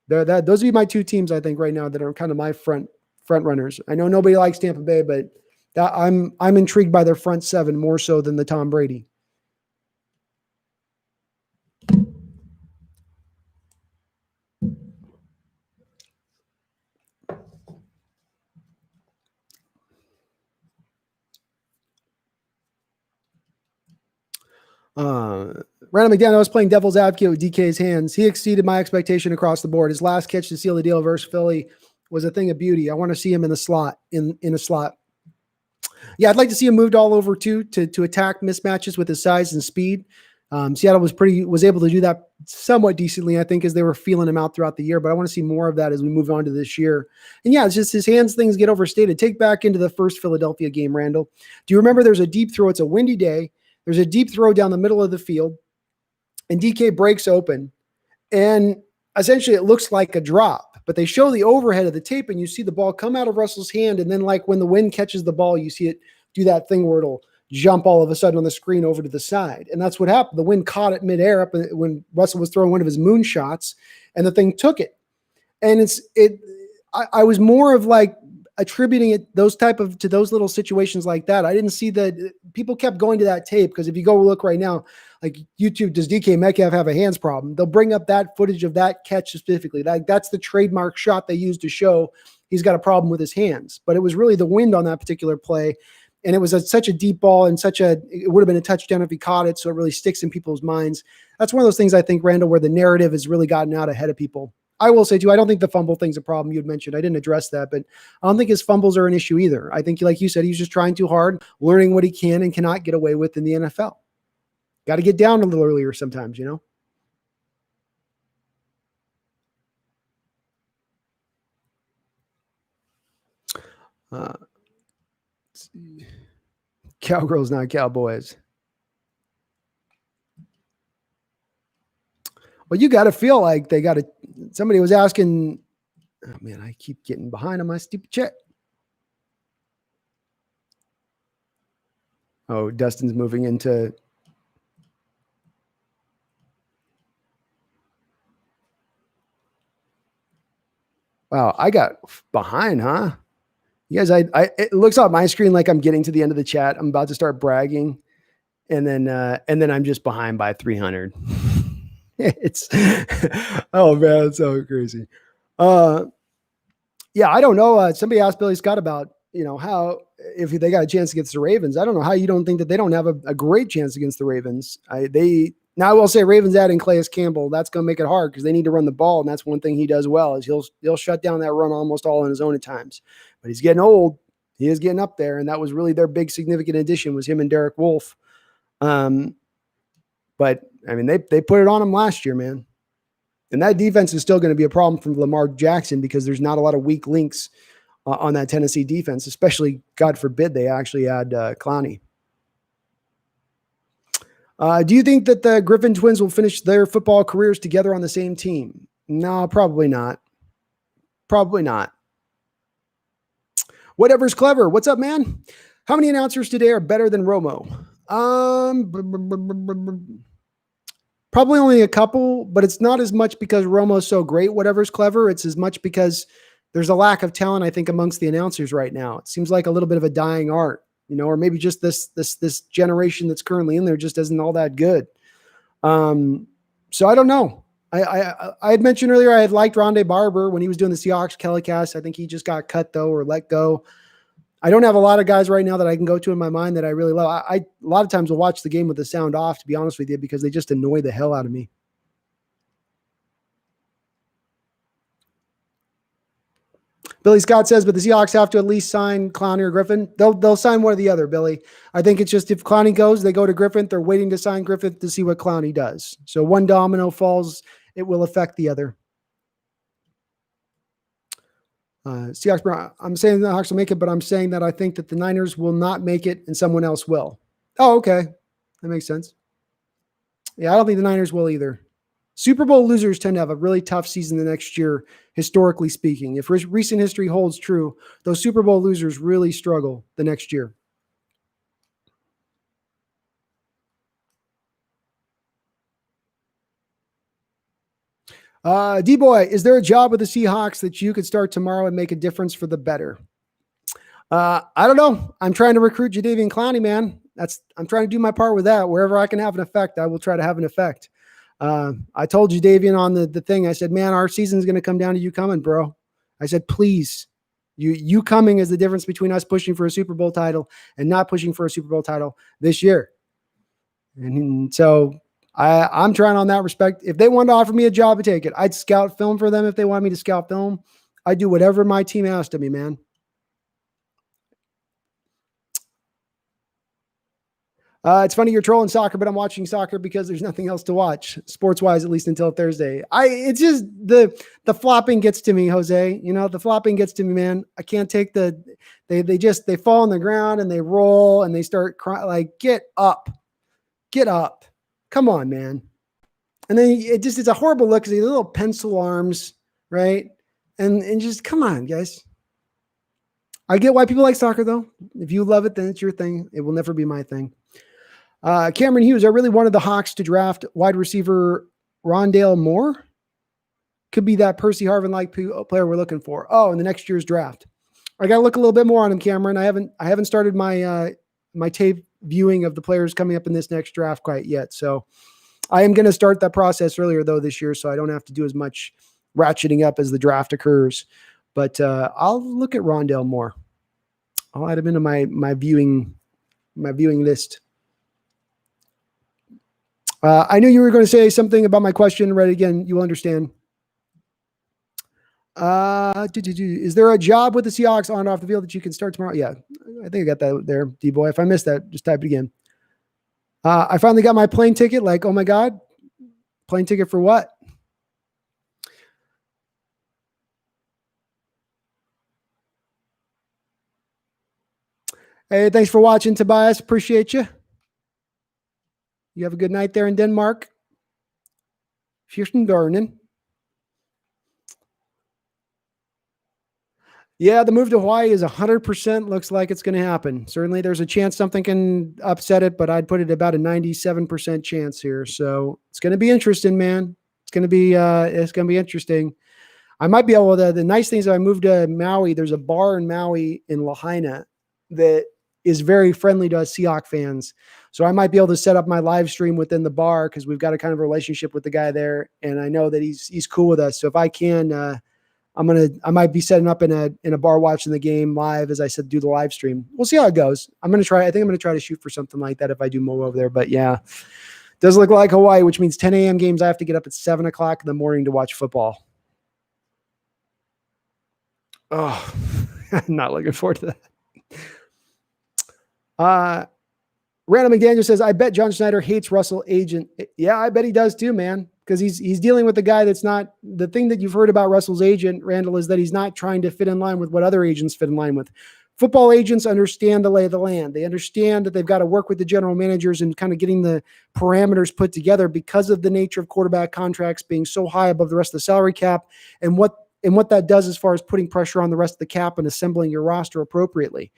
Those would be my two teams, I think, right now that are kind of my front runners. I know nobody likes Tampa Bay, but I'm intrigued by their front seven more so than the Tom Brady. Random McDonough was playing devil's advocate with DK's hands. He exceeded my expectation across the board. His last catch to seal the deal versus Philly was a thing of beauty. I want to see him in the slot, in a slot. Yeah, I'd like to see him moved all over too, to attack mismatches with his size and speed. Seattle was able to do that somewhat decently, I think, as they were feeling him out throughout the year. But I want to see more of that as we move on to this year. And yeah, it's just his hands things get overstated. Take back into the first Philadelphia game, Randall. Do you remember there's a deep throw? It's a windy day. There's a deep throw down the middle of the field, and DK breaks open, and essentially it looks like a drop. But they show the overhead of the tape, and you see the ball come out of Russell's hand, and then like when the wind catches the ball, you see it do that thing where it'll jump all of a sudden on the screen over to the side. And that's what happened. The wind caught it midair up when Russell was throwing one of his moon shots, and the thing took it. And I was more of like attributing it to those little situations like that. I didn't see that people kept going to that tape, because if you go look right now, like YouTube, does DK Metcalf have a hands problem? They'll bring up that footage of that catch specifically. That's the trademark shot they used to show he's got a problem with his hands. But it was really the wind on that particular play. And it was such a deep ball and it would have been a touchdown if he caught it. So it really sticks in people's minds. That's one of those things, I think, Randall, where the narrative has really gotten out ahead of people. I will say too, I don't think the fumble thing's a problem. You had mentioned, I didn't address that, but I don't think his fumbles are an issue either. I think, like you said, he's just trying too hard, learning what he can and cannot get away with in the NFL. Got to get down a little earlier sometimes, Let's see. Cowgirls, not cowboys. Well, you got to feel like somebody was asking, oh man, I keep getting behind on my stupid chat. Oh, Dustin's moving into. Wow, I got behind, huh? You guys, it looks on my screen like I'm getting to the end of the chat. I'm about to start bragging, and then I'm just behind by 300. It's oh man, it's so crazy. Yeah, I don't know. Somebody asked Billy Scott about how if they got a chance against the Ravens, I don't know how you don't think that they don't have a great chance against the Ravens. Now I will say Ravens adding Calais Campbell, that's going to make it hard because they need to run the ball, and that's one thing he does well is he'll shut down that run almost all on his own at times. But he's getting old. He is getting up there, and that was really their big significant addition was him and Derek Wolfe. But I mean, they put it on him last year, man. And that defense is still going to be a problem for Lamar Jackson because there's not a lot of weak links on that Tennessee defense, especially, God forbid, they actually had Clowney. Do you think that the Griffin twins will finish their football careers together on the same team? No, probably not. Probably not. Whatever's clever. What's up, man? How many announcers today are better than Romo? Probably only a couple, but it's not as much because Romo's so great. Whatever's clever. It's as much because there's a lack of talent, I think, amongst the announcers right now. It seems like a little bit of a dying art, or maybe just this generation that's currently in there just isn't all that good. So I don't know. I had mentioned earlier I had liked Rondé Barber when he was doing the Seahawks telecast. I think he just got cut though or let go. I don't have a lot of guys right now that I can go to in my mind that I really love. I a lot of times will watch the game with the sound off, to be honest with you, because they just annoy the hell out of me. Billy Scott says, but the Seahawks have to at least sign Clowney or Griffin. They'll sign one or the other, Billy. I think it's just if Clowney goes, they go to Griffin. They're waiting to sign Griffin to see what Clowney does. So one domino falls, it will affect the other. Seahawks, I'm saying the Hawks will make it, but I'm saying that I think that the Niners will not make it and someone else will. Oh, okay. That makes sense. Yeah, I don't think the Niners will either. Super Bowl losers tend to have a really tough season the next year, historically speaking. If recent history holds true, those Super Bowl losers really struggle the next year. D-Boy, is there a job with the Seahawks that you could start tomorrow and make a difference for the better? I don't know. I'm trying to recruit Jadeveon Clowney, man. I'm trying to do my part with that. Wherever I can have an effect, I will try to have an effect. I told you, Davian, on the thing, I said, man, our season's going to come down to you coming, bro. I said, please, you coming is the difference between us pushing for a Super Bowl title and not pushing for a Super Bowl title this year. And so I'm trying on that respect. If they wanted to offer me a job, I'd take it. I'd scout film for them if they want me to scout film. I'd do whatever my team asked of me, man. It's funny you're trolling soccer, but I'm watching soccer because there's nothing else to watch, sports-wise, at least until Thursday. It's just the flopping gets to me, Jose. The flopping gets to me, man. I can't take they fall on the ground and they roll and they start crying. Like, get up. Come on, man. And then it's a horrible look because they have little pencil arms, right? And just come on, guys. I get why people like soccer, though. If you love it, then it's your thing. It will never be my thing. Cameron Hughes, I really wanted the Hawks to draft wide receiver Rondale Moore. Could be that Percy Harvin-like player we're looking for. Oh, in the next year's draft. I got to look a little bit more on him, Cameron. I haven't started my my tape viewing of the players coming up in this next draft quite yet. So I am going to start that process earlier, though, this year, so I don't have to do as much ratcheting up as the draft occurs. But I'll look at Rondale Moore. I'll add him into my viewing list. I knew you were going to say something about my question. Read it again. You will understand. Is there a job with the Seahawks on and off the field that you can start tomorrow? Yeah, I think I got that there, D-Boy. If I missed that, just type it again. I finally got my plane ticket. Like, oh my God, plane ticket for what? Hey, thanks for watching, Tobias. Appreciate you. You have a good night there in Denmark. Fürstenbernen. Yeah, the move to Hawaii is 100% looks like it's going to happen. Certainly there's a chance something can upset it, but I'd put it about a 97% chance here. So it's going to be interesting, man. It's going to be interesting. I might be able to, the nice thing is if I move to Maui, there's a bar in Maui in Lahaina that is very friendly to us Seahawks fans. So I might be able to set up my live stream within the bar because we've got a kind of relationship with the guy there. And I know that he's cool with us. So if I can I might be setting up in a bar watching the game live, as I said, do the live stream. We'll see how it goes. I think I'm going to try to shoot for something like that if I do move over there. But yeah, does look like Hawaii, which means 10 a.m. games. I have to get up at 7 o'clock in the morning to watch football. Oh, I'm not looking forward to that. Randall McDaniel says, I bet John Schneider hates Russell agent. Yeah, I bet he does too, man. Because he's dealing with a guy that's not the thing that you've heard about Russell's agent, Randall, is that he's not trying to fit in line with what other agents fit in line with. Football agents understand the lay of the land. They understand that they've got to work with the general managers and kind of getting the parameters put together because of the nature of quarterback contracts being so high above the rest of the salary cap and what that does as far as putting pressure on the rest of the cap and assembling your roster appropriately.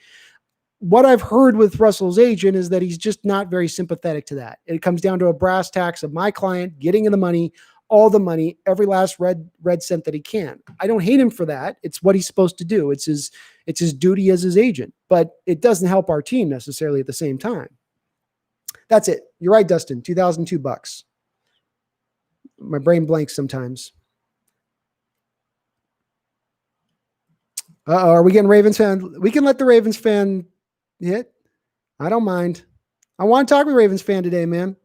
What I've heard with Russell's agent is that he's just not very sympathetic to that. It comes down to a brass tacks of my client getting in the money, all the money, every last red cent that he can. I don't hate him for that. It's what he's supposed to do. It's his duty as his agent, but it doesn't help our team necessarily at the same time. That's it. You're right, Dustin. $2,002. My brain blanks sometimes. Are we getting Ravens fan? We can let the Ravens fan hit. I don't mind. I want to talk with Ravens fan today, man.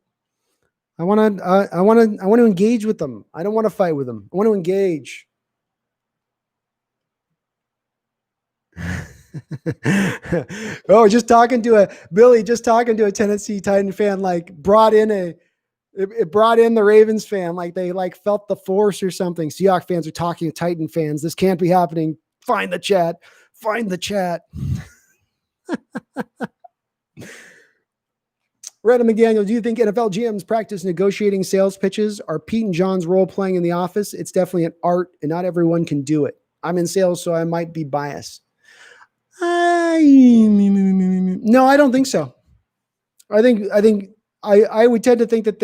I want to engage with them. I don't want to fight with them. I want to engage. Oh, just talking to a Tennessee Titan fan, like brought in the Ravens fan, like they felt the force or something. Seahawks fans are talking to Titan fans. This can't be happening. Find the chat. Randall McDaniel, do you think NFL GMs practice negotiating sales pitches? Are Pete and John's role playing in the office? It's definitely an art, and not everyone can do it. I'm in sales, so I might be biased. No, I don't think so. I would tend to think that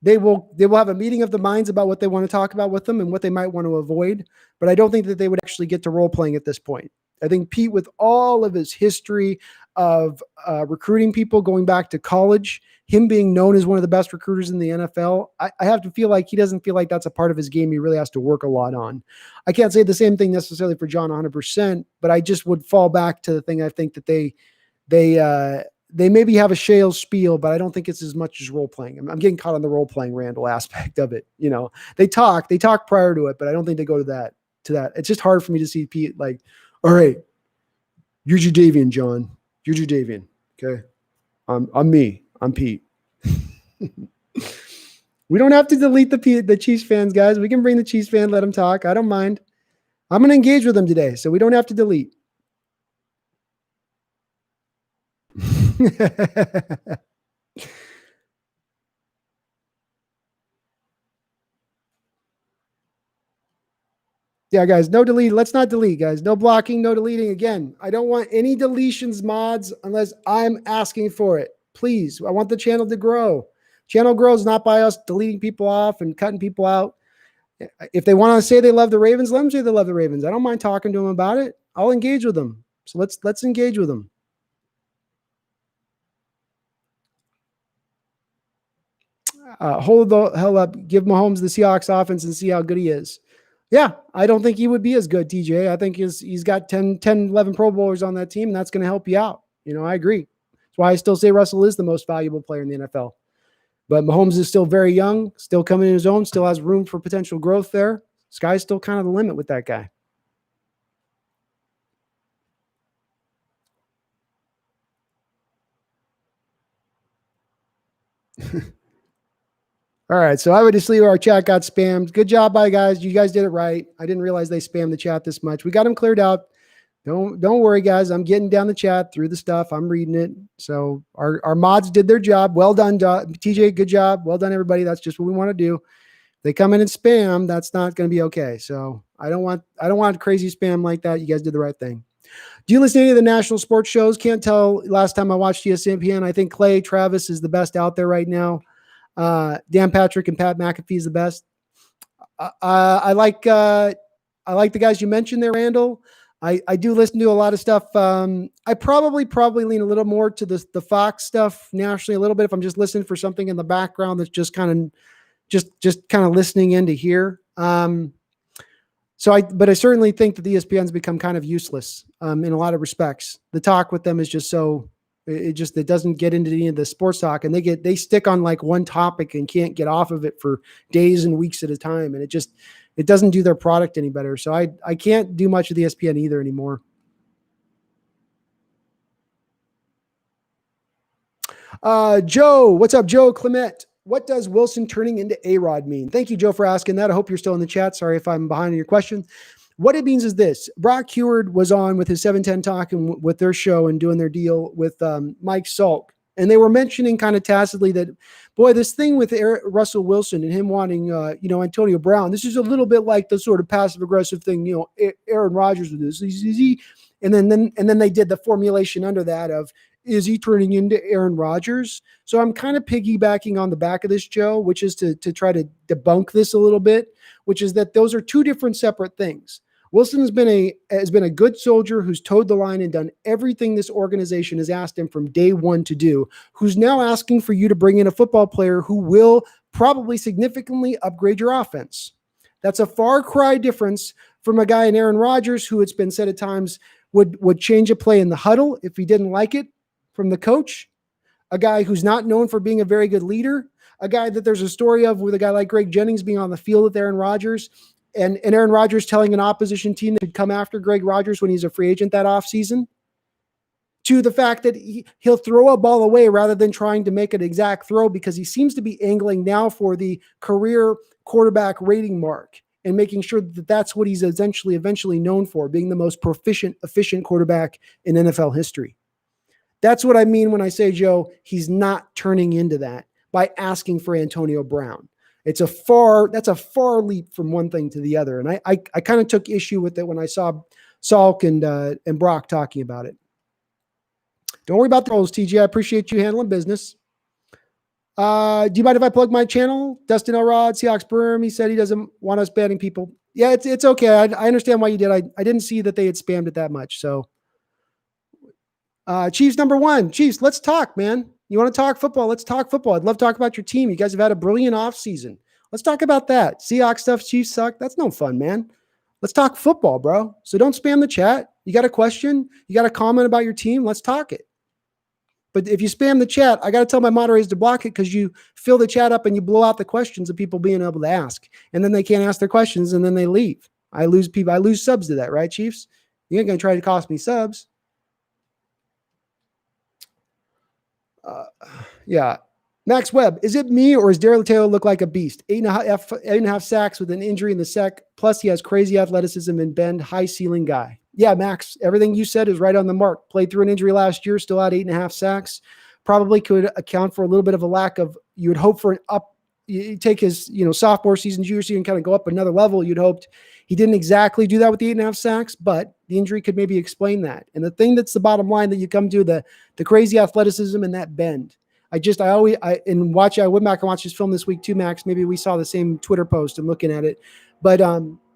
they will have a meeting of the minds about what they want to talk about with them and what they might want to avoid. But I don't think that they would actually get to role playing at this point. I think Pete, with all of his history of recruiting people going back to college, him being known as one of the best recruiters in the NFL, I have to feel like he doesn't feel like that's a part of his game he really has to work a lot on. I can't say the same thing necessarily for John 100%, but I just would fall back to the thing. I think that they maybe have a shale spiel, but I don't think it's as much as role playing. I'm getting caught on the role playing Randall aspect of it. You know, they talk prior to it, but I don't think they go to that. It's just hard for me to see Pete like, all right, you're Jadeveon, John. You're Jadeveon. Okay. I'm me. I'm Pete. We don't have to delete the Chiefs fans, guys. We can bring the Chiefs fan, let them talk. I don't mind. I'm going to engage with them today, so we don't have to delete. Yeah, guys, no delete. Let's not delete, guys. No blocking, no deleting. Again, I don't want any deletions, mods, unless I'm asking for it. Please, I want the channel to grow. Channel grows not by us deleting people off and cutting people out. If they want to say they love the Ravens, let them say they love the Ravens. I don't mind talking to them about it. I'll engage with them. So let's engage with them. Hold the hell up. Give Mahomes the Seahawks offense and see how good he is. Yeah, I don't think he would be as good, TJ. I think he's got 10, 11 Pro Bowlers on that team, and that's going to help you out. You know, I agree. That's why I still say Russell is the most valuable player in the NFL. But Mahomes is still very young, still coming in his own, still has room for potential growth there. Sky's still kind of the limit with that guy. All right, so I would just leave our chat got spammed. Good job, by guys. You guys did it right. I didn't realize they spammed the chat this much. We got them cleared out. Don't worry, guys. I'm getting down the chat through the stuff. I'm reading it. So our mods did their job. Well done, TJ. Good job. Well done, everybody. That's just what we want to do. If they come in and spam, that's not going to be okay. So I don't want crazy spam like that. You guys did the right thing. Do you listen to any of the national sports shows? Can't tell. Last time I watched ESPN, I think Clay Travis is the best out there right now. Dan Patrick and Pat McAfee is the best. I like the guys you mentioned there, Randall. I do listen to a lot of stuff. I probably lean a little more to the Fox stuff nationally a little bit if I'm just listening for something in the background that's just kind of listening in to hear. But I certainly think that the ESPN's become kind of useless in a lot of respects. The talk with them is just it doesn't get into any of the sports talk, and they stick on like one topic and can't get off of it for days and weeks at a time. And it doesn't do their product any better. So I can't do much of the ESPN either anymore. Joe, what's up, Joe Clement? What does Wilson turning into Arod mean? Thank you, Joe, for asking that. I hope you're still in the chat. Sorry if I'm behind on your question. What it means is this. Brock Heward was on with his 710 talking with their show and doing their deal with Mike Salk. And they were mentioning kind of tacitly that, boy, this thing with Russell Wilson and him wanting, Antonio Brown, this is a little bit like the sort of passive aggressive thing, Aaron Rodgers with this. And then they did the formulation under that of, is he turning into Aaron Rodgers? So I'm kind of piggybacking on the back of this, Joe, which is to try to debunk this a little bit, which is that those are two different separate things. Wilson has been a good soldier who's towed the line and done everything this organization has asked him from day one to do, who's now asking for you to bring in a football player who will probably significantly upgrade your offense. That's a far cry difference from a guy in Aaron Rodgers who, it's been said at times, would change a play in the huddle if he didn't like it from the coach, a guy who's not known for being a very good leader, a guy that there's a story of with a guy like Greg Jennings being on the field with Aaron Rodgers and Aaron Rodgers telling an opposition team that could come after Greg Rodgers when he's a free agent that offseason, to the fact that he'll throw a ball away rather than trying to make an exact throw because he seems to be angling now for the career quarterback rating mark and making sure that that's what he's eventually known for, being the most efficient quarterback in NFL history. That's what I mean when I say, Joe, he's not turning into that by asking for Antonio Brown. That's a far leap from one thing to the other. And I kind of took issue with it when I saw Salk and Brock talking about it. Don't worry about the roles, TJ. I appreciate you handling business. Do you mind if I plug my channel? Dustin Arod, Seahawks Brim. He said he doesn't want us banning people. Yeah, it's okay. I understand why you did. I didn't see that they had spammed it that much. So Chiefs number one. Chiefs, let's talk, man. You want to talk football? Let's talk football. I'd love to talk about your team. You guys have had a brilliant offseason. Let's talk about that. Seahawks stuff, Chiefs suck. That's no fun, man. Let's talk football, bro. So don't spam the chat. You got a question? You got a comment about your team? Let's talk it. But if you spam the chat, I got to tell my moderators to block it because you fill the chat up and you blow out the questions of people being able to ask. And then they can't ask their questions and then they leave. I lose people. I lose subs to that, right, Chiefs? You ain't going to try to cost me subs. Yeah. Max Webb, is it me or does Darrell Taylor look like a beast? 8.5 sacks with an injury in the sec. Plus he has crazy athleticism and bend, high ceiling guy. Yeah, Max, everything you said is right on the mark. Played through an injury last year, still had 8.5 sacks. Probably could account for a little bit of a lack of, you would hope for an up, you take his, sophomore season, junior season, kind of go up another level. You'd hoped he didn't exactly do that with the 8.5 sacks, but the injury could maybe explain that. And the thing that's the bottom line that you come to, the crazy athleticism and that bend. I went back and watched this film this week too, Max. Maybe we saw the same Twitter post and looking at it, but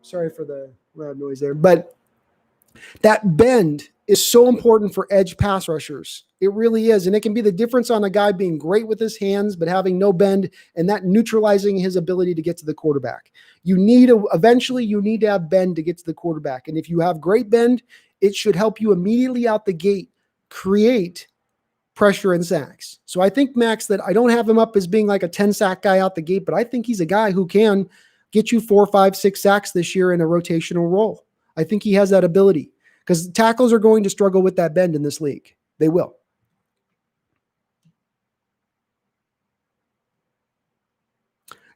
sorry for the loud noise there, but that bend is so important for edge pass rushers. It really is. And it can be the difference on a guy being great with his hands, but having no bend and that neutralizing his ability to get to the quarterback. Eventually you need to have bend to get to the quarterback. And if you have great bend, it should help you immediately out the gate create pressure and sacks. So I think, Max, that I don't have him up as being like a 10 sack guy out the gate, but I think he's a guy who can get you 4, 5, 6 sacks this year in a rotational role. I think he has that ability because tackles are going to struggle with that bend in this league. They will.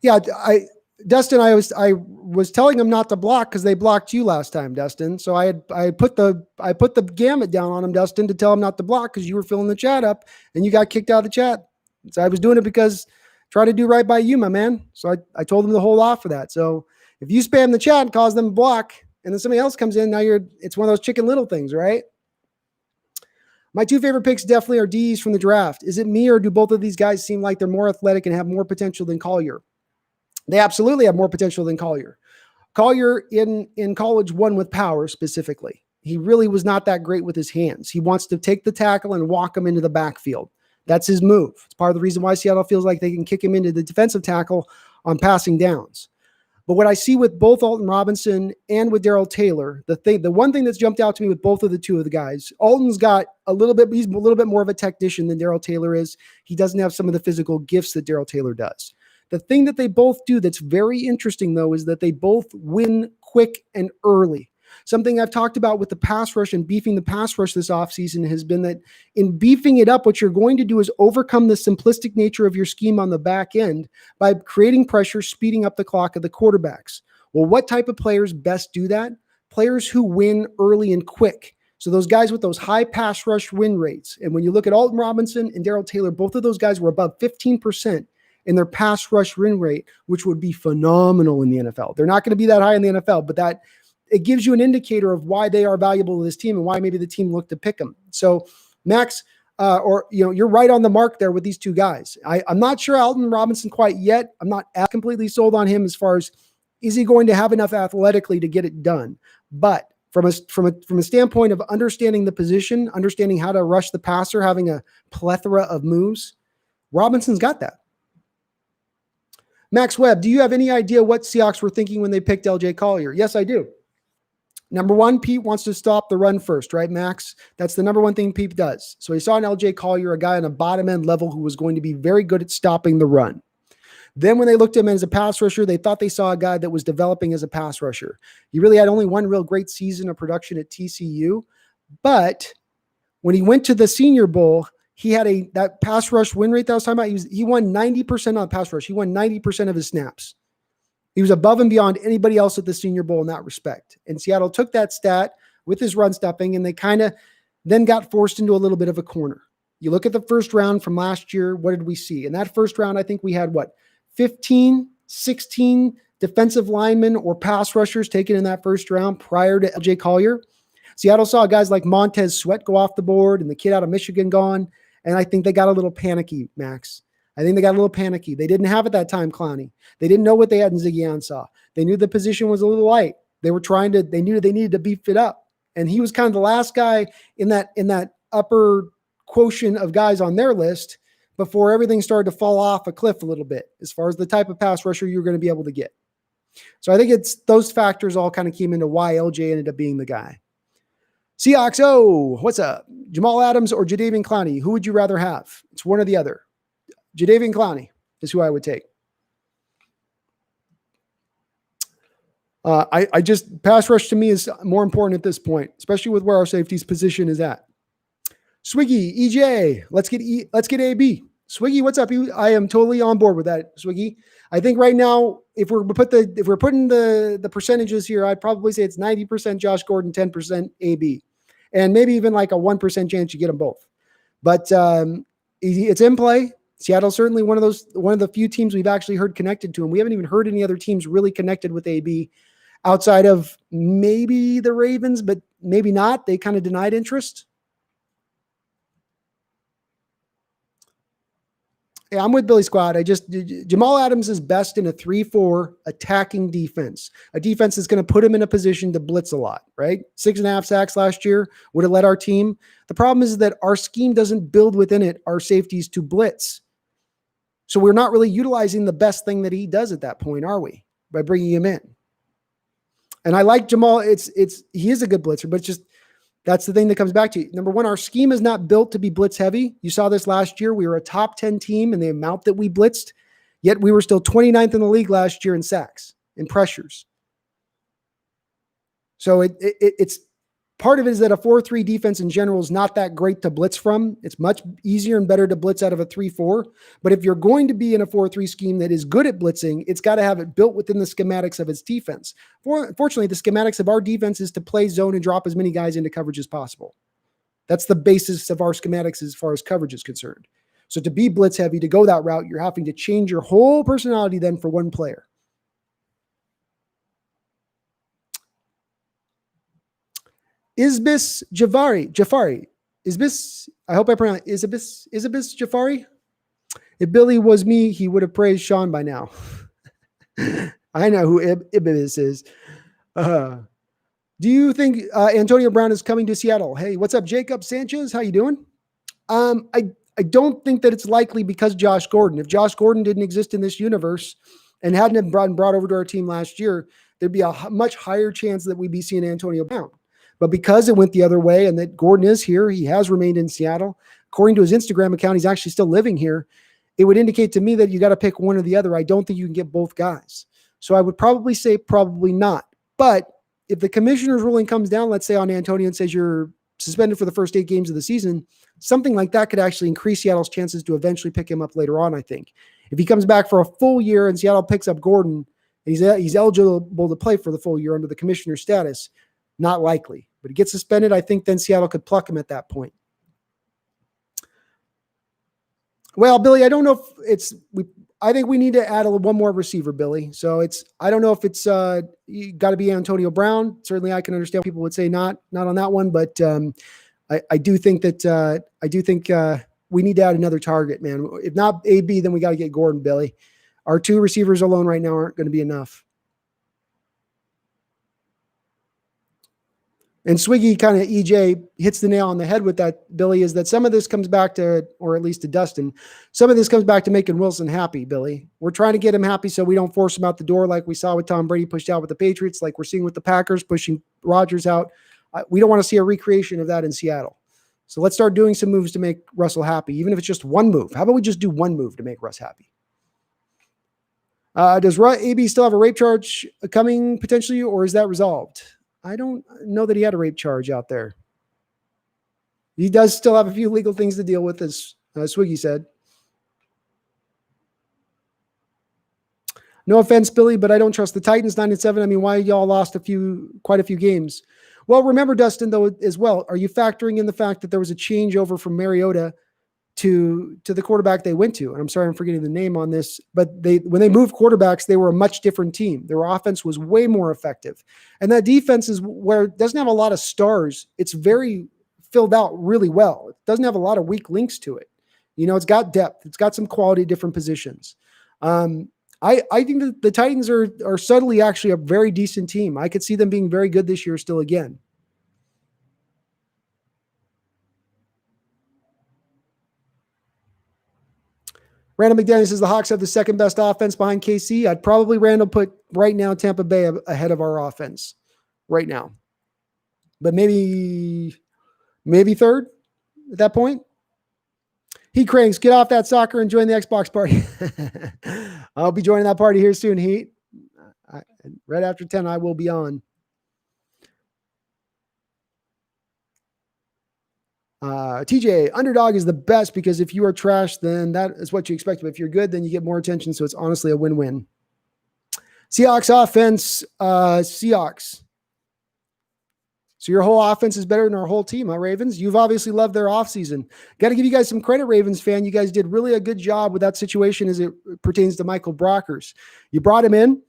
Yeah, Dustin, I was telling him not to block because they blocked you last time, Dustin. So I put the gamut down on him, Dustin, to tell him not to block because you were filling the chat up and you got kicked out of the chat. So I was doing it because try to do right by you, my man. So I told him to hold off for that. So if you spam the chat and cause them to block, and then somebody else comes in, now it's one of those Chicken Little things, right? My two favorite picks definitely are D's from the draft. Is it me or do both of these guys seem like they're more athletic and have more potential than Collier? They absolutely have more potential than Collier. Collier in college won with power specifically. He really was not that great with his hands. He wants to take the tackle and walk him into the backfield. That's his move. It's part of the reason why Seattle feels like they can kick him into the defensive tackle on passing downs. But what I see with both Alton Robinson and with Darrell Taylor, the one thing that's jumped out to me with both of the two of the guys, Alton's got he's a little bit more of a technician than Darrell Taylor is. He doesn't have some of the physical gifts that Darrell Taylor does. The thing that they both do that's very interesting, though, is that they both win quick and early. Something I've talked about with the pass rush and beefing the pass rush this offseason has been that in beefing it up, what you're going to do is overcome the simplistic nature of your scheme on the back end by creating pressure, speeding up the clock of the quarterbacks. Well, what type of players best do that? Players who win early and quick. So those guys with those high pass rush win rates. And when you look at Alton Robinson and Darrell Taylor, both of those guys were above 15% in their pass rush win rate, which would be phenomenal in the NFL. They're not going to be that high in the NFL, but it gives you an indicator of why they are valuable to this team and why maybe the team looked to pick them. So Max, you're right on the mark there with these two guys. I'm not sure Alton Robinson quite yet. I'm not completely sold on him as far as is he going to have enough athletically to get it done. But from a standpoint of understanding the position, understanding how to rush the passer, having a plethora of moves, Robinson's got that. Max Webb, do you have any idea what Seahawks were thinking when they picked LJ Collier? Yes, I do. Number one, Pete wants to stop the run first, right, Max? That's the number one thing Pete does. So he saw an LJ Collier, a guy on a bottom end level who was going to be very good at stopping the run. Then when they looked at him as a pass rusher, they thought they saw a guy that was developing as a pass rusher. He really had only one real great season of production at TCU. But when he went to the Senior Bowl, he had that pass rush win rate that I was talking about. He won 90% on pass rush. He won 90% of his snaps. He was above and beyond anybody else at the Senior Bowl in that respect. And Seattle took that stat with his run stuffing, and they kind of then got forced into a little bit of a corner. You look at the first round from last year, what did we see? In that first round, I think we had 15, 16 defensive linemen or pass rushers taken in that first round prior to LJ Collier. Seattle saw guys like Montez Sweat go off the board and the kid out of Michigan gone. And I think they got a little panicky, Max. I think they got a little panicky. They didn't have at that time Clowney. They didn't know what they had in Ziggy Ansah. They knew the position was a little light. They knew they needed to beef it up. And he was kind of the last guy in that upper quotient of guys on their list before everything started to fall off a cliff a little bit as far as the type of pass rusher you're going to be able to get. So I think it's those factors all kind of came into why LJ ended up being the guy. Seahawks, what's up? Jamal Adams or Jadeveon Clowney? Who would you rather have? It's one or the other. Jadeveon Clowney is who I would take. I just pass rush to me is more important at this point, especially with where our safety's position is at. Swiggy, EJ, let's get AB. Swiggy, what's up? I am totally on board with that, Swiggy. I think right now, if we're putting the percentages here, I'd probably say it's 90% Josh Gordon, 10% AB, and maybe even like a 1% chance you get them both. But it's in play. Seattle's certainly one of the few teams we've actually heard connected to him. We haven't even heard any other teams really connected with AB outside of maybe the Ravens, but maybe not. They kind of denied interest. Yeah, I'm with Billy Squad. Jamal Adams is best in a 3-4 attacking defense, a defense that's going to put him in a position to blitz a lot, right? 6.5 sacks last year would have led our team. The problem is that our scheme doesn't build within it our safeties to blitz. So we're not really utilizing the best thing that he does at that point, are we? By bringing him in. And I like Jamal. He is a good blitzer, but it's just, that's the thing that comes back to you. Number one, our scheme is not built to be blitz heavy. You saw this last year. We were a top 10 team in the amount that we blitzed, yet we were still 29th in the league last year in sacks, in pressures. So it's part of it is that a 4-3 defense in general is not that great to blitz from. It's much easier and better to blitz out of a 3-4. But if you're going to be in a 4-3 scheme that is good at blitzing, it's got to have it built within the schematics of its defense. Fortunately, the schematics of our defense is to play zone and drop as many guys into coverage as possible. That's the basis of our schematics as far as coverage is concerned. So to be blitz heavy, to go that route, you're having to change your whole personality then for one player. Isbis Jafari. I hope I pronounce Isbis Jafari. If Billy was me, he would have praised Sean by now. I know who Ibis is. Do you think Antonio Brown is coming to Seattle? Hey, what's up, Jacob Sanchez? How you doing? I don't think that it's likely because Josh Gordon. If Josh Gordon didn't exist in this universe and hadn't been brought over to our team last year, there'd be a much higher chance that we'd be seeing Antonio Brown. But because it went the other way and that Gordon is here, he has remained in Seattle. According to his Instagram account, he's actually still living here. It would indicate to me that you got to pick one or the other. I don't think you can get both guys. So I would probably say probably not. But if the commissioner's ruling comes down, let's say on Antonio, and says you're suspended for the first 8 games of the season, something like that could actually increase Seattle's chances to eventually pick him up later on, I think. If he comes back for a full year and Seattle picks up Gordon, and he's eligible to play for the full year under the commissioner's status, not likely. But he gets suspended, I think then Seattle could pluck him at that point. Well, Billy, I don't know if I think we need to add one more receiver, Billy. So I don't know if it's you got to be Antonio Brown. Certainly I can understand people would say not on that one, but I do think that we need to add another target, man. If not AB, then we got to get Gordon, Billy. Our 2 receivers alone right now aren't going to be enough. And Swiggy kind of EJ hits the nail on the head with that, Billy, is that some of this comes back to, or at least to Dustin, some of this comes back to making Wilson happy, Billy. We're trying to get him happy so we don't force him out the door like we saw with Tom Brady pushed out with the Patriots, like we're seeing with the Packers pushing Rodgers out. We don't want to see a recreation of that in Seattle. So let's start doing some moves to make Russell happy, even if it's just one move. How about we just do one move to make Russ happy? Does AB still have a rape charge coming potentially, or is that resolved? I don't know that he had a rape charge out there. He does still have a few legal things to deal with, as Swiggy said. No offense, Billy, but I don't trust the Titans 9-7. I mean, why y'all lost quite a few games? Well, remember, Dustin, though, as well, are you factoring in the fact that there was a changeover from Mariota to the quarterback they went to? And I'm sorry, I'm forgetting the name on this, but when they moved quarterbacks, they were a much different team. Their offense was way more effective. And that defense is where it doesn't have a lot of stars. It's very filled out really well. It doesn't have a lot of weak links to it. You know, it's got depth. It's got some quality at different positions. I think that the Titans are subtly actually a very decent team. I could see them being very good this year still again. Randall McDaniel says the Hawks have the second best offense behind KC. I'd probably, Randall, put right now Tampa Bay ahead of our offense right now. But maybe third at that point. Heat Cranks, get off that soccer and join the Xbox party. I'll be joining that party here soon, Heat. Right after 10, I will be on. TJ, underdog is the best because if you are trash, then that is what you expect. But if you're good, then you get more attention. So it's honestly a win-win. Seahawks offense, Seahawks. So your whole offense is better than our whole team, huh, Ravens? You've obviously loved their offseason. Got to give you guys some credit, Ravens fan. You guys did really a good job with that situation as it pertains to Michael Brockers. You brought him in.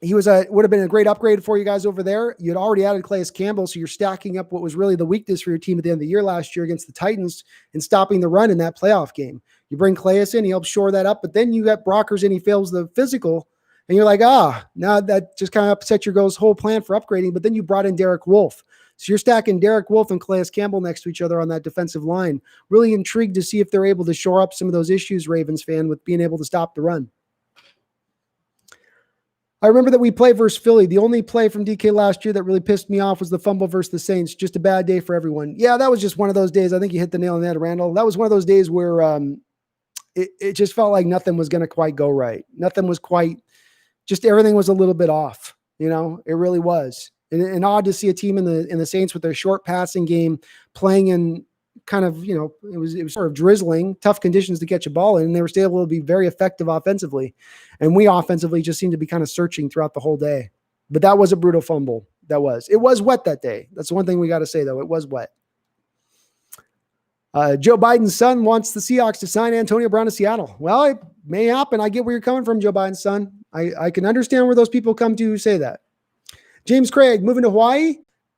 He would have been a great upgrade for you guys over there. You had already added Calais Campbell, so you're stacking up what was really the weakness for your team at the end of the year last year against the Titans and stopping the run in that playoff game. You bring Calais in, he helps shore that up, but then you got Brockers in, he fails the physical, and you're like, now that just kind of upsets your whole plan for upgrading, but then you brought in Derek Wolfe. So you're stacking Derek Wolfe and Calais Campbell next to each other on that defensive line. Really intrigued to see if they're able to shore up some of those issues, Ravens fan, with being able to stop the run. I remember that we played versus Philly. The only play from DK last year that really pissed me off was the fumble versus the Saints. Just a bad day for everyone. Yeah, that was just one of those days. I think you hit the nail on the head, Randall. That was one of those days where it just felt like nothing was going to quite go right. Nothing was quite, just everything was a little bit off. You know, it really was. And odd to see a team in the Saints with their short passing game playing in kind of, you know, it was sort of drizzling, tough conditions to catch a ball in, and they were still able to be very effective offensively. And we offensively just seemed to be kind of searching throughout the whole day. But that was a brutal fumble. It was wet that day. That's one thing we got to say, though. It was wet. Joe Biden's son wants the Seahawks to sign Antonio Brown to Seattle. Well, it may happen. I get where you're coming from, Joe Biden's son. I can understand where those people come to who say that. James Craig, moving to Hawaii?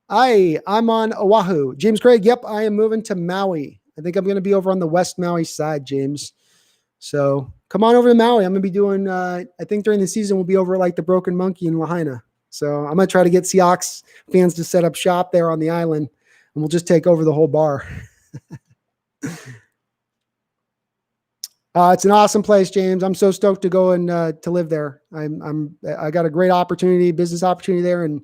I'm on Oahu. James Craig, yep, I am moving to Maui. I think I'm going to be over on the West Maui side, James. So come on over to Maui. I'm going to be doing, I think during the season, we'll be over like the Broken Monkey in Lahaina. So I'm going to try to get Seahawks fans to set up shop there on the island, and we'll just take over the whole bar. It's an awesome place, James. I'm so stoked to go and to live there. I got a great opportunity, business opportunity there, and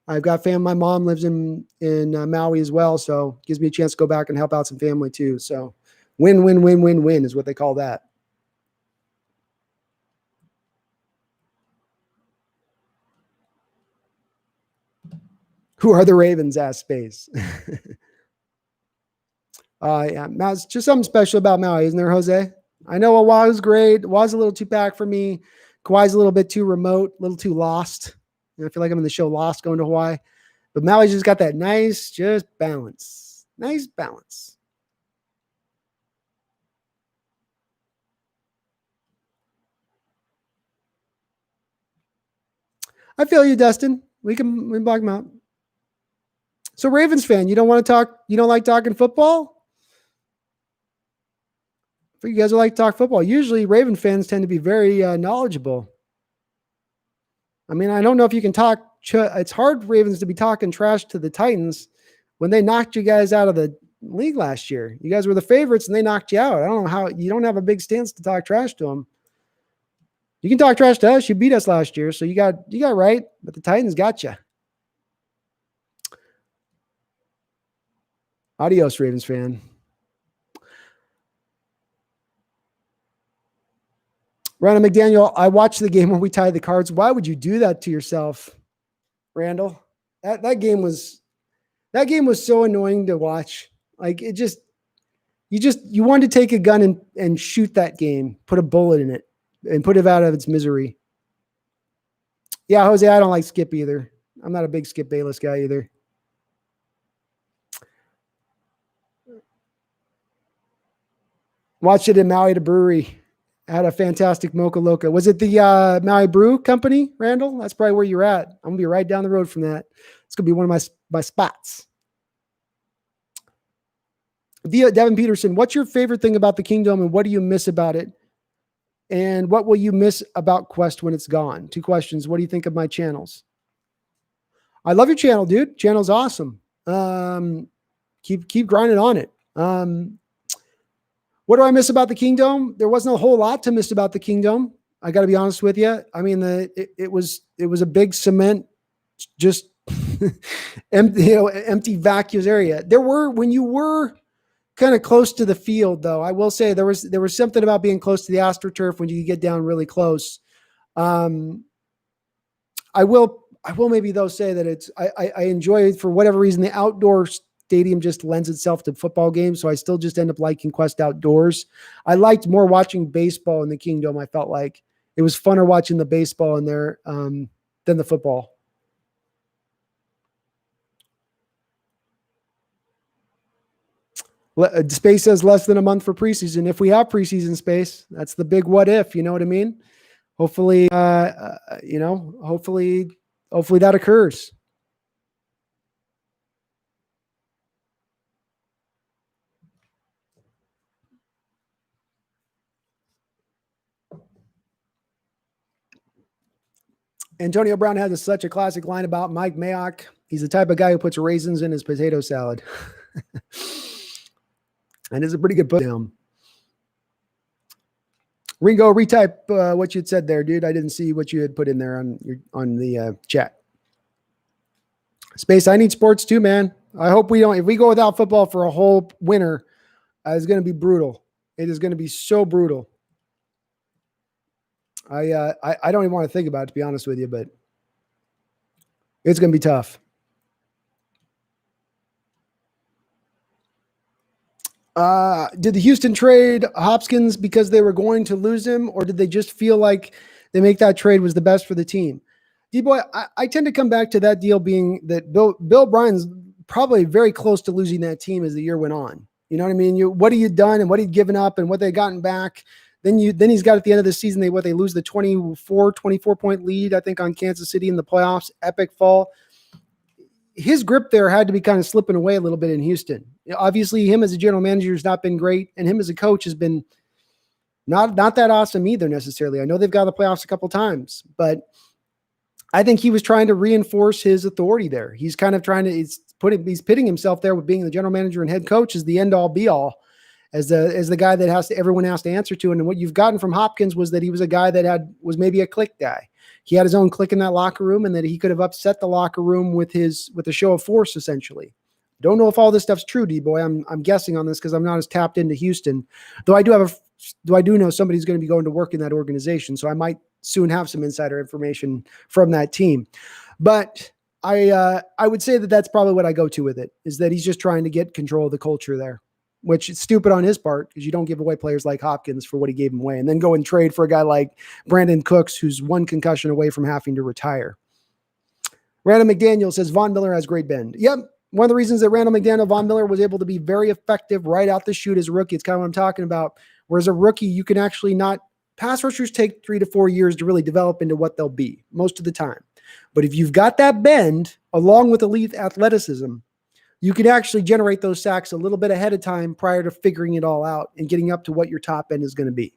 I've got family. My mom lives in Maui as well, so it gives me a chance to go back and help out some family too. So, win, win, win, win, win is what they call that. Who are the Ravens? Asked Space. Yeah, Maui's just something special about Maui, isn't there, Jose? I know Oahu's great. Oahu's a little too packed for me. Kauai's a little bit too remote, a little too lost. I feel like I'm in the show Lost going to Hawaii. But Maui's just got that nice, just balance. Nice balance. I feel you, Dustin. We can block him out. So Ravens fan, you don't want to talk, you don't like talking football? For you guys who like to talk football, usually Raven fans tend to be very knowledgeable. I mean, I don't know if you can talk. It's hard for Ravens to be talking trash to the Titans when they knocked you guys out of the league last year. You guys were the favorites and they knocked you out. I don't know how you don't have a big stance to talk trash to them. You can talk trash to us. You beat us last year, so you got right, but the Titans got you. Adios, Ravens fan. Randall McDaniel, I watched the game when we tied the Cards. Why would you do that to yourself, Randall? That game was so annoying to watch. Like you wanted to take a gun and shoot that game, put a bullet in it, and put it out of its misery. Yeah, Jose, I don't like Skip either. I'm not a big Skip Bayless guy either. Watched it in Maui at a brewery. Had a fantastic Mocha Loca. Was it the Maui Brew Company, Randall? That's probably where you're at. I'm going to be right down the road from that. It's going to be one of my spots. Devin Peterson, what's your favorite thing about the Kingdom and what do you miss about it? And what will you miss about Quest when it's gone? 2 questions. What do you think of my channels? I love your channel, dude. Channel's awesome. Keep grinding on it. What do I miss about the Kingdom? There wasn't a whole lot to miss about the Kingdom. I got to be honest with you. I mean, it was a big cement, just empty vacuous area. There were, when you were kind of close to the field, though, I will say there was something about being close to the AstroTurf when you get down really close. I will maybe though say that I enjoy, for whatever reason, the outdoor stadium just lends itself to football games. So I still just end up liking Quest outdoors. I liked more watching baseball in the Kingdom. I felt like it was funner watching the baseball in there than the football. Space says less than a month for preseason. If we have preseason, Space, that's the big what if, you know what I mean? Hopefully, hopefully that occurs. Antonio Brown has such a classic line about Mike Mayock. He's the type of guy who puts raisins in his potato salad. And it's a pretty good put down. Ringo, retype what you had said there, dude. I didn't see what you had put in there on the chat. Space, I need sports too, man. I hope if we go without football for a whole winter, it's going to be brutal. It is going to be so brutal. I don't even want to think about it, to be honest with you, but it's going to be tough. Did the Houston trade Hopkins because they were going to lose him, or did they just feel like they make that trade was the best for the team? D-Boy, I tend to come back to that deal being that Bill Bryan's probably very close to losing that team as the year went on. You know what I mean? What he had done and what he'd given up and what they gotten back. Then he's got at the end of the season, they lose the 24 point lead, I think, on Kansas City in the playoffs. Epic fall. His grip there had to be kind of slipping away a little bit in Houston. Obviously, him as a general manager has not been great, and him as a coach has been not that awesome either necessarily. I know they've got the playoffs a couple times, but I think he was trying to reinforce his authority there. He's kind of trying to he's pitting himself there with being the general manager and head coach as the end all be all. as the guy that everyone has to answer to. And what you've gotten from Hopkins was that he was a guy that was maybe a clique guy. He had his own clique in that locker room, and that he could have upset the locker room with a show of force, essentially. Don't know if all this stuff's true, D-Boy. I'm guessing on this because I'm not as tapped into Houston, though I do know somebody's going to be going to work in that organization, so I might soon have some insider information from that team. But I would say that that's probably what I go to with it, is that he's just trying to get control of the culture there, which is stupid on his part because you don't give away players like Hopkins for what he gave him away and then go and trade for a guy like Brandon Cooks, who's one concussion away from having to retire. Randall McDaniel says Von Miller has great bend. Yep. One of the reasons that Von Miller was able to be very effective right out the chute as a rookie, it's kind of what I'm talking about. Whereas a rookie, you can actually pass rushers take 3 to 4 years to really develop into what they'll be most of the time. But if you've got that bend along with elite athleticism, you can actually generate those sacks a little bit ahead of time prior to figuring it all out and getting up to what your top end is going to be.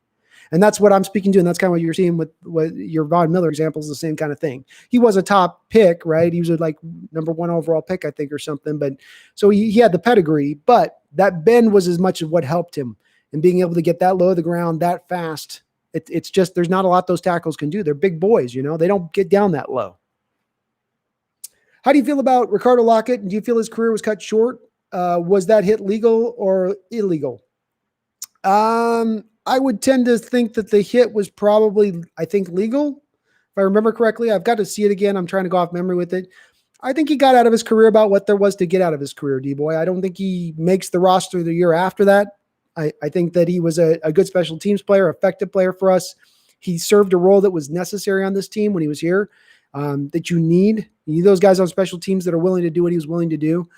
And that's what I'm speaking to. And that's kind of what you're seeing with what your Von Miller example is, the same kind of thing. He was a top pick, right? He was like number 1 overall pick, I think, or something. But so he had the pedigree, but that bend was as much as what helped him. And being able to get that low to the ground that fast, it's just, there's not a lot those tackles can do. They're big boys, they don't get down that low. How do you feel about Ricardo Lockett? Do you feel his career was cut short? Was that hit legal or illegal? I would tend to think that the hit was probably, I think, legal. If I remember correctly, I've got to see it again. I'm trying to go off memory with it. I think he got out of his career about what there was to get out of his career, D-Boy. I don't think he makes the roster the year after that. I think that he was a good special teams player, effective player for us. He served a role that was necessary on this team when he was here, that you need. You need those guys on special teams that are willing to do what he was willing to do.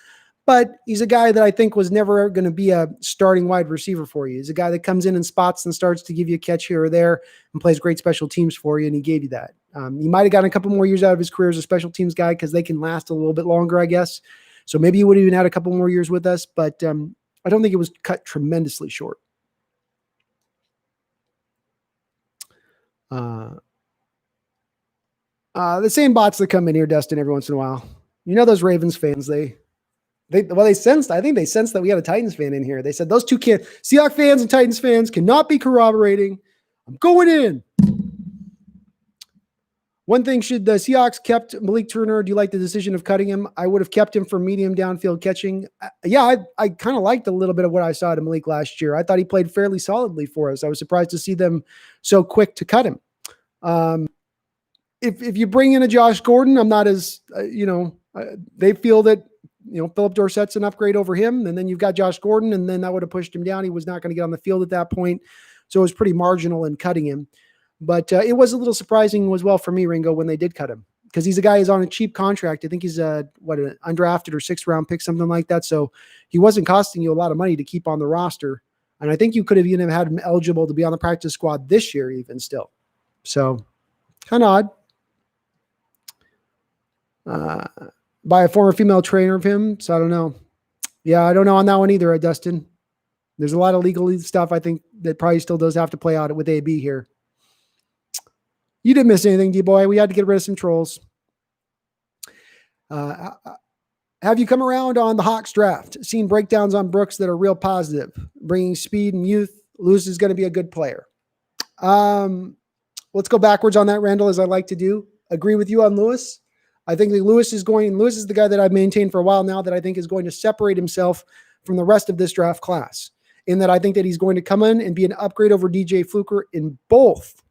But he's a guy that I think was never going to be a starting wide receiver for you. He's a guy that comes in and spots and starts to give you a catch here or there and plays great special teams for you, and he gave you that. He might have gotten a couple more years out of his career as a special teams guy because they can last a little bit longer, I guess. So maybe he would have even had a couple more years with us, but I don't think it was cut tremendously short. The same bots that come in here, Dustin, every once in a while. Those Ravens fans, they sensed, I think they sensed that we had a Titans fan in here. They said those two Seahawks fans and Titans fans cannot be corroborating. I'm going in. One thing, should the Seahawks kept Malik Turner? Do you like the decision of cutting him? I would have kept him for medium downfield catching. I kind of liked a little bit of what I saw to Malik last year. I thought he played fairly solidly for us. I was surprised to see them so quick to cut him. If you bring in a Josh Gordon, I'm not as, they feel that, Philip Dorsett's an upgrade over him. And then you've got Josh Gordon, and then that would have pushed him down. He was not going to get on the field at that point. So it was pretty marginal in cutting him. But it was a little surprising as well for me, Ringo, when they did cut him, because he's a guy who's on a cheap contract. I think he's an undrafted or 6th round pick, something like that. So he wasn't costing you a lot of money to keep on the roster. And I think you could have even had him eligible to be on the practice squad this year, even still. So kind of odd. By a former female trainer of him. So I don't know. Yeah, I don't know on that one either, Dustin. There's a lot of legal stuff I think that probably still does have to play out with AB here. You didn't miss anything, D-Boy. We had to get rid of some trolls. Have you come around on the Hawks draft? Seen breakdowns on Brooks that are real positive. Bringing speed and youth. Lewis is going to be a good player. Let's go backwards on that, Randall, as I like to do. Agree with you on Lewis. I think that Lewis is the guy that I've maintained for a while now that I think is going to separate himself from the rest of this draft class, in that I think that he's going to come in and be an upgrade over DJ Fluker in both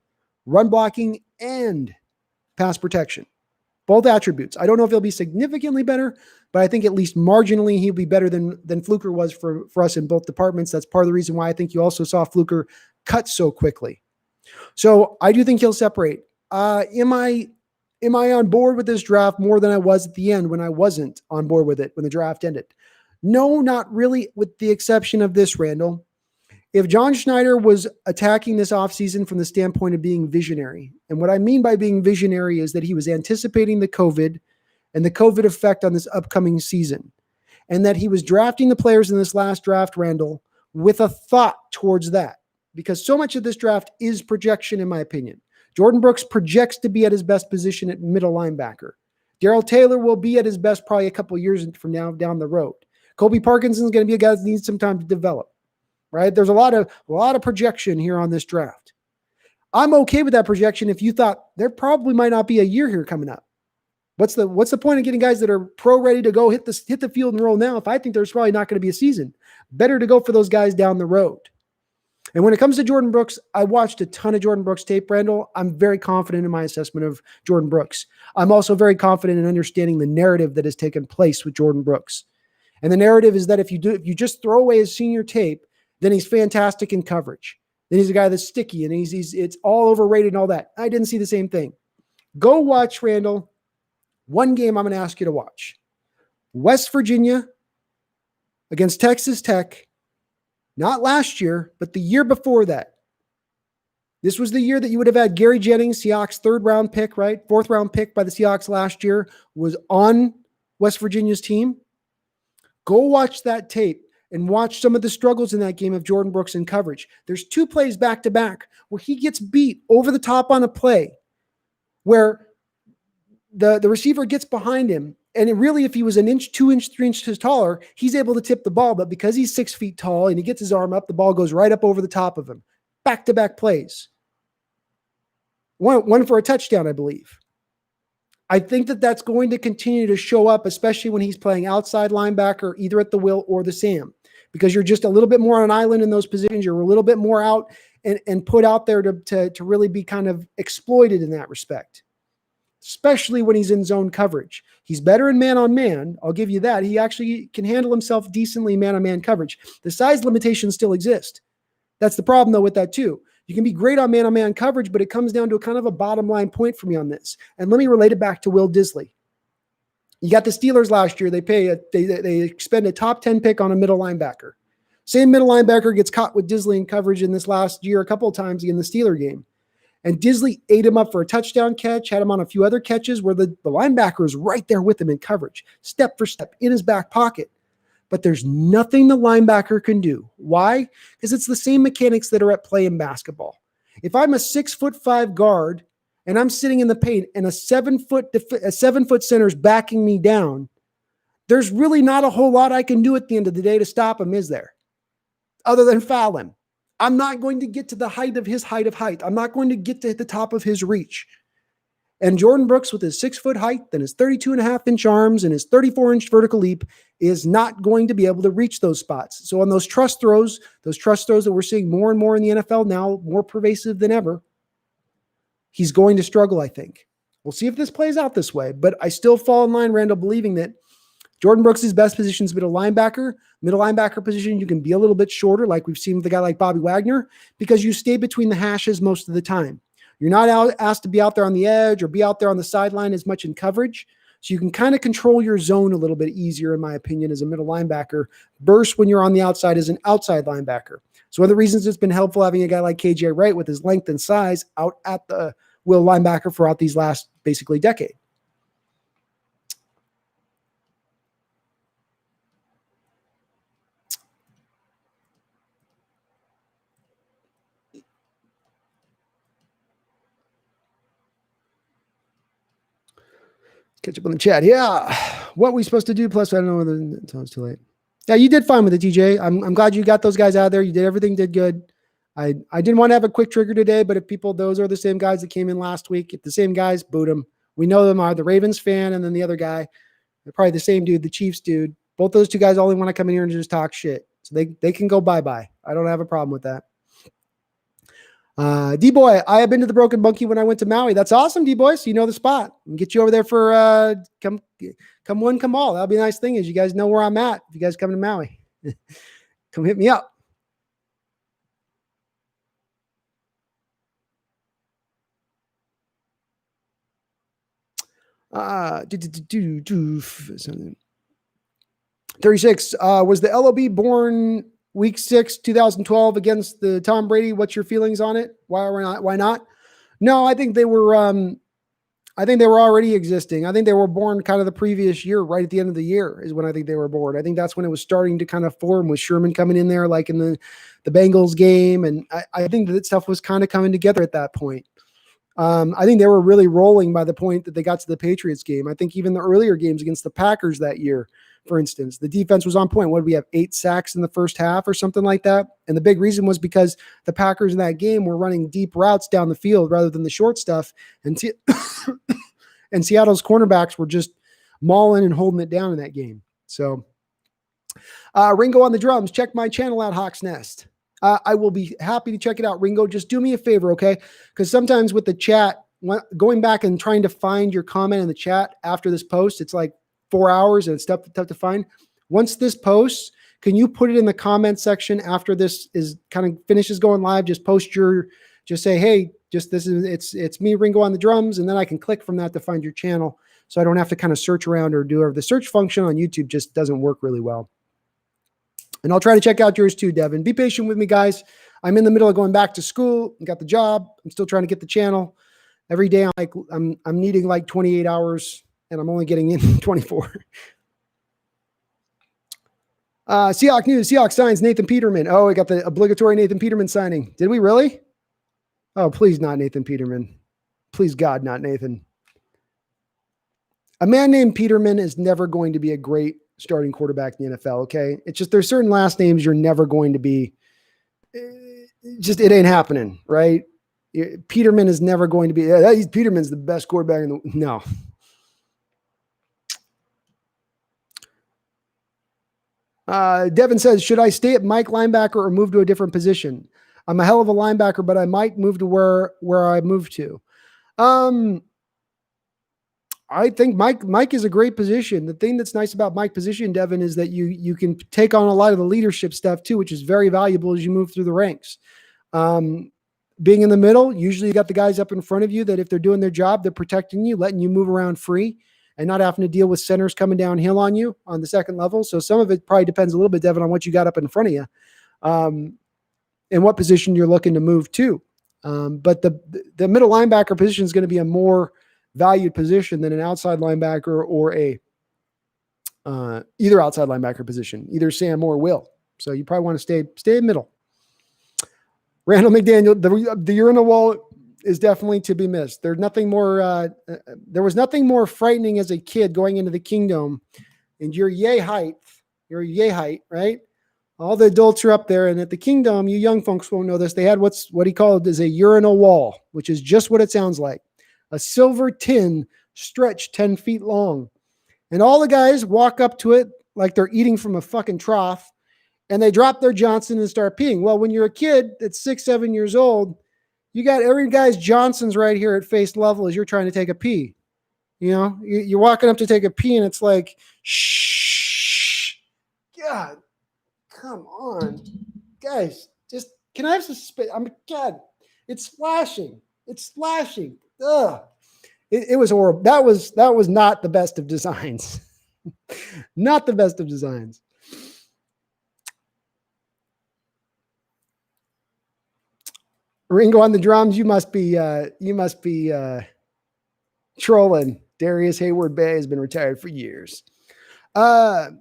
run blocking and pass protection, both attributes. I don't know if he'll be significantly better, but I think at least marginally he'll be better than Fluker was for us in both departments. That's part of the reason why I think you also saw Fluker cut so quickly. So I do think he'll separate. Am I on board with this draft more than I was at the end when I wasn't on board with it when the draft ended? No, not really, with the exception of this, Randall. If John Schneider was attacking this offseason from the standpoint of being visionary, and what I mean by being visionary is that he was anticipating the COVID and the COVID effect on this upcoming season, and that he was drafting the players in this last draft, Randall, with a thought towards that, because so much of this draft is projection, in my opinion. Jordan Brooks projects to be at his best position at middle linebacker. Darrell Taylor will be at his best probably a couple years from now down the road. Colby Parkinson's going to be a guy that needs some time to develop, right? There's a lot of projection here on this draft. I'm okay with that projection if you thought there probably might not be a year here coming up. What's the point of getting guys that are pro ready to go hit the field and roll now if I think there's probably not going to be a season? Better to go for those guys down the road. And when it comes to Jordan Brooks, I watched a ton of Jordan Brooks tape, Randall. I'm very confident in my assessment of Jordan Brooks. I'm also very confident in understanding the narrative that has taken place with Jordan Brooks. And the narrative is that if you just throw away his senior tape, then he's fantastic in coverage. Then he's a guy that's sticky and it's all overrated and all that. I didn't see the same thing. Go watch, Randall, one game I'm going to ask you to watch. West Virginia against Texas Tech. Not last year, but the year before that. This was the year that you would have had Gary Jennings, Seahawks third round pick, right? Fourth round pick by the Seahawks last year, was on West Virginia's team. Go watch that tape and watch some of the struggles in that game of Jordan Brooks in coverage. There's 2 plays back to back where he gets beat over the top on a play where the receiver gets behind him. And if he was an inch, 2 inch, 3 inches taller, he's able to tip the ball. But because he's 6 feet tall and he gets his arm up, the ball goes right up over the top of him. Back-to-back plays. One for a touchdown, I believe. I think that that's going to continue to show up, especially when he's playing outside linebacker, either at the will or the Sam, because you're just a little bit more on an island in those positions. You're a little bit more out and put out there to really be kind of exploited in that respect, especially when he's in zone coverage. He's better in man-on-man. I'll give you that. He actually can handle himself decently man-on-man coverage. The size limitations still exist. That's the problem, though, with that, too. You can be great on man-on-man coverage, but it comes down to a kind of a bottom line point for me on this. And let me relate it back to Will Disley. You got the Steelers last year. They expend a top 10 pick on a middle linebacker. Same middle linebacker gets caught with Disley in coverage in this last year a couple of times in the Steeler game. And Disley ate him up for a touchdown catch, had him on a few other catches where the linebacker is right there with him in coverage, step for step in his back pocket. But there's nothing the linebacker can do. Why? Because it's the same mechanics that are at play in basketball. If I'm a 6'5" guard and I'm sitting in the paint and a 7-foot center is backing me down, there's really not a whole lot I can do at the end of the day to stop him, is there? Other than foul him. I'm not going to get to the height of his height of height. I'm not going to get to the top of his reach. And Jordan Brooks, with his 6-foot height and his 32.5-inch arms and his 34-inch vertical leap, is not going to be able to reach those spots. So on those trust throws that we're seeing more and more in the NFL now, more pervasive than ever, he's going to struggle, I think. We'll see if this plays out this way, but I still fall in line, Randall, believing that Jordan Brooks' best position is middle linebacker. Middle linebacker position, you can be a little bit shorter, like we've seen with a guy like Bobby Wagner, because you stay between the hashes most of the time. You're not asked to be out there on the edge or be out there on the sideline as much in coverage. So you can kind of control your zone a little bit easier, in my opinion, as a middle linebacker, versus when you're on the outside as an outside linebacker. So one of the reasons it's been helpful having a guy like KJ Wright with his length and size out at the will linebacker throughout these last basically decade. Catch up on the chat. Yeah. What we supposed to do? Plus, I don't know whether until it's too late. Yeah, you did fine with it, TJ. I'm glad you got those guys out there. You did everything did good. I didn't want to have a quick trigger today, but if those are the same guys that came in last week, if the same guys, boot them. We know them are the Ravens fan and then the other guy, they're probably the same dude, the Chiefs dude. Both those two guys only want to come in here and just talk shit. So they can go bye-bye. I don't have a problem with that. D-Boy, I have been to the Broken Monkey when I went to Maui. That's awesome, D-Boy. So you know the spot. We'll get you over there for come one, come all. That'll be a nice thing is you guys know where I'm at. If you guys come to Maui, come hit me up. $36 was the LOB born Week 6, 2012 against the Tom Brady. What's your feelings on it? Why not? No, I think they were already existing. I think they were born kind of the previous year, right at the end of the year is when I think they were born. I think that's when it was starting to kind of form with Sherman coming in there, like in the Bengals game. And I think that stuff was kind of coming together at that point. I think they were really rolling by the point that they got to the Patriots game. I think even the earlier games against the Packers that year, for instance. The defense was on point. What did we have? 8 sacks in the first half or something like that. And the big reason was because the Packers in that game were running deep routes down the field rather than the short stuff. And, and Seattle's cornerbacks were just mauling and holding it down in that game. So Ringo on the drums. Check my channel out, Hawk's Nest. I will be happy to check it out, Ringo. Just do me a favor, okay? Because sometimes with the chat, going back and trying to find your comment in the chat after this post, it's like 4 hours and it's tough to find. Once this posts, can you put it in the comment section after this is kind of finishes going live? Just say, hey, it's me, Ringo on the drums, and then I can click from that to find your channel, so I don't have to kind of search around or do the search function on YouTube just doesn't work really well. And I'll try to check out yours too, Devin. Be patient with me, guys. I'm in the middle of going back to school. Got the job. I'm still trying to get the channel. Every day I'm needing like 28 hours, and I'm only getting in 24. Seahawks News. Seahawks signs Nathan Peterman. Oh, we got the obligatory Nathan Peterman signing. Did we really? Oh, please not Nathan Peterman. Please God, not Nathan. A man named Peterman is never going to be a great starting quarterback in the NFL, okay? It's just there's certain last names you're never going to be. It ain't happening, right? Peterman is never going to be. Peterman's the best quarterback in the. No. Devin says, should I stay at Mike linebacker or move to a different position? I'm a hell of a linebacker, but I might move to where I moved to. I think Mike is a great position. The thing that's nice about Mike position, Devin, is that you can take on a lot of the leadership stuff too, which is very valuable as you move through the ranks. Being in the middle, usually you got the guys up in front of you that if they're doing their job, they're protecting you, letting you move around free and not having to deal with centers coming downhill on you on the second level. So some of it probably depends a little bit, Devin, on what you got up in front of you and what position you're looking to move to. But the middle linebacker position is going to be a more valued position than an outside linebacker or either outside linebacker position, either Sam or Will. So you probably want to stay in middle. Randall McDaniel, the urinal wall is definitely to be missed. There's nothing more. There was nothing more frightening as a kid going into the kingdom, and your yay height, right? All the adults are up there, and at the kingdom, you young folks won't know this. They had what he called as a urinal wall, which is just what it sounds like. A silver tin stretched 10 feet long. And all the guys walk up to it like they're eating from a fucking trough, and they drop their Johnson and start peeing. Well, when you're a kid that's 6, 7 years old, you got every guy's Johnson's right here at face level as you're trying to take a pee. You know, you're walking up to take a pee, and it's like, shh. God, come on. Guys, just, can I have some space? God, it's splashing. It's splashing. Ugh. It was horrible. That was not the best of designs. Not the best of designs. Ringo on the drums. You must be trolling. Darius Hayward Bay has been retired for years. Jose,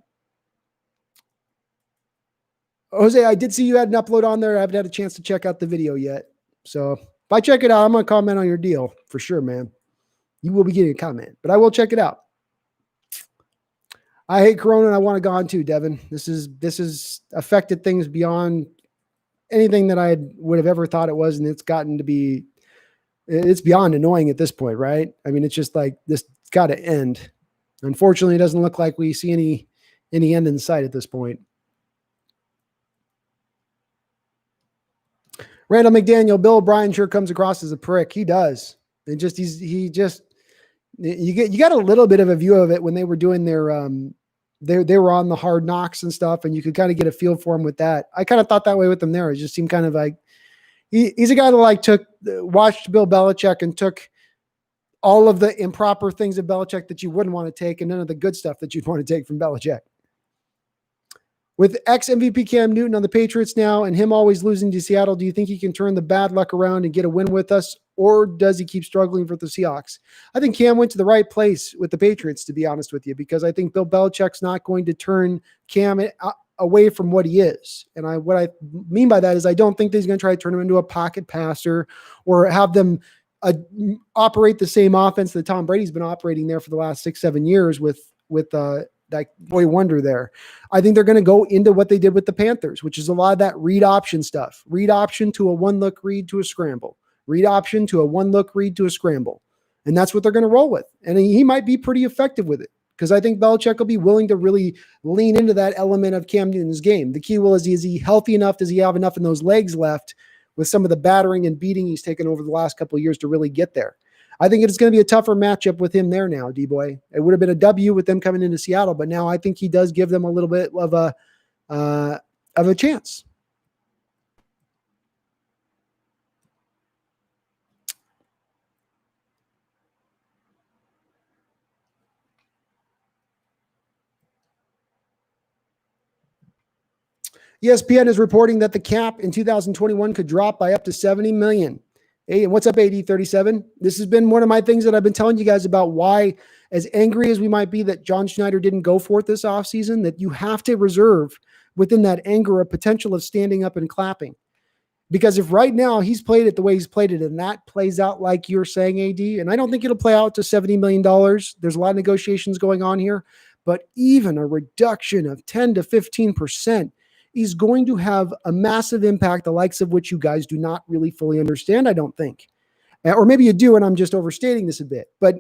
I did see you had an upload on there. I haven't had a chance to check out the video yet. So if I check it out, I'm going to comment on your deal for sure, man. You will be getting a comment, but I will check it out. I hate Corona and I want to go on too, Devin. This has affected things beyond anything that I would have ever thought it was. And it's gotten to be, it's beyond annoying at this point, right? I mean, it's just like, this got to end. Unfortunately, it doesn't look like we see any end in sight at this point. Randall McDaniel, Bill O'Brien sure comes across as a prick. He does. And just, you got a little bit of a view of it when they were doing their, they were on the Hard Knocks and stuff, and you could kind of get a feel for him with that. I kind of thought that way with them there. It just seemed kind of like, he's a guy that like watched Bill Belichick and took all of the improper things of Belichick that you wouldn't want to take and none of the good stuff that you'd want to take from Belichick. With ex-MVP Cam Newton on the Patriots now and him always losing to Seattle, do you think he can turn the bad luck around and get a win with us, or does he keep struggling for the Seahawks? I think Cam went to the right place with the Patriots, to be honest with you, because I think Bill Belichick's not going to turn Cam away from what he is. And what I mean by that is I don't think that he's going to try to turn him into a pocket passer or have them operate the same offense that Tom Brady's been operating there for the last 6-7 years with that boy wonder there. I think they're going to go into what they did with the Panthers, which is a lot of that read option stuff. Read option to a one-look read to a scramble. Read option to a one-look read to a scramble. And that's what they're going to roll with. And he might be pretty effective with it because I think Belichick will be willing to really lean into that element of Cam Newton's game. The key is he healthy enough? Does he have enough in those legs left with some of the battering and beating he's taken over the last couple of years to really get there? I think it's going to be a tougher matchup with him there now, D-Boy. It would have been a W with them coming into Seattle, but now I think he does give them a little bit of a chance. ESPN is reporting that the cap in 2021 could drop by up to $70 million. Hey, and what's up, AD37? This has been one of my things that I've been telling you guys about why, as angry as we might be that John Schneider didn't go for it this offseason, that you have to reserve within that anger a potential of standing up and clapping. Because if right now he's played it the way he's played it, and that plays out like you're saying, AD, and I don't think it'll play out to $70 million. There's a lot of negotiations going on here, but even a reduction of 10 to 15% is going to have a massive impact, the likes of which you guys do not really fully understand, I don't think. Or maybe you do, and I'm just overstating this a bit. But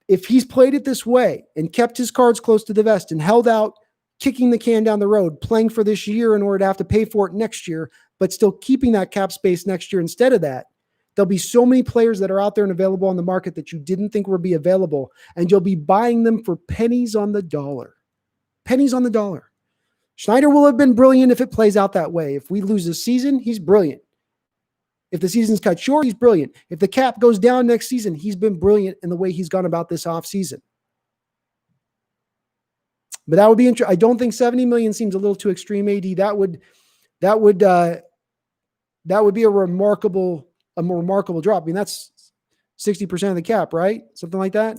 if he's played it this way and kept his cards close to the vest and held out, kicking the can down the road, playing for this year in order to have to pay for it next year, but still keeping that cap space next year instead of that, there'll be so many players that are out there and available on the market that you didn't think would be available, and you'll be buying them for pennies on the dollar. Pennies on the dollar. Schneider will have been brilliant if it plays out that way. If we lose the season, he's brilliant. If the season's cut short, he's brilliant. If the cap goes down next season, he's been brilliant in the way he's gone about this offseason. But that would be interesting. I don't think 70 million seems a little too extreme, AD. That would be a remarkable drop. I mean, that's 60% of the cap, right? Something like that.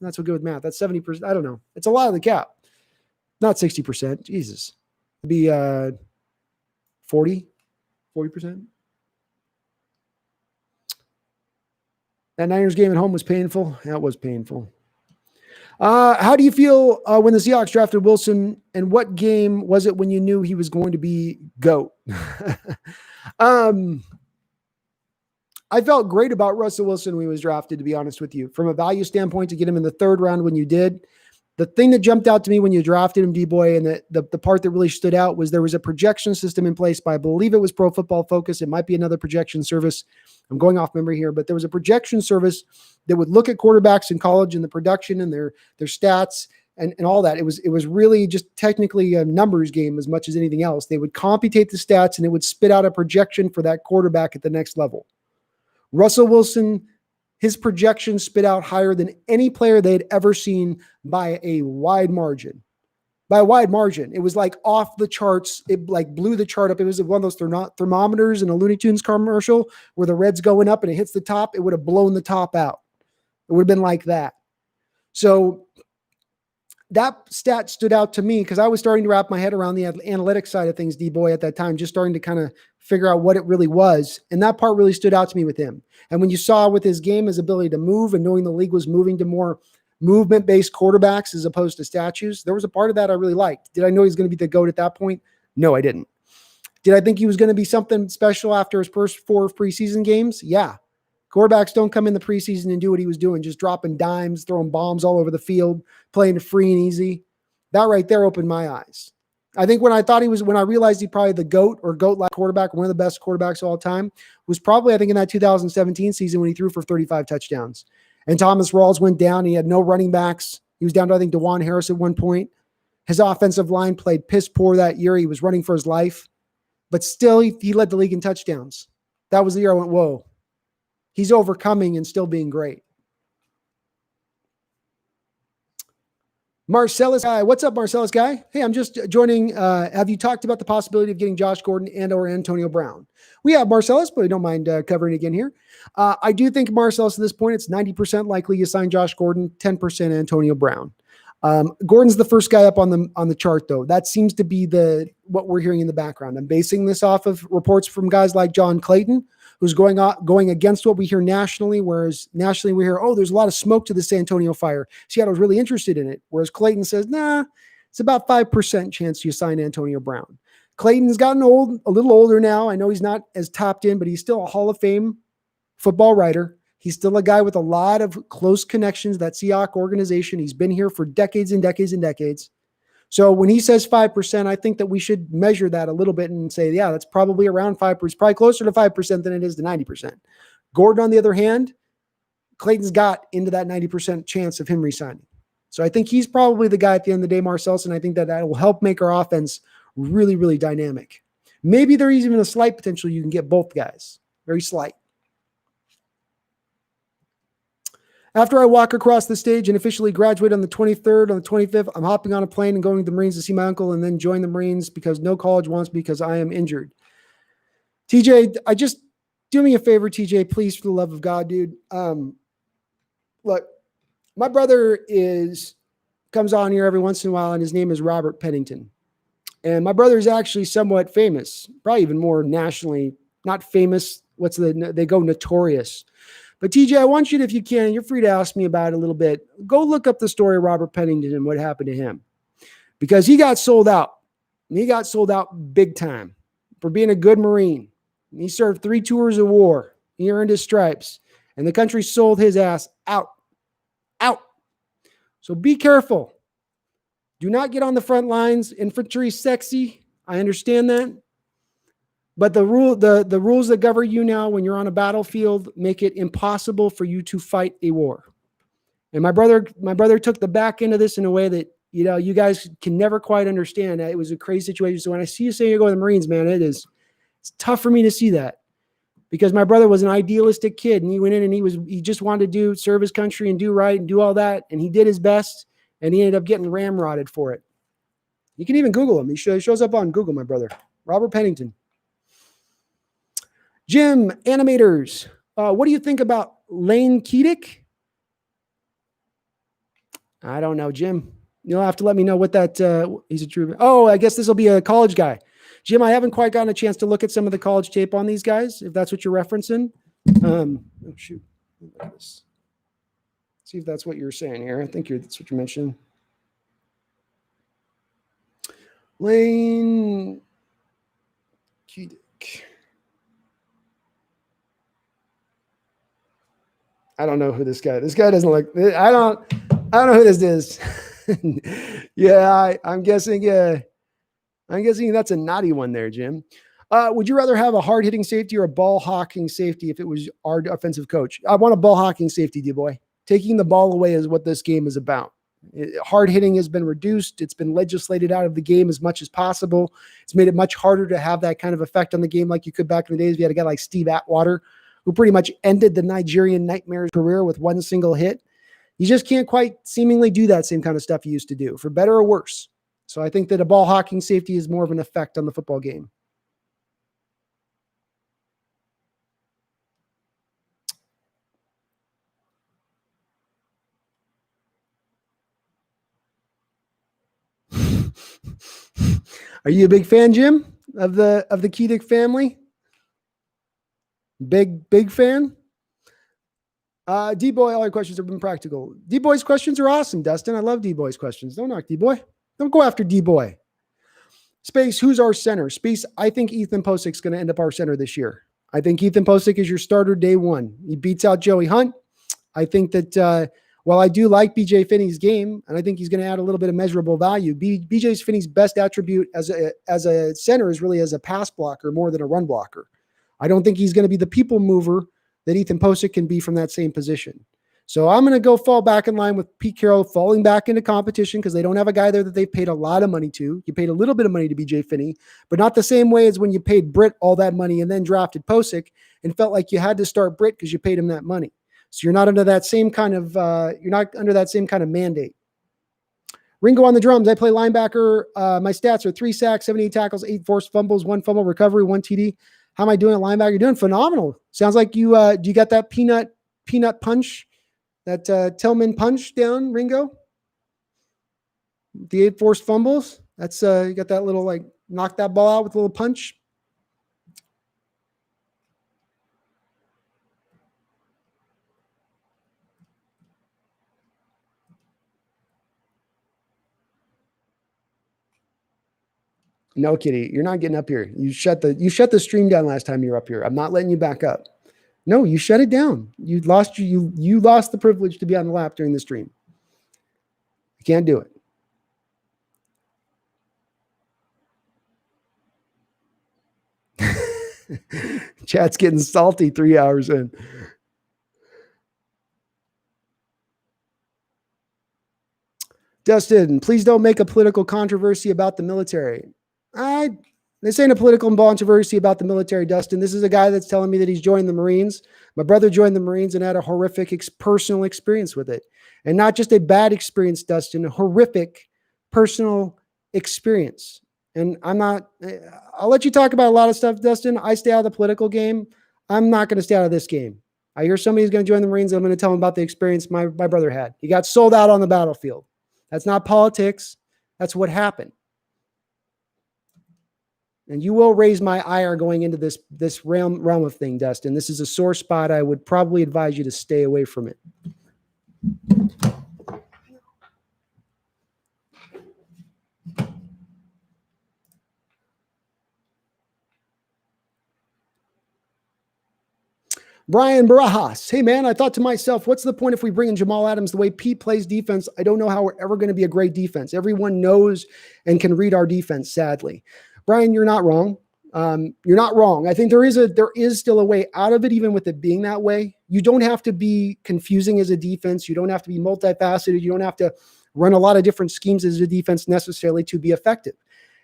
Not so good with math. That's 70%. I don't know. It's a lot of the cap. Not 60%. Jesus. It'd be 40%. That Niners game at home was painful. That was painful. How do you feel when the Seahawks drafted Wilson, and what game was it when you knew he was going to be GOAT? I felt great about Russell Wilson when he was drafted, to be honest with you. From a value standpoint, to get him in the third round when you did, the thing that jumped out to me when you drafted him, D-Boy, and the part that really stood out was there was a projection system in place by, I believe it was Pro Football Focus. It might be another projection service. I'm going off memory here, but there was a projection service that would look at quarterbacks in college and the production and their stats and all that. It was really just technically a numbers game as much as anything else. They would computate the stats and it would spit out a projection for that quarterback at the next level. Russell Wilson, his projections spit out higher than any player they had ever seen by a wide margin. By a wide margin. It was like off the charts. It like blew the chart up. It was one of those thermometers in a Looney Tunes commercial where the red's going up and it hits the top. It would have blown the top out. It would have been like that. So that stat stood out to me because I was starting to wrap my head around the analytics side of things, D-Boy, at that time, just starting to kind of figure out what it really was. And that part really stood out to me with him. And when you saw with his game, his ability to move and knowing the league was moving to more movement-based quarterbacks as opposed to statues, there was a part of that I really liked. Did I know he was going to be the GOAT at that point? No, I didn't. Did I think he was going to be something special after his first 4 preseason games? Yeah. Quarterbacks don't come in the preseason and do what he was doing, just dropping dimes, throwing bombs all over the field, playing it free and easy. That right there opened my eyes. I think when I realized he probably the GOAT or GOAT-like quarterback, one of the best quarterbacks of all time, was probably, I think, in that 2017 season when he threw for 35 touchdowns. And Thomas Rawls went down. He had no running backs. He was down to, I think, DeJuan Harris at one point. His offensive line played piss poor that year. He was running for his life. But still, he led the league in touchdowns. That was the year I went, whoa. He's overcoming and still being great. Marcellus guy. What's up, Marcellus guy? Hey, I'm just joining. Have you talked about the possibility of getting Josh Gordon and or Antonio Brown? We have Marcellus, but I don't mind covering again here. I do think Marcellus at this point, it's 90% likely you sign Josh Gordon, 10% Antonio Brown. Gordon's the first guy up on the chart, though. That seems to be what we're hearing in the background. I'm basing this off of reports from guys like John Clayton, who's going against what we hear nationally, whereas nationally we hear, oh, there's a lot of smoke to the San Antonio fire. Seattle's really interested in it, whereas Clayton says, nah, it's about 5% chance you sign Antonio Brown. Clayton's gotten old, a little older now. I know he's not as topped in, but he's still a Hall of Fame football writer. He's still a guy with a lot of close connections, that Seahawks organization. He's been here for decades and decades and decades. So when he says 5%, I think that we should measure that a little bit and say, yeah, that's probably around 5%. It's probably closer to 5% than it is to 90%. Gordon, on the other hand, Clayton's got into that 90% chance of him resigning. So I think he's probably the guy at the end of the day, Marcellus, and I think that will help make our offense really, really dynamic. Maybe there is even a slight potential you can get both guys. Very slight. After I walk across the stage and officially graduate on the 23rd, on the 25th, I'm hopping on a plane and going to the Marines to see my uncle and then join the Marines because no college wants me because I am injured. TJ, do me a favor, TJ, please, for the love of God, dude. Look, my brother comes on here every once in a while, and his name is Robert Pennington. And my brother is actually somewhat famous, probably even more nationally, not famous. They go notorious. But TJ, I want you to, if you can, you're free to ask me about it a little bit. Go look up the story of Robert Pennington and what happened to him. Because he got sold out. And he got sold out big time for being a good Marine. And he served 3 tours of war. He earned his stripes. And the country sold his ass out. Out. So be careful. Do not get on the front lines. Infantry is sexy. I understand that. But the rules that govern you now when you're on a battlefield make it impossible for you to fight a war. And my brother took the back end of this in a way that, you guys can never quite understand. It was a crazy situation. So when I see you say you're going to the Marines, man, it's tough for me to see that, because my brother was an idealistic kid and he went in and he just wanted to serve his country and do right and do all that. And he did his best and he ended up getting ramrodded for it. You can even Google him. He shows up on Google, my brother, Robert Pennington. Jim, animators, what do you think about Lane Keedick? I don't know, Jim. You'll have to let me know what that, he's a true. Oh, I guess this will be a college guy. Jim, I haven't quite gotten a chance to look at some of the college tape on these guys, if that's what you're referencing. Oh, shoot. Let's see if that's what you're saying here. I think that's what you're mentioning. Lane Keedick. I don't know who this guy doesn't look. I don't know who this is. Yeah, I'm guessing that's a naughty one there, Jim. Would you rather have a hard-hitting safety or a ball-hawking safety if it was our offensive coach? I want a ball-hawking safety, D-boy. Taking the ball away is what this game is about. Hard-hitting has been reduced. It's been legislated out of the game as much as possible. It's made it much harder to have that kind of effect on the game like you could back in the days. We had a guy like Steve Atwater, who pretty much ended the Nigerian Nightmare's career with one single hit. You just can't quite seemingly do that same kind of stuff you used to do, for better or worse. So I think that a ball hawking safety is more of an effect on the football game. Are you a big fan, Jim, of the Keedick family? Big fan? D-Boy, all your questions have been practical. D-Boy's questions are awesome, Dustin. I love D-Boy's questions. Don't knock D-Boy. Don't go after D-Boy. Space, who's our center? Space, I think Ethan Posick's going to end up our center this year. I think Ethan Posick is your starter day one. He beats out Joey Hunt. I think that while I do like BJ Finney's game, and I think he's going to add a little bit of measurable value, BJ Finney's best attribute as a center is really as a pass blocker more than a run blocker. I don't think he's going to be the people mover that Ethan Posick can be from that same position. So I'm going to fall back in line with Pete Carroll falling back into competition because they don't have a guy there that they've paid a lot of money to. You paid a little bit of money to BJ Finney, but not the same way as when you paid Britt all that money and then drafted Posick and felt like you had to start Britt because you paid him that money. So you're not under that same kind of mandate. Ringo on the drums. I play linebacker. My stats are 3 sacks, 78 tackles, 8 forced fumbles, 1 fumble recovery, 1 TD. How am I doing at linebacker? You're doing phenomenal. Sounds like you got that peanut punch, that Tillman punch down, Ringo. The 8 forced fumbles. That's you got that little knock that ball out with a little punch. No, Kitty, you're not getting up here. You shut the stream down last time you were up here. I'm not letting you back up. No, you shut it down. You lost the privilege to be on the lap during the stream. You can't do it. Chat's getting salty 3 hours in. Dustin, please don't make a political controversy about the military. This ain't a political controversy about the military, Dustin. This is a guy that's telling me that he's joined the Marines. My brother joined the Marines and had a horrific personal experience with it. And not just a bad experience, Dustin, a horrific personal experience. And I'll let you talk about a lot of stuff, Dustin. I stay out of the political game. I'm not going to stay out of this game. I hear somebody's going to join the Marines. I'm going to tell him about the experience my brother had. He got sold out on the battlefield. That's not politics. That's what happened. And you will raise my ire going into this realm of thing, Dustin. This is a sore spot. I would probably advise you to stay away from it. Brian Barajas. Hey, man, I thought to myself, what's the point if we bring in Jamal Adams the way Pete plays defense? I don't know how we're ever going to be a great defense. Everyone knows and can read our defense, sadly. Brian, you're not wrong. You're not wrong. I think there is still a way out of it, even with it being that way. You don't have to be confusing as a defense. You don't have to be multifaceted. You don't have to run a lot of different schemes as a defense necessarily to be effective.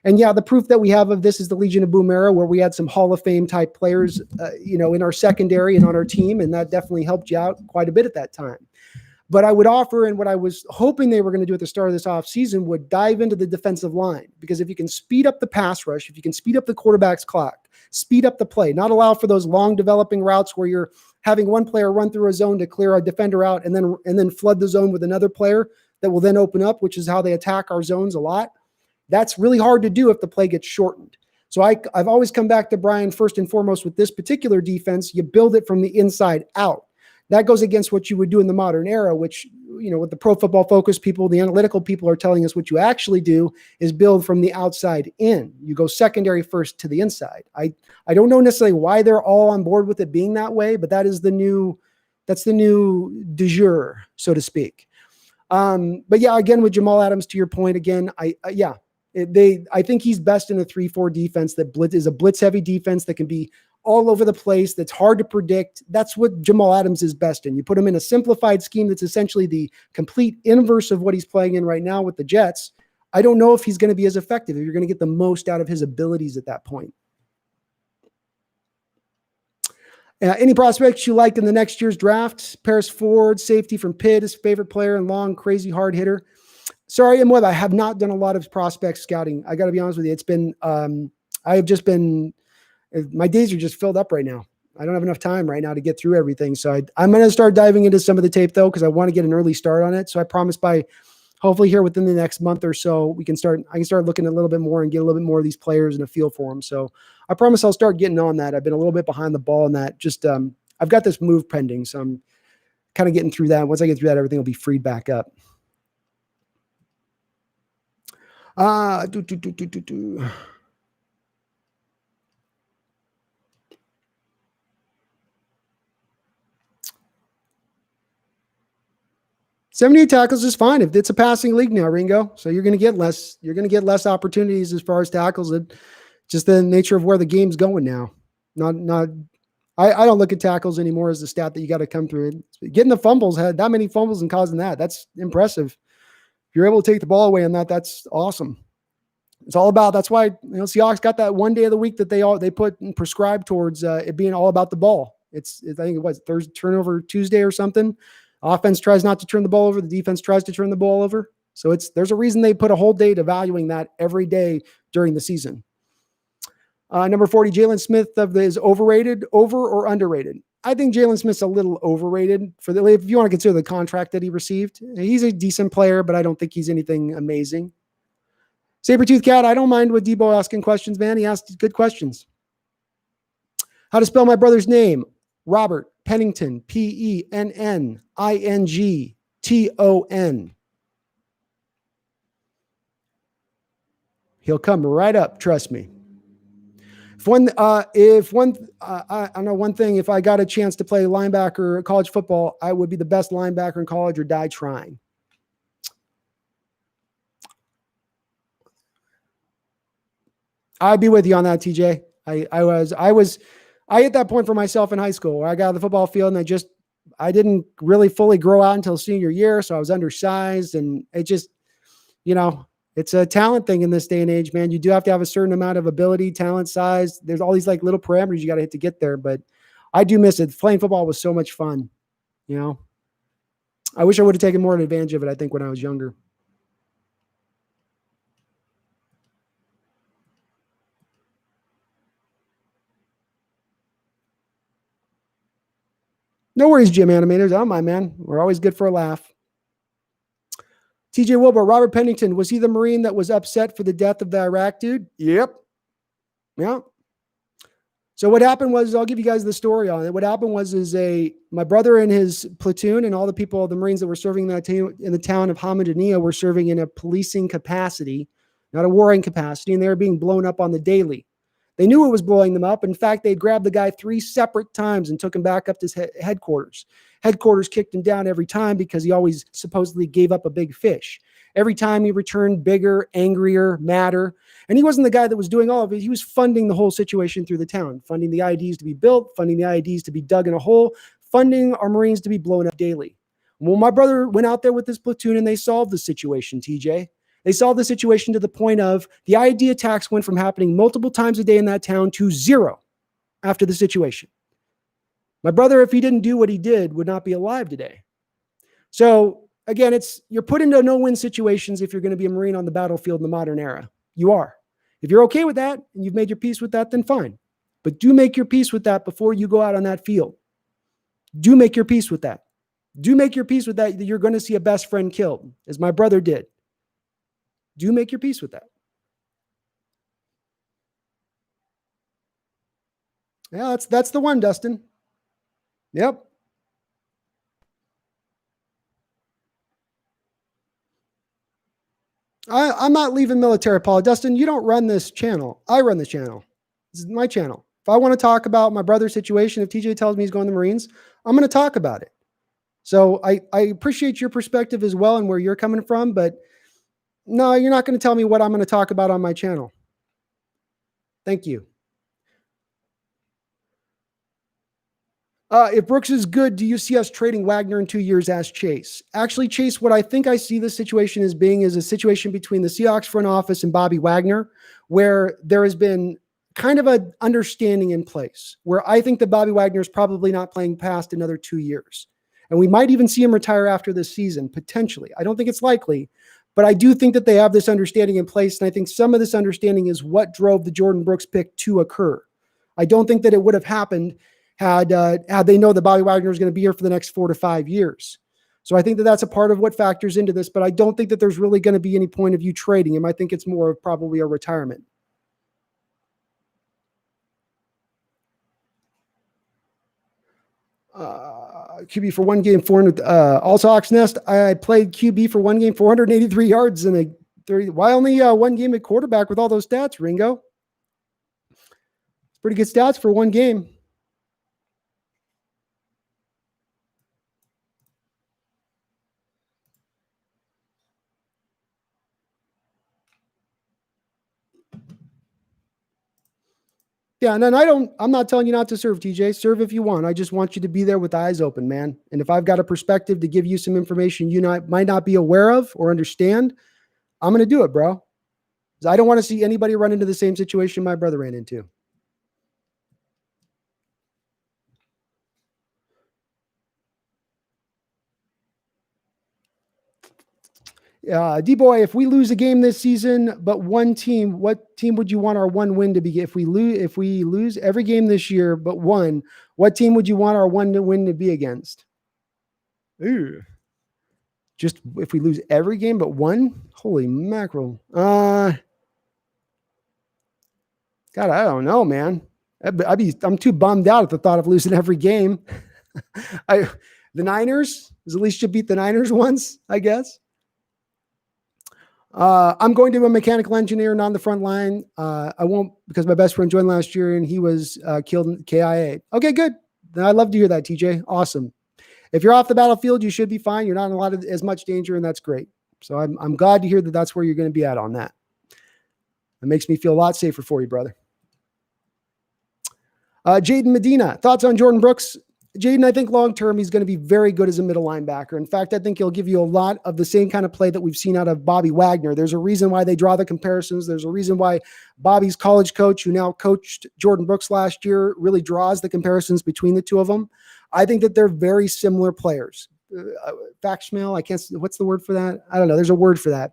And yeah, the proof that we have of this is the Legion of Boom era, where we had some Hall of Fame type players, in our secondary and on our team. And that definitely helped you out quite a bit at that time. But I would offer, and what I was hoping they were going to do at the start of this offseason, would dive into the defensive line. Because if you can speed up the pass rush, if you can speed up the quarterback's clock, speed up the play, not allow for those long developing routes where you're having one player run through a zone to clear a defender out and then flood the zone with another player that will then open up, which is how they attack our zones a lot. That's really hard to do if the play gets shortened. So I've always come back to Brian, first and foremost, with this particular defense, you build it from the inside out. That goes against what you would do in the modern era, which, with the Pro Football Focus people, the analytical people are telling us what you actually do is build from the outside in. You go secondary first to the inside. I don't know necessarily why they're all on board with it being that way, but that's the new du jour, so to speak. But yeah, again, with Jamal Adams, to your point, again, I think he's best in a 3-4 defense that is a blitz heavy defense that can be all over the place. That's hard to predict. That's what Jamal Adams is best in. You put him in a simplified scheme that's essentially the complete inverse of what he's playing in right now with the Jets. I don't know if he's going to be as effective, if you're going to get the most out of his abilities at that point. Any prospects you like in the next year's draft? Paris Ford, safety from Pitt, his favorite player and long, crazy hard hitter. Sorry, Webb, I have not done a lot of prospect scouting. I got to be honest with you. It's been, my days are just filled up right now. I don't have enough time right now to get through everything. So I'm going to start diving into some of the tape though, because I want to get an early start on it. So I promise by hopefully here within the next month or so, I can start looking a little bit more and get a little bit more of these players and a feel for them. So I promise I'll start getting on that. I've been a little bit behind the ball on that. Just, I've got this move pending. So I'm kind of getting through that. Once I get through that, everything will be freed back up. Do. 78 tackles is fine if it's a passing league now, Ringo. So you're going to get less opportunities as far as tackles. Just the nature of where the game's going now. I don't look at tackles anymore as the stat that you got to come through. Getting the fumbles, had that many fumbles and causing that's impressive. If you're able to take the ball away on that, that's awesome. It's all about, that's why, Seahawks got that one day of the week that they put and prescribed towards it being all about the ball. I think it was Thursday, turnover Tuesday or something. Offense tries not to turn the ball over. The defense tries to turn the ball over. So there's a reason they put a whole day evaluating that every day during the season. Number 40, Jalen Smith is overrated, over or underrated? I think Jalen Smith's a little overrated if you want to consider the contract that he received. He's a decent player, but I don't think he's anything amazing. Sabertooth Cat, I don't mind with Debo asking questions, man. He asked good questions. How to spell my brother's name? Robert Pennington, Pennington. He'll come right up. Trust me. I know one thing, if I got a chance to play linebacker college football, I would be the best linebacker in college or die trying. I'd be with you on that, TJ. I hit that point for myself in high school where I got on the football field and I didn't really fully grow out until senior year. So I was undersized, and it just, it's a talent thing in this day and age, man. You do have to have a certain amount of ability, talent, size. There's all these like little parameters you got to hit to get there, but I do miss it. Playing football was so much fun. I wish I would have taken more advantage of it, I think, when I was younger. No worries, Gym Animators. I don't mind, man. We're always good for a laugh. TJ Wilbur, Robert Pennington, was he the Marine that was upset for the death of the Iraq dude? Yep. Yeah. So what happened was, I'll give you guys the story on it. What happened was, my brother and his platoon and all the people, the Marines that were serving in the town of Hamadaniya were serving in a policing capacity, not a warring capacity, and they were being blown up on the daily. They knew it was blowing them up. In fact, they grabbed the guy 3 separate times and took him back up to his headquarters. Headquarters kicked him down every time because he always supposedly gave up a big fish. Every time he returned bigger, angrier, madder. And he wasn't the guy that was doing all of it. He was funding the whole situation through the town, funding the IEDs to be built, funding the IEDs to be dug in a hole, funding our Marines to be blown up daily. Well, my brother went out there with his platoon and they solved the situation, TJ. They solved the situation to the point of the IED attacks went from happening multiple times a day in that town to 0 after the situation. My brother, if he didn't do what he did, would not be alive today. So again, you're put into no-win situations if you're going to be a Marine on the battlefield in the modern era. You are. If you're okay with that and you've made your peace with that, then fine. But do make your peace with that before you go out on that field. Do make your peace with that. Do make your peace with that you're going to see a best friend killed, as my brother did. Do make your peace with that. Yeah, that's the one, Dustin. Yep. I'm not leaving military, Paul. Dustin, you don't run this channel. I run this channel. This is my channel. If I want to talk about my brother's situation, if TJ tells me he's going to the Marines, I'm going to talk about it. So I appreciate your perspective as well and where you're coming from, but no, you're not going to tell me what I'm going to talk about on my channel. Thank you. If Brooks is good, do you see us trading Wagner in 2 years? Asked Chase. Actually, Chase, what I think I see this situation as being is a situation between the Seahawks front office and Bobby Wagner, where there has been kind of an understanding in place, where I think that Bobby Wagner is probably not playing past another 2 years. And we might even see him retire after this season, potentially. I don't think it's likely, but I do think that they have this understanding in place. And I think some of this understanding is what drove the Jordan Brooks pick to occur. I don't think that it would have happened had they know that Bobby Wagner is going to be here for the next 4 to 5 years. So I think that that's a part of what factors into this, but I don't think that there's really going to be any point of you trading him. I think it's more of probably a retirement. QB for one game, 400. Also, Hawks Nest, I played QB for one game, 483 yards in a 30. Why only one game at quarterback with all those stats, Ringo? It's pretty good stats for one game. Yeah, and then I'm not telling you not to serve, TJ. Serve if you want. I just want you to be there with eyes open, man. And if I've got a perspective to give you some information you might not be aware of or understand, I'm going to do it, bro. Because I don't want to see anybody run into the same situation my brother ran into. D-Boy, if we lose a game this season, but one team, what team would you want our one win to be? If we lose every game this year, but one, what team would you want our one win to be against? Ooh. Just if we lose every game but one? Holy mackerel. God, I don't know, man. I'm too bummed out at the thought of losing every game. The Niners, at least you beat the Niners once, I guess. I'm going to be a mechanical engineer, not on the front line. I won't, because my best friend joined last year and he was killed in KIA. Okay, good. I'd love to hear that, TJ. Awesome. If you're off the battlefield, you should be fine. You're not in a lot of as much danger, and that's great. So I'm glad to hear that that's where you're going to be at on that. It makes me feel a lot safer for you, brother. Jaden Medina, thoughts on Jordan Brooks? Jaden, I think long-term, he's going to be very good as a middle linebacker. In fact, I think he'll give you a lot of the same kind of play that we've seen out of Bobby Wagner. There's a reason why they draw the comparisons. There's a reason why Bobby's college coach, who now coached Jordan Brooks last year, really draws the comparisons between the two of them. I think that they're very similar players. Facsimile, I can't, what's the word for that? I don't know. There's a word for that.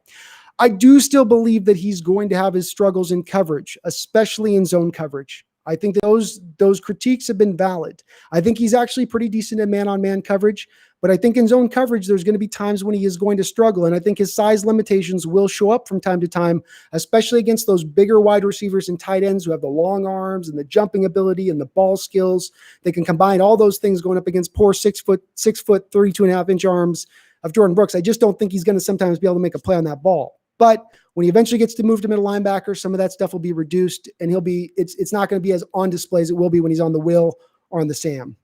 I do still believe that he's going to have his struggles in coverage, especially in zone coverage. I think those critiques have been valid. I think he's actually pretty decent at man-on-man coverage, but I think in zone coverage, there's going to be times when he is going to struggle, and I think his size limitations will show up from time to time, especially against those bigger wide receivers and tight ends who have the long arms and the jumping ability and the ball skills. They can combine all those things going up against poor 6 foot, 32.5-inch arms of Jordan Brooks. I just don't think he's going to sometimes be able to make a play on that ball. But when he eventually gets to move to middle linebacker, some of that stuff will be reduced, and it's not going to be as on display as it will be when he's on the Will or on the Sam.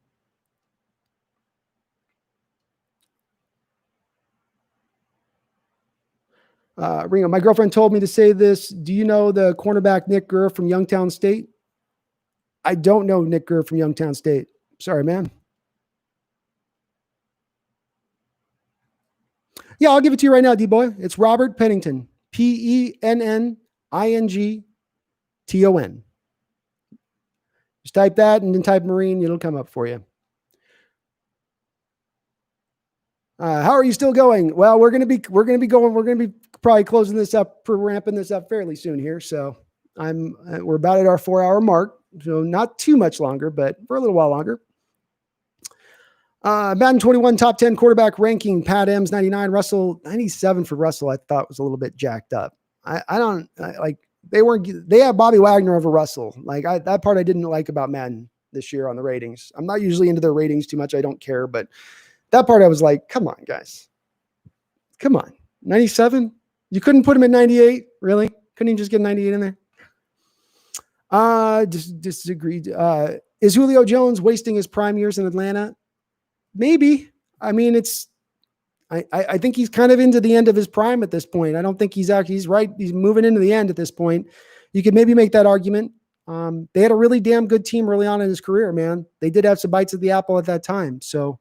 Ringo, my girlfriend told me to say this. Do you know the cornerback Nick Gurr from Youngstown State? I don't know Nick Gurr from Youngstown State. Sorry, man. Yeah, I'll give it to you right now, D-Boy. It's Robert Pennington. Pennington. Just type that and then type Marine. It'll come up for you. How are you still going? Well, we're going to be probably closing this up, ramping this up fairly soon here. So we're about at our 4-hour mark. So not too much longer, but for a little while longer. Madden 21 top 10 quarterback ranking, Pat M's 99, Russell 97 for Russell. I thought was a little bit jacked up. They have Bobby Wagner over Russell. That part I didn't like about Madden this year on the ratings. I'm not usually into their ratings too much. I don't care, but that part I was like, come on, guys. Come on. 97? You couldn't put him at 98? Really? Couldn't you just get 98 in there? Disagreed. Is Julio Jones wasting his prime years in Atlanta? Maybe. I mean, I think he's kind of into the end of his prime at this point. I don't think he's right. He's moving into the end at this point. You could maybe make that argument. They had a really damn good team early on in his career, man. They did have some bites at the apple at that time. So,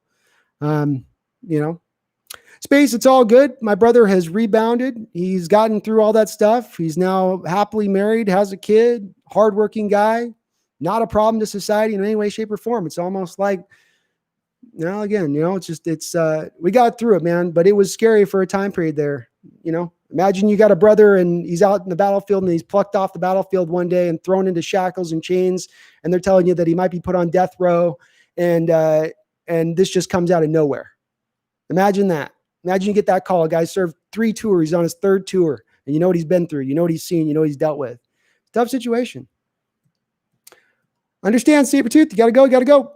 Space, it's all good. My brother has rebounded. He's gotten through all that stuff. He's now happily married, has a kid, hardworking guy, not a problem to society in any way, shape, or form. It's almost like, we got through it, man, but it was scary for a time period there. Imagine you got a brother and he's out in the battlefield and he's plucked off the battlefield one day and thrown into shackles and chains. And they're telling you that he might be put on death row. And this just comes out of nowhere. Imagine that. Imagine you get that call. A guy served 3 tours. He's on his 3rd tour. And you know what he's been through. You know what he's seen. You know what he's dealt with. Tough situation. Understand, Sabertooth. You got to go.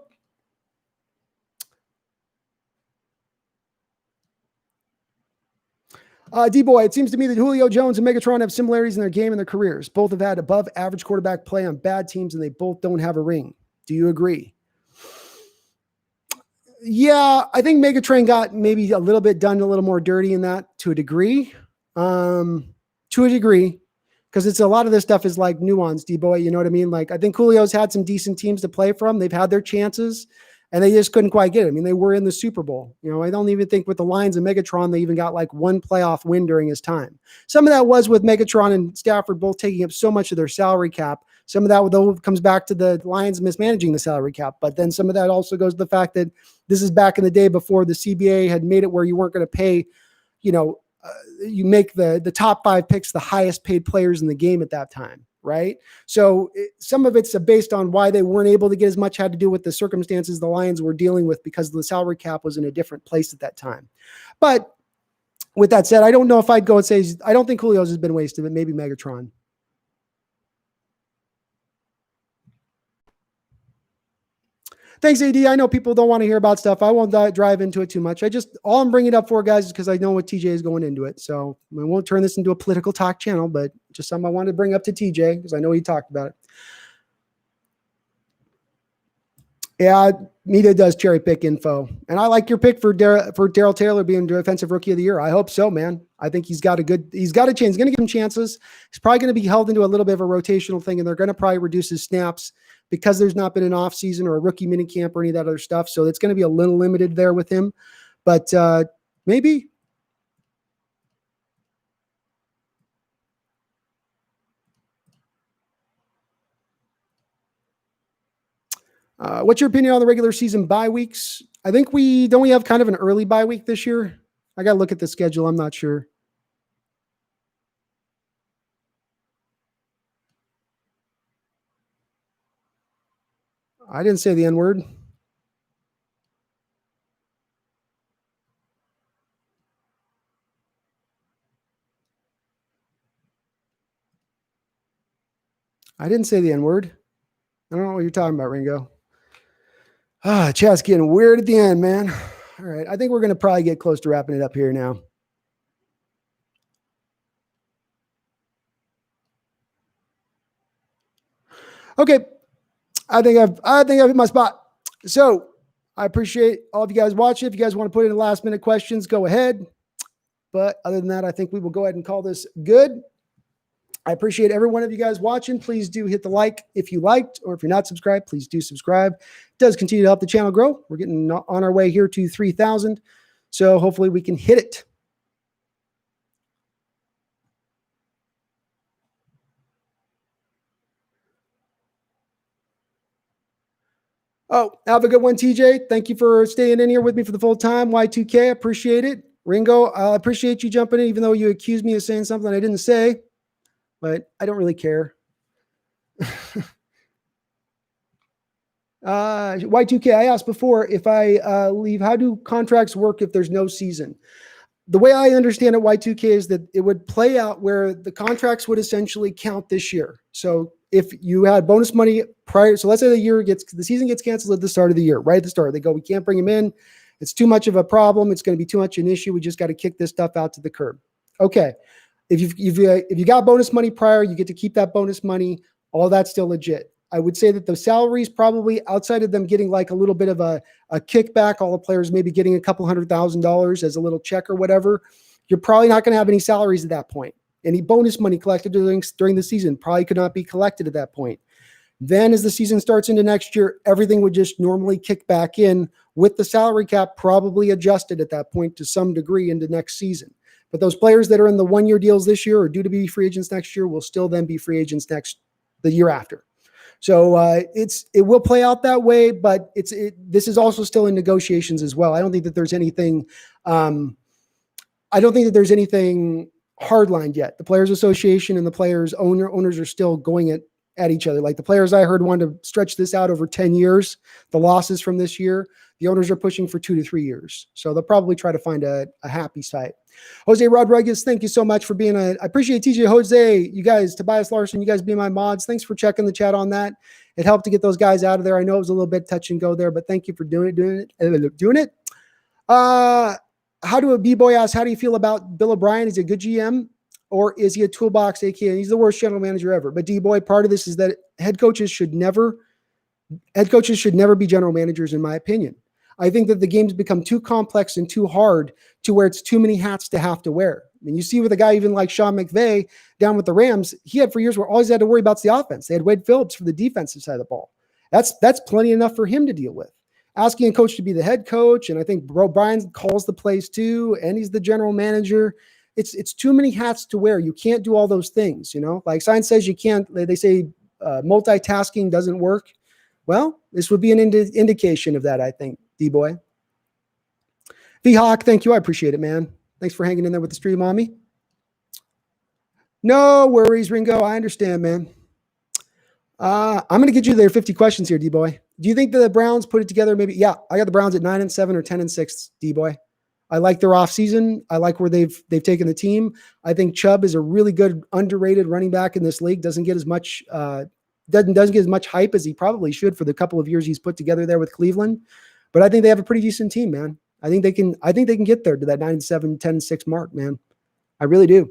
D-Boy, it seems to me that Julio Jones and Megatron have similarities in their game and their careers. Both have had above average quarterback play on bad teams, and they both don't have a ring. Do you agree? Yeah, I think Megatron got maybe a little bit done a little more dirty in that to a degree. Because it's a lot of this stuff is like nuanced, D-Boy. You know what I mean? Like, I think Julio's had some decent teams to play from. They've had their chances, and they just couldn't quite get it. I mean, they were in the Super Bowl. I don't even think with the Lions and Megatron, they even got like one playoff win during his time. Some of that was with Megatron and Stafford both taking up so much of their salary cap. Some of that, though, comes back to the Lions mismanaging the salary cap. But then some of that also goes to the fact that this is back in the day before the CBA had made it where you weren't going to pay, you make the top 5 picks the highest paid players in the game at that time, right? So some of it's based on why they weren't able to get as much, had to do with the circumstances the Lions were dealing with because the salary cap was in a different place at that time. But with that said, I don't know if I'd go and say, I don't think Julio's has been wasted, but maybe Megatron. Thanks, AD. I know people don't want to hear about stuff. I won't drive into it too much. All I'm bringing it up for, guys, is because I know what TJ is going into it. So we won't turn this into a political talk channel, but just something I wanted to bring up to TJ because I know he talked about it. Yeah, media does cherry pick info, and I like your pick for Darrell Taylor being Defensive Rookie of the Year. I hope so, man. I think he's got a chance. He's going to give him chances. He's probably going to be held into a little bit of a rotational thing, and they're going to probably reduce his snaps because there's not been an off season or a rookie mini camp or any of that other stuff. So it's going to be a little limited there with him, but maybe. What's your opinion on the regular season bye weeks? I think we have kind of an early bye week this year. I got to look at the schedule. I'm not sure. I didn't say the N word. I didn't say the N word. I don't know what you're talking about, Ringo. Chat's getting weird at the end, man. All right. I think we're going to probably get close to wrapping it up here now. Okay. I think I've hit my spot. So I appreciate all of you guys watching. If you guys want to put in last minute questions, go ahead. But other than that, I think we will go ahead and call this good. I appreciate every one of you guys watching. Please do hit the like if you liked, or if you're not subscribed, please do subscribe. It does continue to help the channel grow. We're getting on our way here to 3,000. So hopefully we can hit it. Oh, have a good one, TJ. Thank you for staying in here with me for the full time. Y2K, appreciate it. Ringo, I appreciate you jumping in, even though you accused me of saying something I didn't say, but I don't really care. Y2K, I asked before, if I leave, how do contracts work if there's no season? The way I understand it, Y2K, is that it would play out where the contracts would essentially count this year. So if you had bonus money prior, so let's say the season gets canceled at the start of the year, right at the start, they go, we can't bring him in. It's too much of a problem. It's going to be too much an issue. We just got to kick this stuff out to the curb. Okay. If you got bonus money prior, you get to keep that bonus money. All that's still legit. I would say that the salaries, probably outside of them getting like a little bit of a kickback, all the players maybe getting a couple $100,000 as a little check or whatever, you're probably not going to have any salaries at that point. Any bonus money collected during the season probably could not be collected at that point. Then as the season starts into next year, everything would just normally kick back in with the salary cap probably adjusted at that point to some degree into next season. But those players that are in the 1-year deals this year or due to be free agents next year will still then be free agents the year after. So it will play out that way, but this is also still in negotiations as well. I don't think that there's anything hardlined yet. The Players Association and the players owners are still going at each other. Like the players I heard wanted to stretch this out over 10 years, the losses from this year. The owners are pushing for 2 to 3 years. So they'll probably try to find a happy site. Jose Rodriguez, thank you so much for being I appreciate TJ, Jose, you guys, Tobias Larson, you guys being my mods. Thanks for checking the chat on that. It helped to get those guys out of there. I know it was a little bit touch and go there, but thank you for doing it. How do a B-boy ask, how do you feel about Bill O'Brien? Is he a good GM or is he a toolbox AKA? He's the worst general manager ever. But D-boy, part of this is that head coaches should never be general managers, in my opinion. I think that the game's become too complex and too hard to where it's too many hats to have to wear. I mean, you see with a guy even like Sean McVay down with the Rams, he had for years where all he had to worry about is the offense. They had Wade Phillips for the defensive side of the ball. That's plenty enough for him to deal with. Asking a coach to be the head coach, and I think Brian calls the plays too, and he's the general manager. It's too many hats to wear. You can't do all those things, Like science says you can't. They say multitasking doesn't work. Well, this would be an indication of that, I think. D-boy. V-Hawk, thank you. I appreciate it, man. Thanks for hanging in there with the stream on me. No worries, Ringo. I understand, man. I'm going to get you their 50 questions here, D-boy. Do you think the Browns put it together? Maybe. Yeah, I got the Browns at 9-7 or 10-6, D-boy. I like their offseason. I like where they've taken the team. I think Chubb is a really good underrated running back in this league. Doesn't get as much doesn't get as much hype as he probably should for the couple of years he's put together there with Cleveland. But I think they have a pretty decent team, man. I think they can get there to that 9-7, 10-6 mark, man. I really do.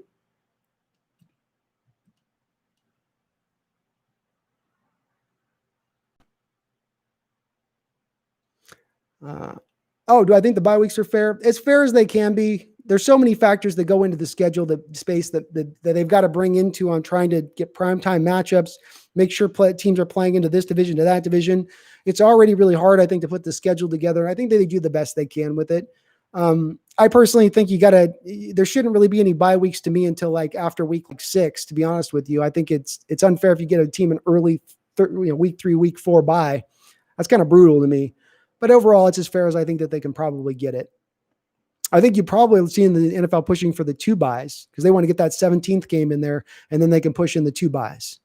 Do I think the bye weeks are fair? As fair as they can be. There's so many factors that go into the schedule, the space that they've got to bring into on trying to get primetime matchups, make sure teams are playing into this division, to that division. It's already really hard, I think, to put the schedule together. I think they do the best they can with it. I personally think there shouldn't really be any bye weeks to me until like after week 6, to be honest with you. I think it's unfair if you get a team an early week 3, week 4 bye. That's kind of brutal to me. But overall, it's as fair as I think that they can probably get it. I think you probably see in the NFL pushing for the 2 byes because they want to get that 17th game in there, and then they can push in the 2 byes,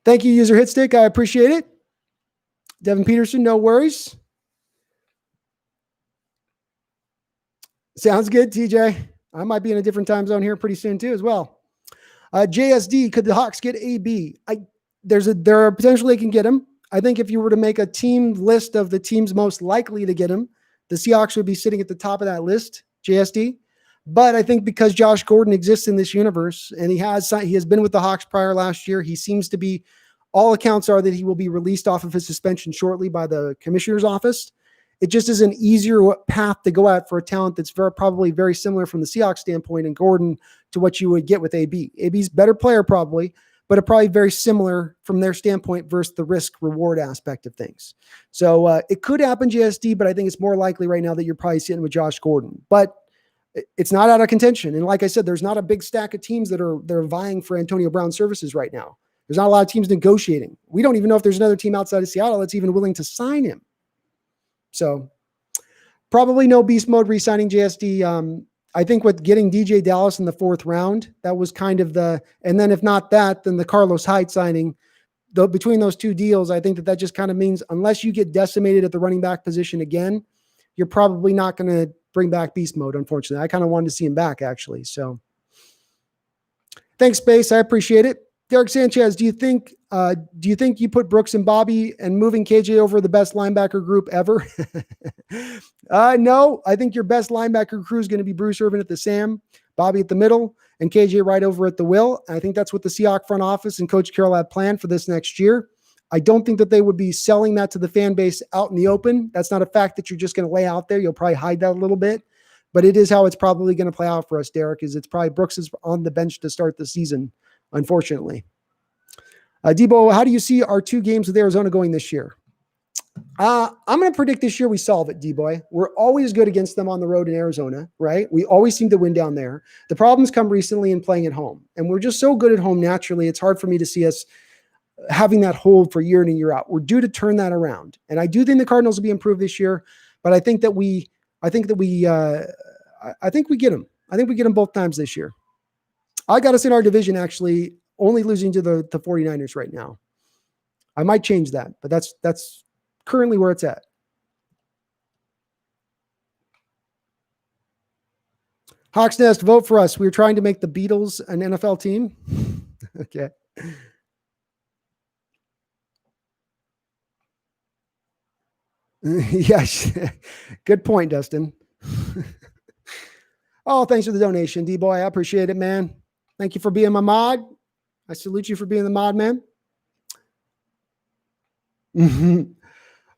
Thank you, user Hitstick. I appreciate it. Devin Peterson, no worries. Sounds good, TJ. I might be in a different time zone here pretty soon too as well. JSD, could the Hawks get AB? There are potential they can get him. I think if you were to make a team list of the teams most likely to get him, the Seahawks would be sitting at the top of that list, JSD. But I think because Josh Gordon exists in this universe and he has been with the Hawks prior last year, he seems to be, all accounts are that he will be released off of his suspension shortly by the commissioner's office. It just is an easier path to go at for a talent that's probably very similar from the Seahawks standpoint and Gordon to what you would get with AB. AB's better player probably, but probably very similar from their standpoint versus the risk-reward aspect of things. So it could happen, JSD, but I think it's more likely right now that you're probably sitting with Josh Gordon. But it's not out of contention. And like I said, there's not a big stack of teams that are vying for Antonio Brown's services right now. There's not a lot of teams negotiating. We don't even know if there's another team outside of Seattle that's even willing to sign him. So probably no beast mode re-signing JSD. I think with getting DJ Dallas in the 4th round, that was kind of and then if not that, then the Carlos Hyde signing. Between those 2 deals, I think that just kind of means unless you get decimated at the running back position again, you're probably not going to bring back beast mode, unfortunately. I kind of wanted to see him back, actually. So thanks, Space. I appreciate it. Derek Sanchez, do you think you put Brooks and Bobby and moving KJ over the best linebacker group ever? No, I think your best linebacker crew is going to be Bruce Irvin at the Sam, Bobby at the middle, and KJ right over at the Will. I think that's what the Seahawks front office and Coach Carroll had planned for this next year. I don't think that they would be selling that to the fan base out in the open. That's not a fact that you're just going to lay out there. You'll probably hide that a little bit, but it is how it's probably going to play out for us, Derek, is it's probably Brooks is on the bench to start the season, unfortunately. Debo, how do you see our 2 games with Arizona going this year? I'm going to predict this year we solve it, D-Boy. We're always good against them on the road in Arizona, right? We always seem to win down there. The problems come recently in playing at home, and we're just so good at home naturally. It's hard for me to see us having that hold for year in and year out. We're due to turn that around, and I do think the Cardinals will be improved this year. But I think we get them. I think we get them both times this year. I got us in our division actually, only losing to the 49ers right now. I might change that, but that's currently where it's at. Hawks Nest, vote for us. We're trying to make the Beatles an NFL team. Okay. Yes. Good point, Dustin. Oh, thanks for the donation, D-Boy. I appreciate it, man. Thank you for being my mod. I salute you for being the mod, man.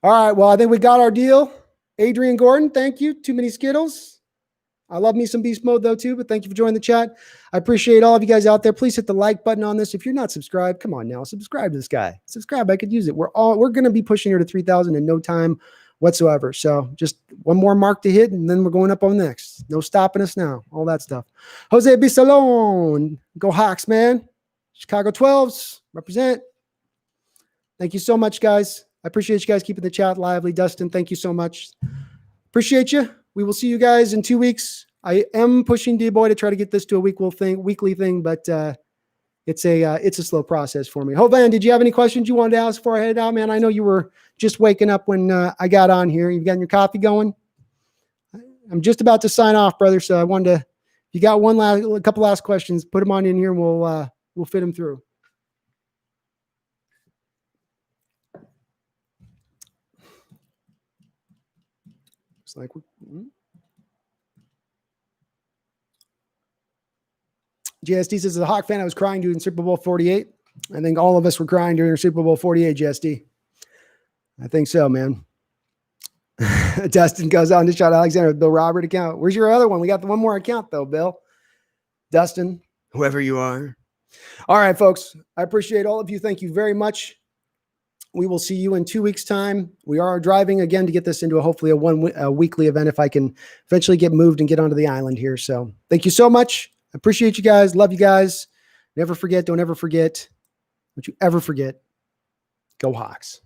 All right. Well, I think we got our deal. Adrian Gordon, thank you. Too many Skittles. I love me some beast mode though too, but thank you for joining the chat. I appreciate all of you guys out there. Please hit the like button on this. If you're not subscribed, come on now, subscribe to this guy. Subscribe. I could use it. We're going to be pushing here to 3,000 in no time whatsoever. So just one more mark to hit, and then we're going up on next. No stopping us now. All that stuff. Jose Bisalon, go Hawks, man. Chicago 12s, represent. Thank you so much, guys. I appreciate you guys keeping the chat lively. Dustin, thank you so much. Appreciate you. We will see you guys in 2 weeks. I am pushing D-Boy to try to get this to a weekly thing, but it's a slow process for me. Hovan, did you have any questions you wanted to ask before I head out, man? I know you were just waking up when I got on here. You got your coffee going? I'm just about to sign off, brother. So I wanted to, if you got a couple last questions, put them on in here and we'll fit them through. It's like, JSD says, as a Hawk fan, I was crying during Super Bowl 48. I think all of us were crying during Super Bowl 48, JSD. I think so, man. Dustin goes on to shout Alexander with Bill Robert account. Where's your other one? We got the one more account though, Bill. Dustin, whoever you are. All right, folks. I appreciate all of you. Thank you very much. We will see you in 2 weeks' time. We are driving again to get this into hopefully a weekly event if I can eventually get moved and get onto the island here. So thank you so much. I appreciate you guys. Love you guys. Never forget. Don't ever forget. Don't you ever forget. Go Hawks.